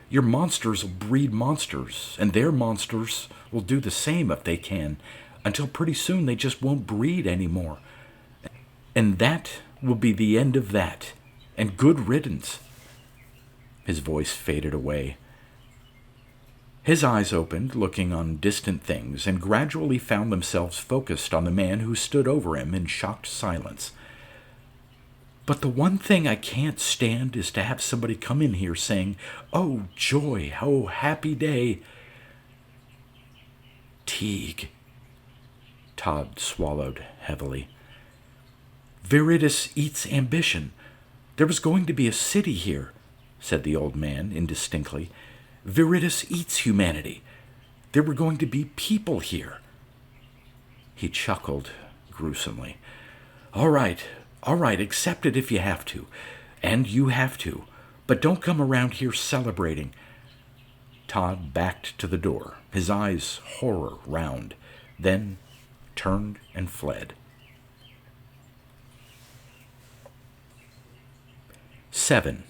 Your monsters will breed monsters, and their monsters will do the same if they can, until pretty soon they just won't breed anymore. And that will be the end of that, and good riddance." His voice faded away. His eyes opened, looking on distant things, and gradually found themselves focused on the man who stood over him in shocked silence. "But the one thing I can't stand is to have somebody come in here saying, 'Oh, joy, oh, happy day.'" "Teague." Todd swallowed heavily. "Viridis eats ambition. There was going to be a city here," said the old man indistinctly. "Viridis eats humanity. There were going to be people here." He chuckled gruesomely. All right, accept it if you have to. And you have to. But don't come around here celebrating." Todd backed to the door, his eyes horror round, then turned and fled. 7.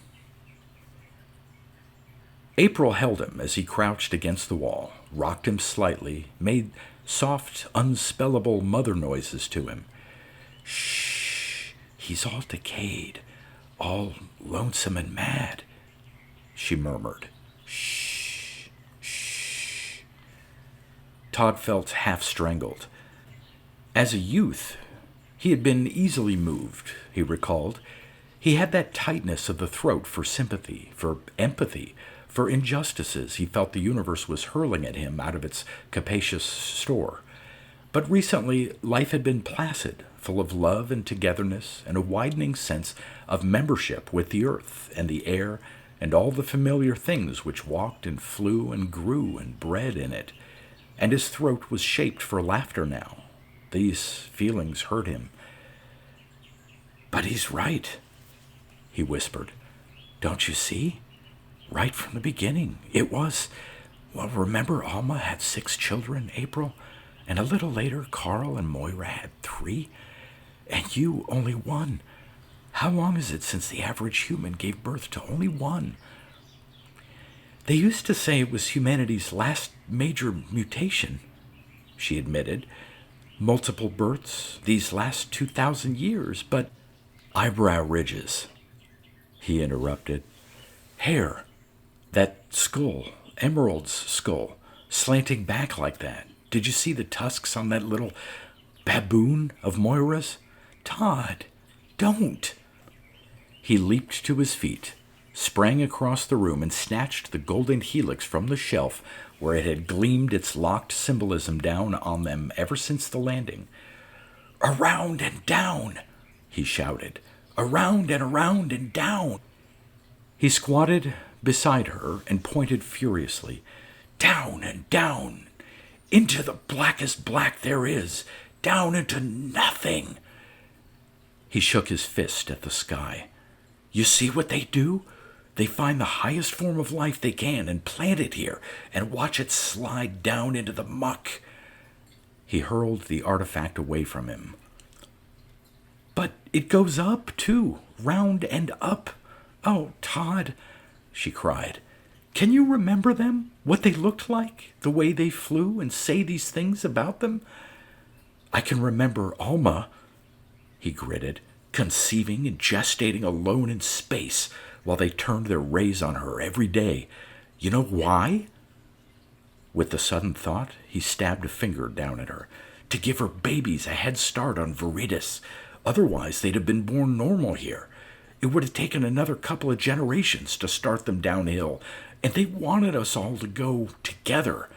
April held him as he crouched against the wall, rocked him slightly, made soft, unspellable mother noises to him. "Shh, he's all decayed, all lonesome and mad," she murmured. "Shh, shh." Todd felt half strangled. As a youth, he had been easily moved, he recalled. He had that tightness of the throat for sympathy, for empathy, for injustices he felt the universe was hurling at him out of its capacious store. But recently, life had been placid, full of love and togetherness and a widening sense of membership with the earth and the air and all the familiar things which walked and flew and grew and bred in it. And his throat was shaped for laughter now. These feelings hurt him. "But he's right," he whispered. "Don't you see? Right from the beginning. It was... Well, remember Alma had 6 children, April? And a little later, Carl and Moira had 3? And you only 1. How long is it since the average human gave birth to only 1? They used to say it was humanity's last major mutation," she admitted. "Multiple births these last 2,000 years, but..." "Eyebrow ridges," he interrupted. "Hair. That skull, Emerald's skull, slanting back like that. Did you see the tusks on that little baboon of Moira's? Todd, don't!" He leaped to his feet, sprang across the room, and snatched the Golden Helix from the shelf where it had gleamed its locked symbolism down on them ever since the landing. "Around and down!" he shouted. "Around and down!" He squatted beside her and pointed furiously. "Down and down! Into the blackest black there is! Down into nothing!" He shook his fist at the sky. "You see what they do? They find the highest form of life they can and plant it here and watch it slide down into the muck." He hurled the artifact away from him. "But it goes up, too, round and up. Oh, Todd," she cried. "Can you remember them? What they looked like? The way they flew and say these things about them?" "I can remember Alma," he gritted, "conceiving and gestating alone in space while they turned their rays on her every day. You know why?" With the sudden thought, he stabbed a finger down at her. "To give her babies a head start on Viridis. Otherwise, they'd have been born normal here. It would have taken another couple of generations to start them downhill, and they wanted us all to go together."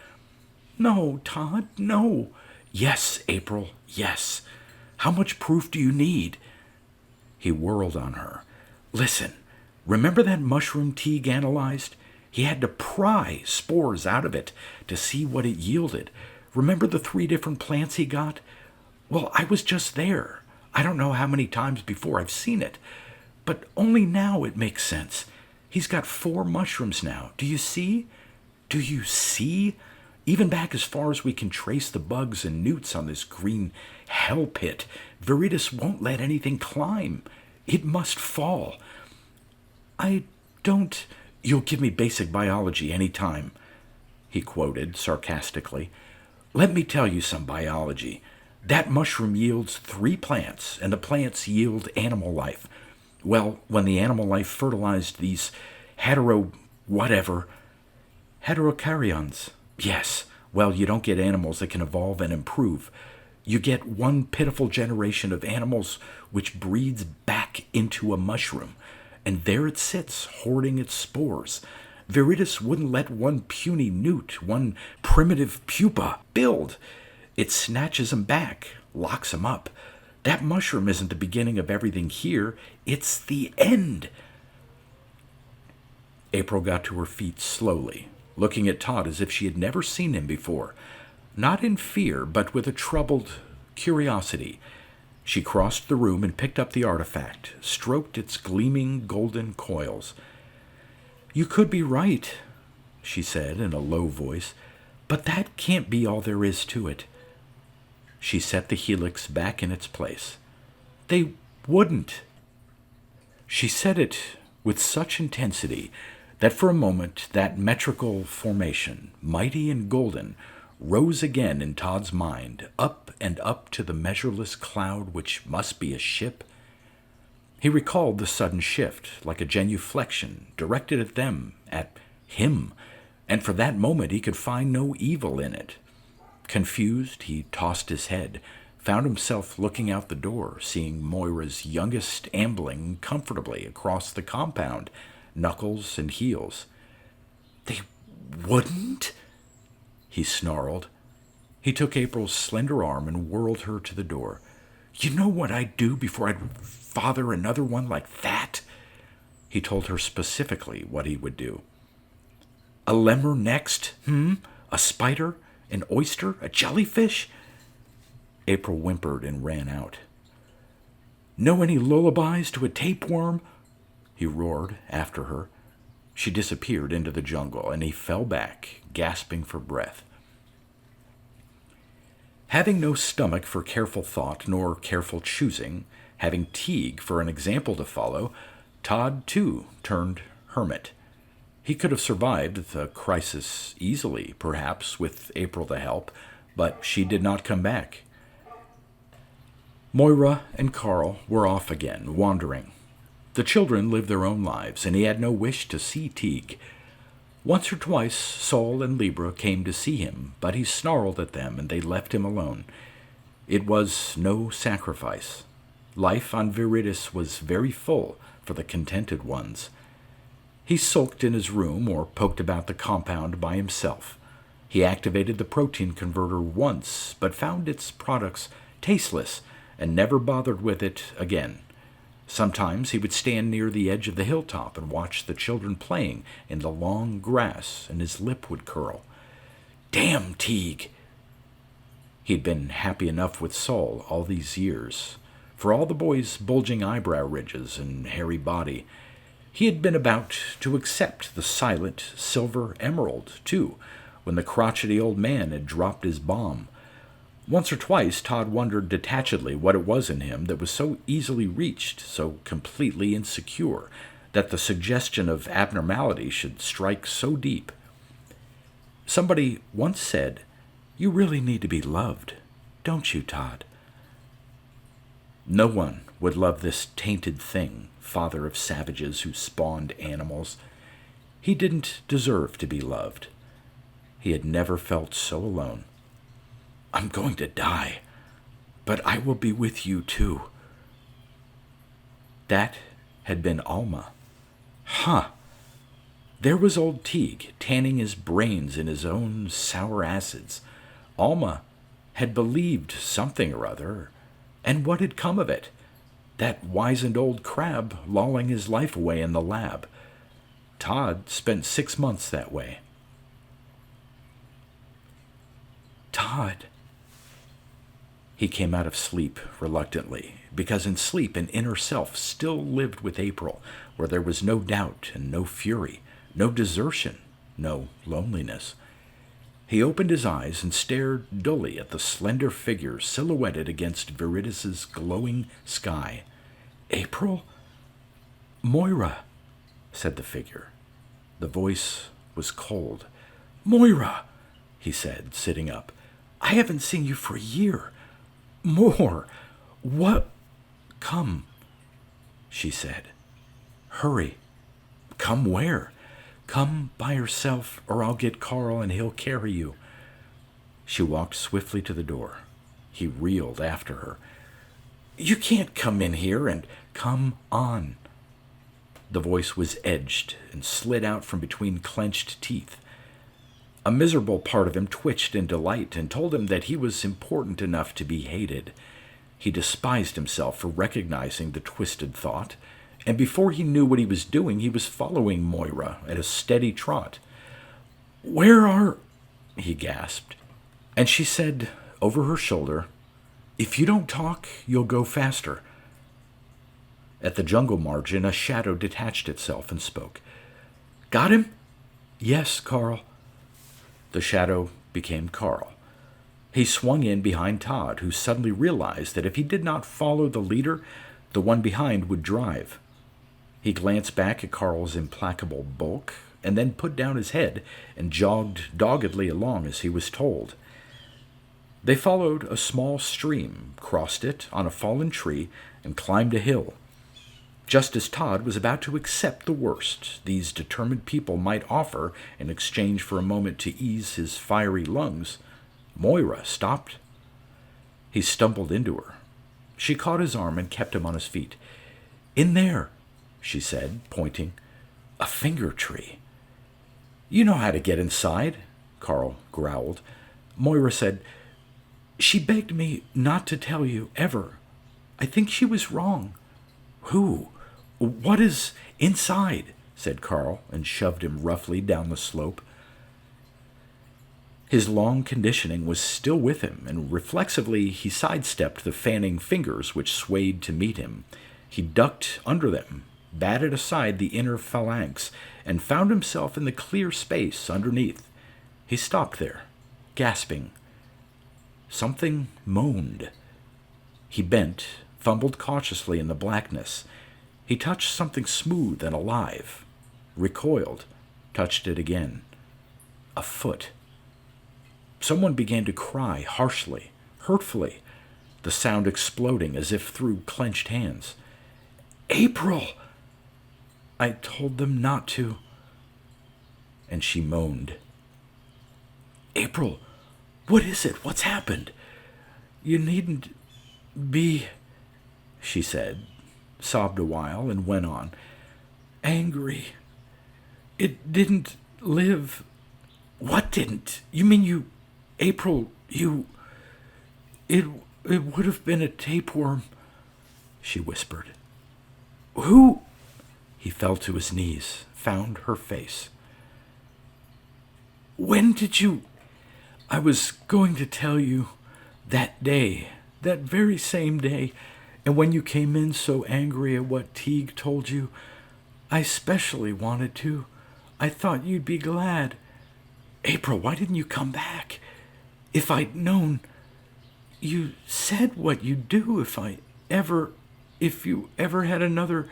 "No, Todd, no." "Yes, April, yes. How much proof do you need?" He whirled on her. "Listen, remember that mushroom Teague analyzed? He had to pry spores out of it to see what it yielded. Remember the 3 different plants he got? Well, I was just there. I don't know how many times before I've seen it. But only now it makes sense. He's got 4 mushrooms now. Do you see? Do you see? Even back as far as we can trace the bugs and newts on this green hell pit, Viridis won't let anything climb. It must fall. I don't... You'll give me basic biology any time," he quoted sarcastically. "Let me tell you some biology. That mushroom yields 3 plants, and the plants yield animal life. Well, when the animal life fertilized these hetero whatever, Heterokaryons. Yes. Well, you don't get animals that can evolve and improve. You get one pitiful generation of animals which breeds back into a mushroom, and there it sits, hoarding its spores. Viridis wouldn't let one puny newt, one primitive pupa, build. It snatches 'em back, locks 'em up. That mushroom isn't the beginning of everything here, it's the end. April got to her feet slowly, looking at Todd as if she had never seen him before. Not in fear, but with a troubled curiosity. She crossed the room and picked up the artifact, stroked its gleaming golden coils. "You could be right," she said in a low voice, "but that can't be all there is to it." She set the helix back in its place. "They wouldn't." She said it with such intensity that for a moment that metrical formation, mighty and golden, rose again in Todd's mind, up and up to the measureless cloud which must be a ship. He recalled the sudden shift, like a genuflection, directed at them, at him, and for that moment he could find no evil in it. Confused, he tossed his head, found himself looking out the door, seeing Moira's youngest ambling comfortably across the compound, knuckles and heels. "They wouldn't?" he snarled. He took April's slender arm and whirled her to the door. "You know what I'd do before I'd father another one like that?" He told her specifically what he would do. "A lemur next, A spider? An oyster? A jellyfish?" April whimpered and ran out. "Know any lullabies to a tapeworm?" he roared after her. She disappeared into the jungle, and he fell back, gasping for breath. Having no stomach for careful thought nor careful choosing, having Teague for an example to follow, Todd, too, turned hermit. He could have survived the crisis easily, perhaps, with April to help, but she did not come back. Moira and Carl were off again, wandering. The children lived their own lives, and he had no wish to see Teague. Once or twice Sol and Libra came to see him, but he snarled at them and they left him alone. It was no sacrifice. Life on Viridis was very full for the contented ones. He sulked in his room or poked about the compound by himself. He activated the protein converter once, but found its products tasteless and never bothered with it again. Sometimes he would stand near the edge of the hilltop and watch the children playing in the long grass, and his lip would curl. Damn Teague! He'd been happy enough with Sol all these years. For all the boy's bulging eyebrow ridges and hairy body, he had been about to accept the silent silver emerald, too, when the crotchety old man had dropped his bomb. Once or twice Todd wondered detachedly what it was in him that was so easily reached, so completely insecure, that the suggestion of abnormality should strike so deep. Somebody once said, "You really need to be loved, don't you, Todd?" No one would love this tainted thing, father of savages who spawned animals. He didn't deserve to be loved. He had never felt so alone. "I'm going to die, but I will be with you too." That had been Alma. Huh! There was old Teague, tanning his brains in his own sour acids. Alma had believed something or other, and what had come of it? That wizened old crab lolling his life away in the lab. Todd spent 6 months that way. "Todd." He came out of sleep reluctantly, because in sleep an inner self still lived with April, where there was no doubt and no fury, no desertion, no loneliness. He opened his eyes and stared dully at the slender figure silhouetted against Viridis's glowing sky. "April?" "Moira," said the figure. The voice was cold. "Moira," he said, sitting up. "I haven't seen you for a year. More. What?" "Come," she said. "Hurry." "Come where?" Come by yourself, or I'll get Carl and he'll carry you." She walked swiftly to the door. He reeled after her. "You can't come in here and come on." The voice was edged and slid out from between clenched teeth. A miserable part of him twitched in delight and told him that he was important enough to be hated. He despised himself for recognizing the twisted thought, and before he knew what he was doing, he was following Moira at a steady trot. "Where are—" he gasped, and she said, over her shoulder, "If you don't talk, you'll go faster." At the jungle margin, a shadow detached itself and spoke. "Got him?" "Yes, Carl." The shadow became Carl. He swung in behind Todd, who suddenly realized that if he did not follow the leader, the one behind would drive. He glanced back at Carl's implacable bulk, and then put down his head and jogged doggedly along as he was told. They followed a small stream, crossed it on a fallen tree, and climbed a hill. Just as Todd was about to accept the worst these determined people might offer in exchange for a moment to ease his fiery lungs, Moira stopped. He stumbled into her. She caught his arm and kept him on his feet. "In there," she said, pointing. "A finger tree." "You know how to get inside," Carl growled. Moira said, "She begged me not to tell you, ever. I think she was wrong." "Who? What is inside?" said Carl, and shoved him roughly down the slope. His long conditioning was still with him, and reflexively he sidestepped the fanning fingers which swayed to meet him. He ducked under them, batted aside the inner phalanx, and found himself in the clear space underneath. He stopped there, gasping. Something moaned. He bent, fumbled cautiously in the blackness. He touched something smooth and alive, recoiled, touched it again. A foot. Someone began to cry harshly, hurtfully, the sound exploding as if through clenched hands. "April! I told them not to." And she moaned. "April, what is it? What's happened?" "You needn't be," she said, sobbed a while, and went on. "Angry. It didn't live." "What didn't? You mean you... April, you... It would have been a tapeworm," she whispered. "Who?" He fell to his knees, found her face. "When did you... I was going to tell you that day, that very same day, and when you came in so angry at what Teague told you, I specially wanted to. I thought you'd be glad. April, why didn't you come back? If I'd known... You said what you'd do if you ever had another...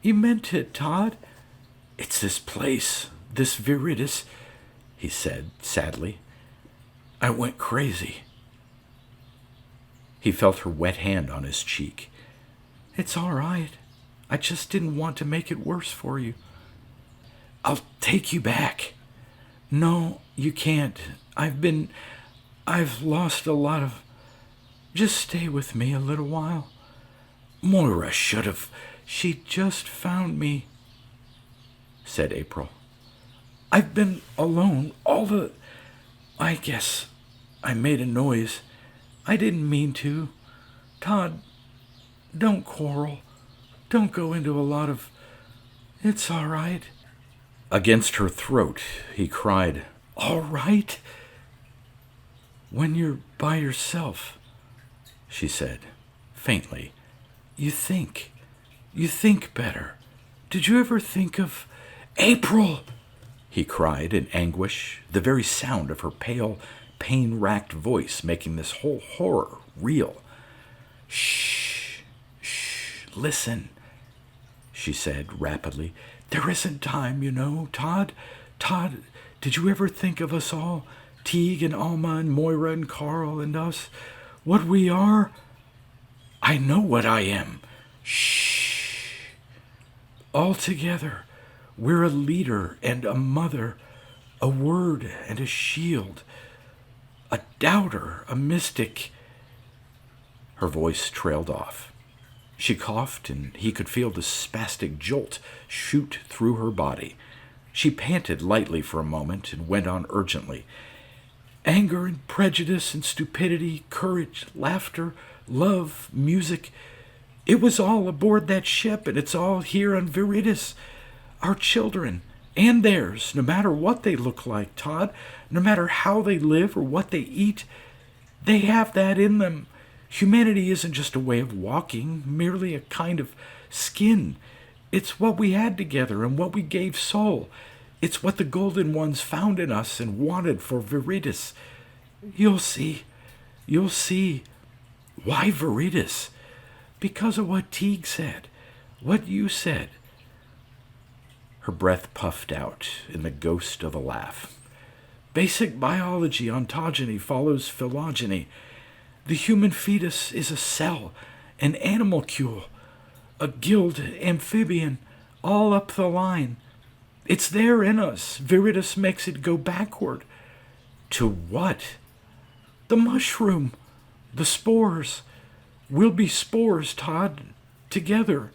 You meant it, Todd. It's this place, this Viridis," he said sadly. "I went crazy." He felt her wet hand on his cheek. "It's all right. I just didn't want to make it worse for you." "I'll take you back." "No, you can't. I've lost a lot of... Just stay with me a little while." "Moira should have..." "She just found me," said April. "I've been alone I guess I made a noise. I didn't mean to. Todd, don't quarrel. Don't go into a lot of... It's all right." Against her throat, he cried, "All right?" "When you're by yourself," she said, faintly, You think better. Did you ever think of... April!" he cried in anguish, the very sound of her pale, pain-racked voice making this whole horror real. "Shh, listen," she said rapidly. "There isn't time, you know, Todd. Todd, did you ever think of us all? Teague and Alma and Moira and Carl and us? What we are? I know what I am. Shh. All together, We're a leader and a mother, a word and a shield, a doubter, a mystic." Her voice trailed off. She coughed, and he could feel the spastic jolt shoot through her body. She panted lightly for a moment and went on urgently. "Anger and prejudice and stupidity, courage, laughter, love, music. It was all aboard that ship, and it's all here on Viridis. Our children, and theirs, no matter what they look like, Todd, no matter how they live or what they eat, they have that in them. Humanity isn't just a way of walking, merely a kind of skin. It's what we had together and what we gave soul. It's what the Golden Ones found in us and wanted for Viridis. You'll see. You'll see. Why Viridis? Because of what Teague said. What you said." Her breath puffed out in the ghost of a laugh. "Basic biology ontogeny follows phylogeny. The human fetus is a cell, an animalcule, a gilled amphibian, all up the line. It's there in us. Viridis makes it go backward." "To what?" "The mushroom. The spores. We'll be spores, Todd. Together.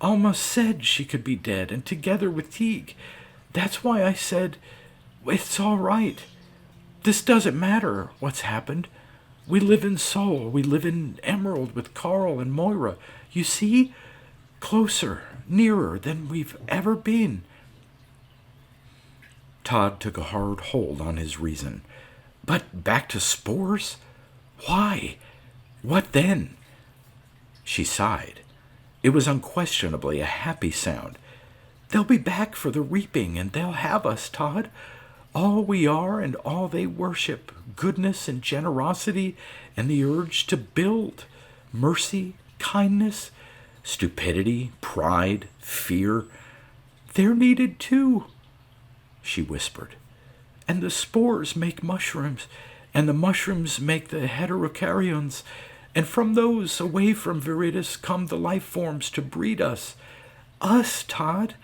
Alma said she could be dead, and together with Teague. That's why I said, it's all right. This doesn't matter what's happened. We live in Soul. We live in Emerald with Carl and Moira. You see? Closer, nearer than we've ever been." Todd took a hard hold on his reason. "But back to spores? Why? What then?" She sighed. It was unquestionably a happy sound. "They'll be back for the reaping, and they'll have us, Todd. All we are and all they worship, goodness and generosity and the urge to build, mercy, kindness, stupidity, pride, fear. They're needed too," she whispered. "And the spores make mushrooms, and the mushrooms make the heterokaryons, and from those away from Viridis come the life forms to breed us. Us, Todd,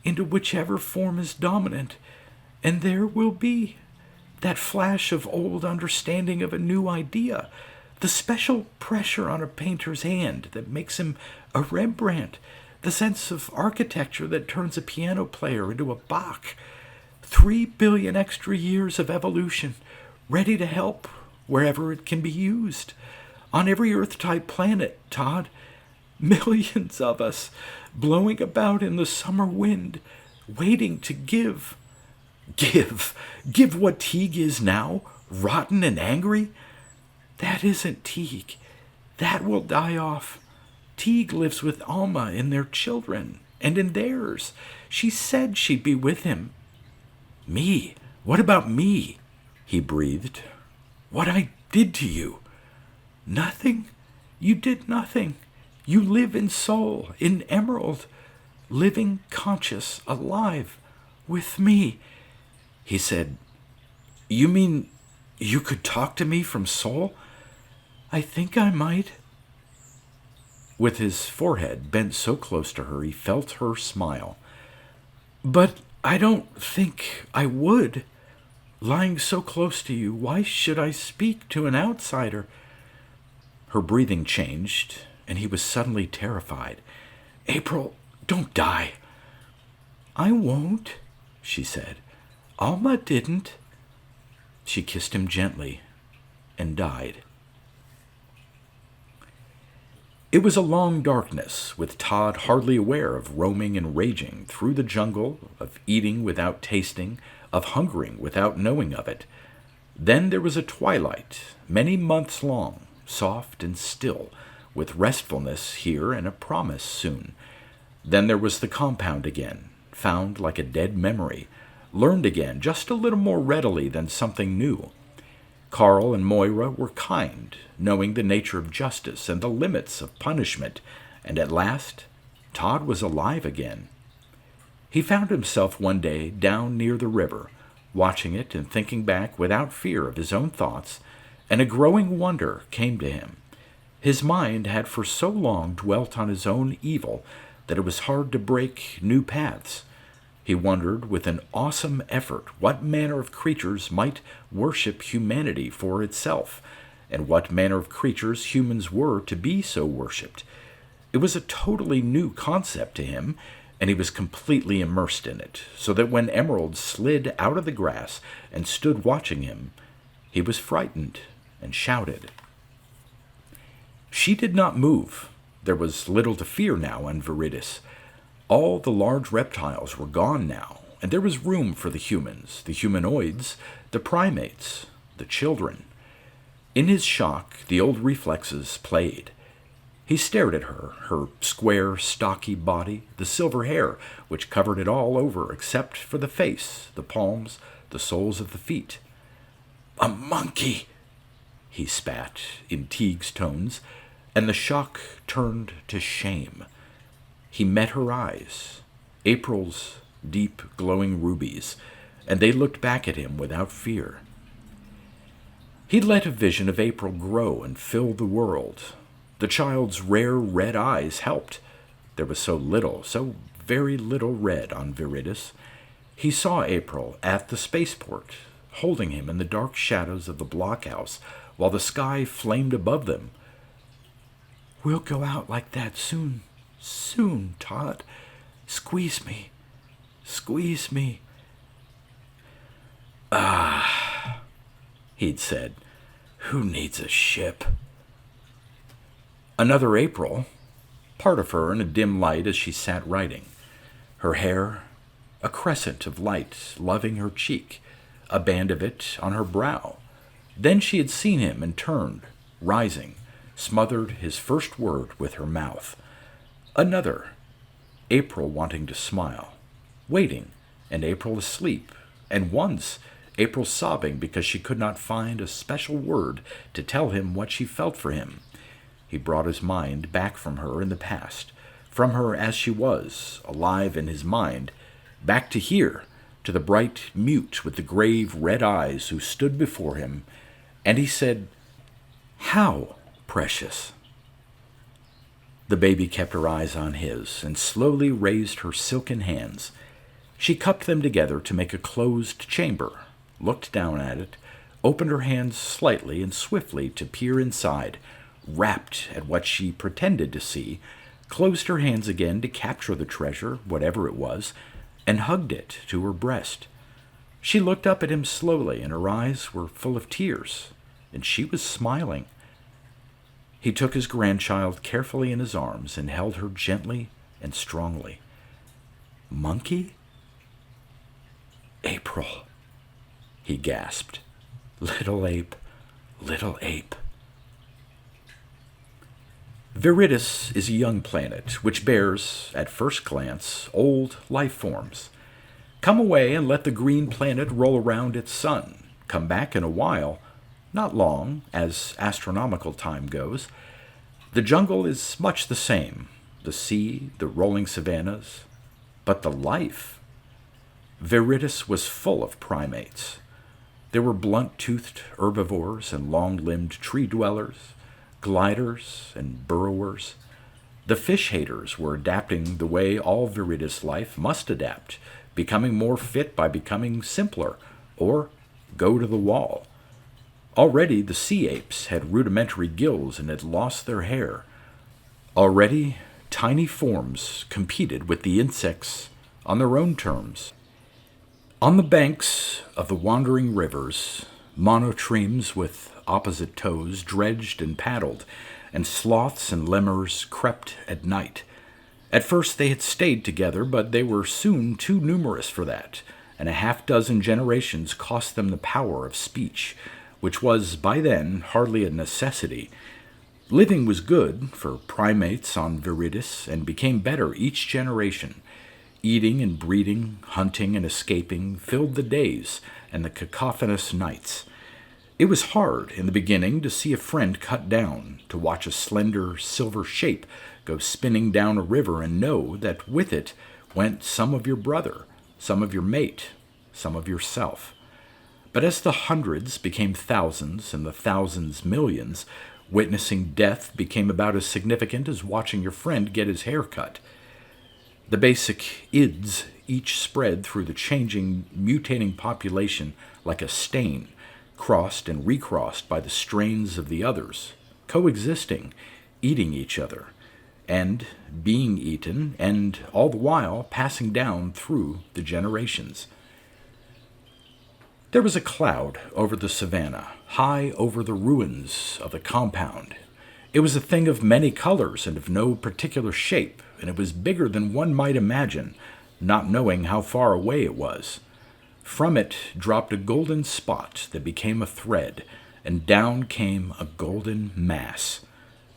into whichever form is dominant. And there will be that flash of old understanding of a new idea, the special pressure on a painter's hand that makes him a Rembrandt, the sense of architecture that turns a piano player into a Bach. 3 billion extra years of evolution, ready to help wherever it can be used. On every Earth-type planet, Todd. Millions of us, blowing about in the summer wind, waiting to give." "Give? Give what Teague is now? Rotten and angry?" "That isn't Teague. That will die off. Teague lives with Alma in their children, and in theirs. She said she'd be with him." "Me? What about me?" he breathed. "What I did to you?" "Nothing. You did nothing. You live in Soul, in Emerald, living, conscious, alive, with me." He said, "You mean you could talk to me from Soul?" "I think I might." With his forehead bent so close to her, he felt her smile. "But I don't think I would. Lying so close to you, why should I speak to an outsider?" Her breathing changed, and he was suddenly terrified. "April, don't die." "I won't," she said. "Alma didn't." She kissed him gently and died. It was a long darkness, with Todd hardly aware of roaming and raging through the jungle, of eating without tasting, of hungering without knowing of it. Then there was a twilight, many months long, soft and still, with restfulness here and a promise soon. Then there was the compound again, found like a dead memory, learned again just a little more readily than something new. Carl and Moira were kind, knowing the nature of justice and the limits of punishment, and at last Todd was alive again. He found himself one day down near the river, watching it and thinking back without fear of his own thoughts, and a growing wonder came to him. His mind had for so long dwelt on his own evil that it was hard to break new paths. He wondered with an awesome effort what manner of creatures might worship humanity for itself, and what manner of creatures humans were to be so worshipped. It was a totally new concept to him, and he was completely immersed in it, so that when Emerald slid out of the grass and stood watching him, he was frightened and shouted. She did not move. There was little to fear now on Viridis. All the large reptiles were gone now, and there was room for the humans, the humanoids, the primates, the children. In his shock, the old reflexes played. He stared at her, her square, stocky body, the silver hair which covered it all over except for the face, the palms, the soles of the feet. "A monkey!" he spat, in Teague's tones, and the shock turned to shame. He met her eyes, April's deep, glowing rubies, and they looked back at him without fear. He'd let a vision of April grow and fill the world. The child's rare red eyes helped. There was so little, so very little red on Viridis. He saw April at the spaceport, holding him in the dark shadows of the blockhouse while the sky flamed above them. "We'll go out like that soon, soon, Todd. Squeeze me. Squeeze me." "Ah," he'd said. "Who needs a ship?" Another April, part of her in a dim light as she sat writing. Her hair, a crescent of light loving her cheek, a band of it on her brow. Then she had seen him and turned, rising, smothered his first word with her mouth. Another, April wanting to smile, waiting, and April asleep, and once April sobbing because she could not find a special word to tell him what she felt for him. He brought his mind back from her in the past, from her as she was, alive in his mind, back to here, to the bright mute with the grave red eyes who stood before him, and he said, "How, precious?" The baby kept her eyes on his and slowly raised her silken hands. She cupped them together to make a closed chamber, looked down at it, opened her hands slightly and swiftly to peer inside, rapt at what she pretended to see, closed her hands again to capture the treasure, whatever it was, and hugged it to her breast. She looked up at him slowly, and her eyes were full of tears, and she was smiling. He took his grandchild carefully in his arms and held her gently and strongly. "Monkey?" "April," he gasped. "Little ape, little ape." Viridis is a young planet which bears, at first glance, old life forms. Come away and let the green planet roll around its sun. Come back in a while, not long, as astronomical time goes. The jungle is much the same, the sea, the rolling savannas, but the life. Viridis was full of primates. There were blunt-toothed herbivores and long-limbed tree-dwellers, gliders and burrowers. The fish-haters were adapting the way all Viridis life must adapt, becoming more fit by becoming simpler, or go to the wall. Already the sea apes had rudimentary gills and had lost their hair. Already tiny forms competed with the insects on their own terms. On the banks of the wandering rivers, monotremes with opposite toes dredged and paddled, and sloths and lemurs crept at night. At first they had stayed together, but they were soon too numerous for that, and a half-dozen generations cost them the power of speech, which was, by then, hardly a necessity. Living was good for primates on Viridis, and became better each generation. Eating and breeding, hunting and escaping filled the days and the cacophonous nights. It was hard in the beginning to see a friend cut down, to watch a slender silver shape go spinning down a river and know that with it went some of your brother, some of your mate, some of yourself. But as the hundreds became thousands and the thousands millions, witnessing death became about as significant as watching your friend get his hair cut. The basic ids each spread through the changing, mutating population like a stain, crossed and recrossed by the strains of the others, coexisting, eating each other, and being eaten, and all the while passing down through the generations. There was a cloud over the savannah, high over the ruins of the compound. It was a thing of many colors and of no particular shape, and it was bigger than one might imagine, not knowing how far away it was. From it dropped a golden spot that became a thread, and down came a golden mass.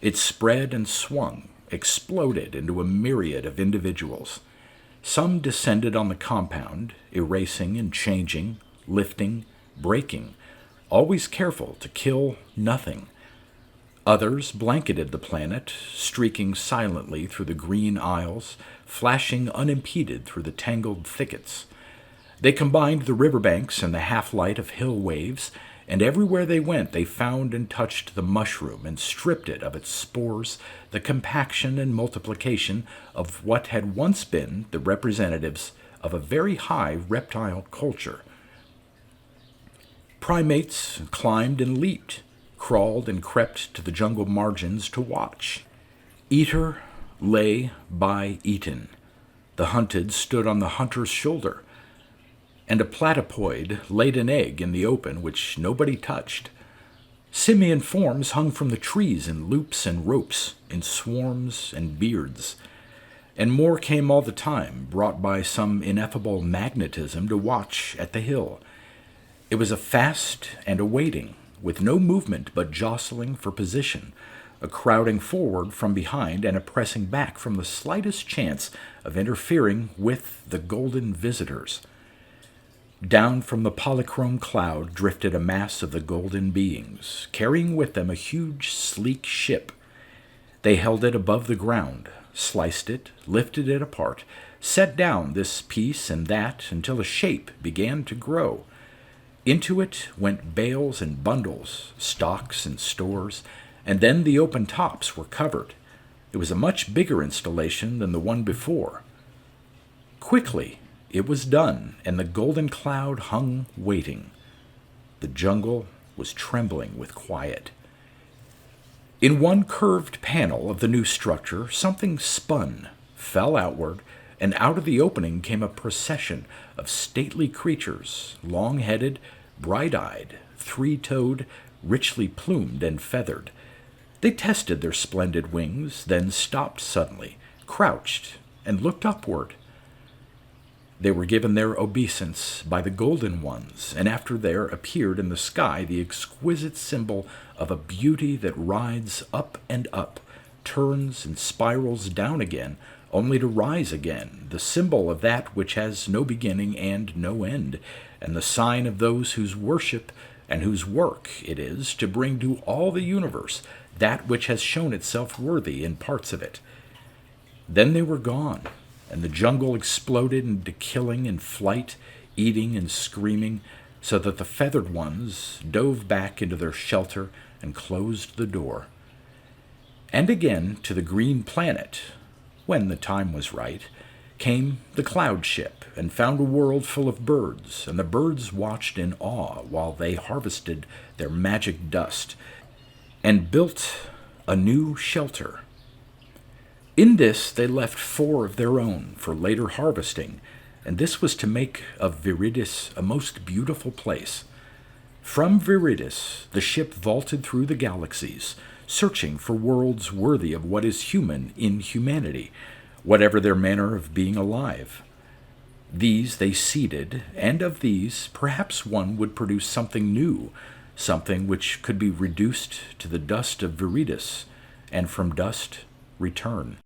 It spread and swung, exploded into a myriad of individuals. Some descended on the compound, erasing and changing, lifting, breaking, always careful to kill nothing. Others blanketed the planet, streaking silently through the green aisles, flashing unimpeded through the tangled thickets. They combined the riverbanks and the half-light of hill waves, and everywhere they went they found and touched the mushroom and stripped it of its spores, the compaction and multiplication of what had once been the representatives of a very high reptile culture. Primates climbed and leaped, crawled and crept to the jungle margins to watch. Eater lay by eaten. The hunted stood on the hunter's shoulder, and a platypoid laid an egg in the open which nobody touched. Simian forms hung from the trees in loops and ropes, in swarms and beards. And more came all the time, brought by some ineffable magnetism to watch at the hill. It was a fast and a waiting, with no movement but jostling for position, a crowding forward from behind and a pressing back from the slightest chance of interfering with the golden visitors. Down from the polychrome cloud drifted a mass of the golden beings, carrying with them a huge, sleek ship. They held it above the ground, sliced it, lifted it apart, set down this piece and that until a shape began to grow. Into it went bales and bundles, stocks and stores, and then the open tops were covered. It was a much bigger installation than the one before. Quickly, it was done, and the golden cloud hung waiting. The jungle was trembling with quiet. In one curved panel of the new structure, something spun, fell outward, and out of the opening came a procession of stately creatures, long-headed, bright-eyed, three-toed, richly plumed and feathered. They tested their splendid wings, then stopped suddenly, crouched, and looked upward. They were given their obeisance by the golden ones, and after there appeared in the sky the exquisite symbol of a beauty that rides up and up, turns and spirals down again, only to rise again, the symbol of that which has no beginning and no end, and the sign of those whose worship and whose work it is to bring to all the universe that which has shown itself worthy in parts of it. Then they were gone, and the jungle exploded into killing and flight, eating and screaming, so that the feathered ones dove back into their shelter and closed the door. And again to the green planet, when the time was right, came the cloud ship and found a world full of birds, and the birds watched in awe while they harvested their magic dust and built a new shelter. In this they left 4 of their own for later harvesting, and this was to make of Viridis a most beautiful place. From Viridis the ship vaulted through the galaxies, searching for worlds worthy of what is human in humanity, whatever their manner of being alive. These they seeded, and of these perhaps one would produce something new, something which could be reduced to the dust of Viridis, and from dust return.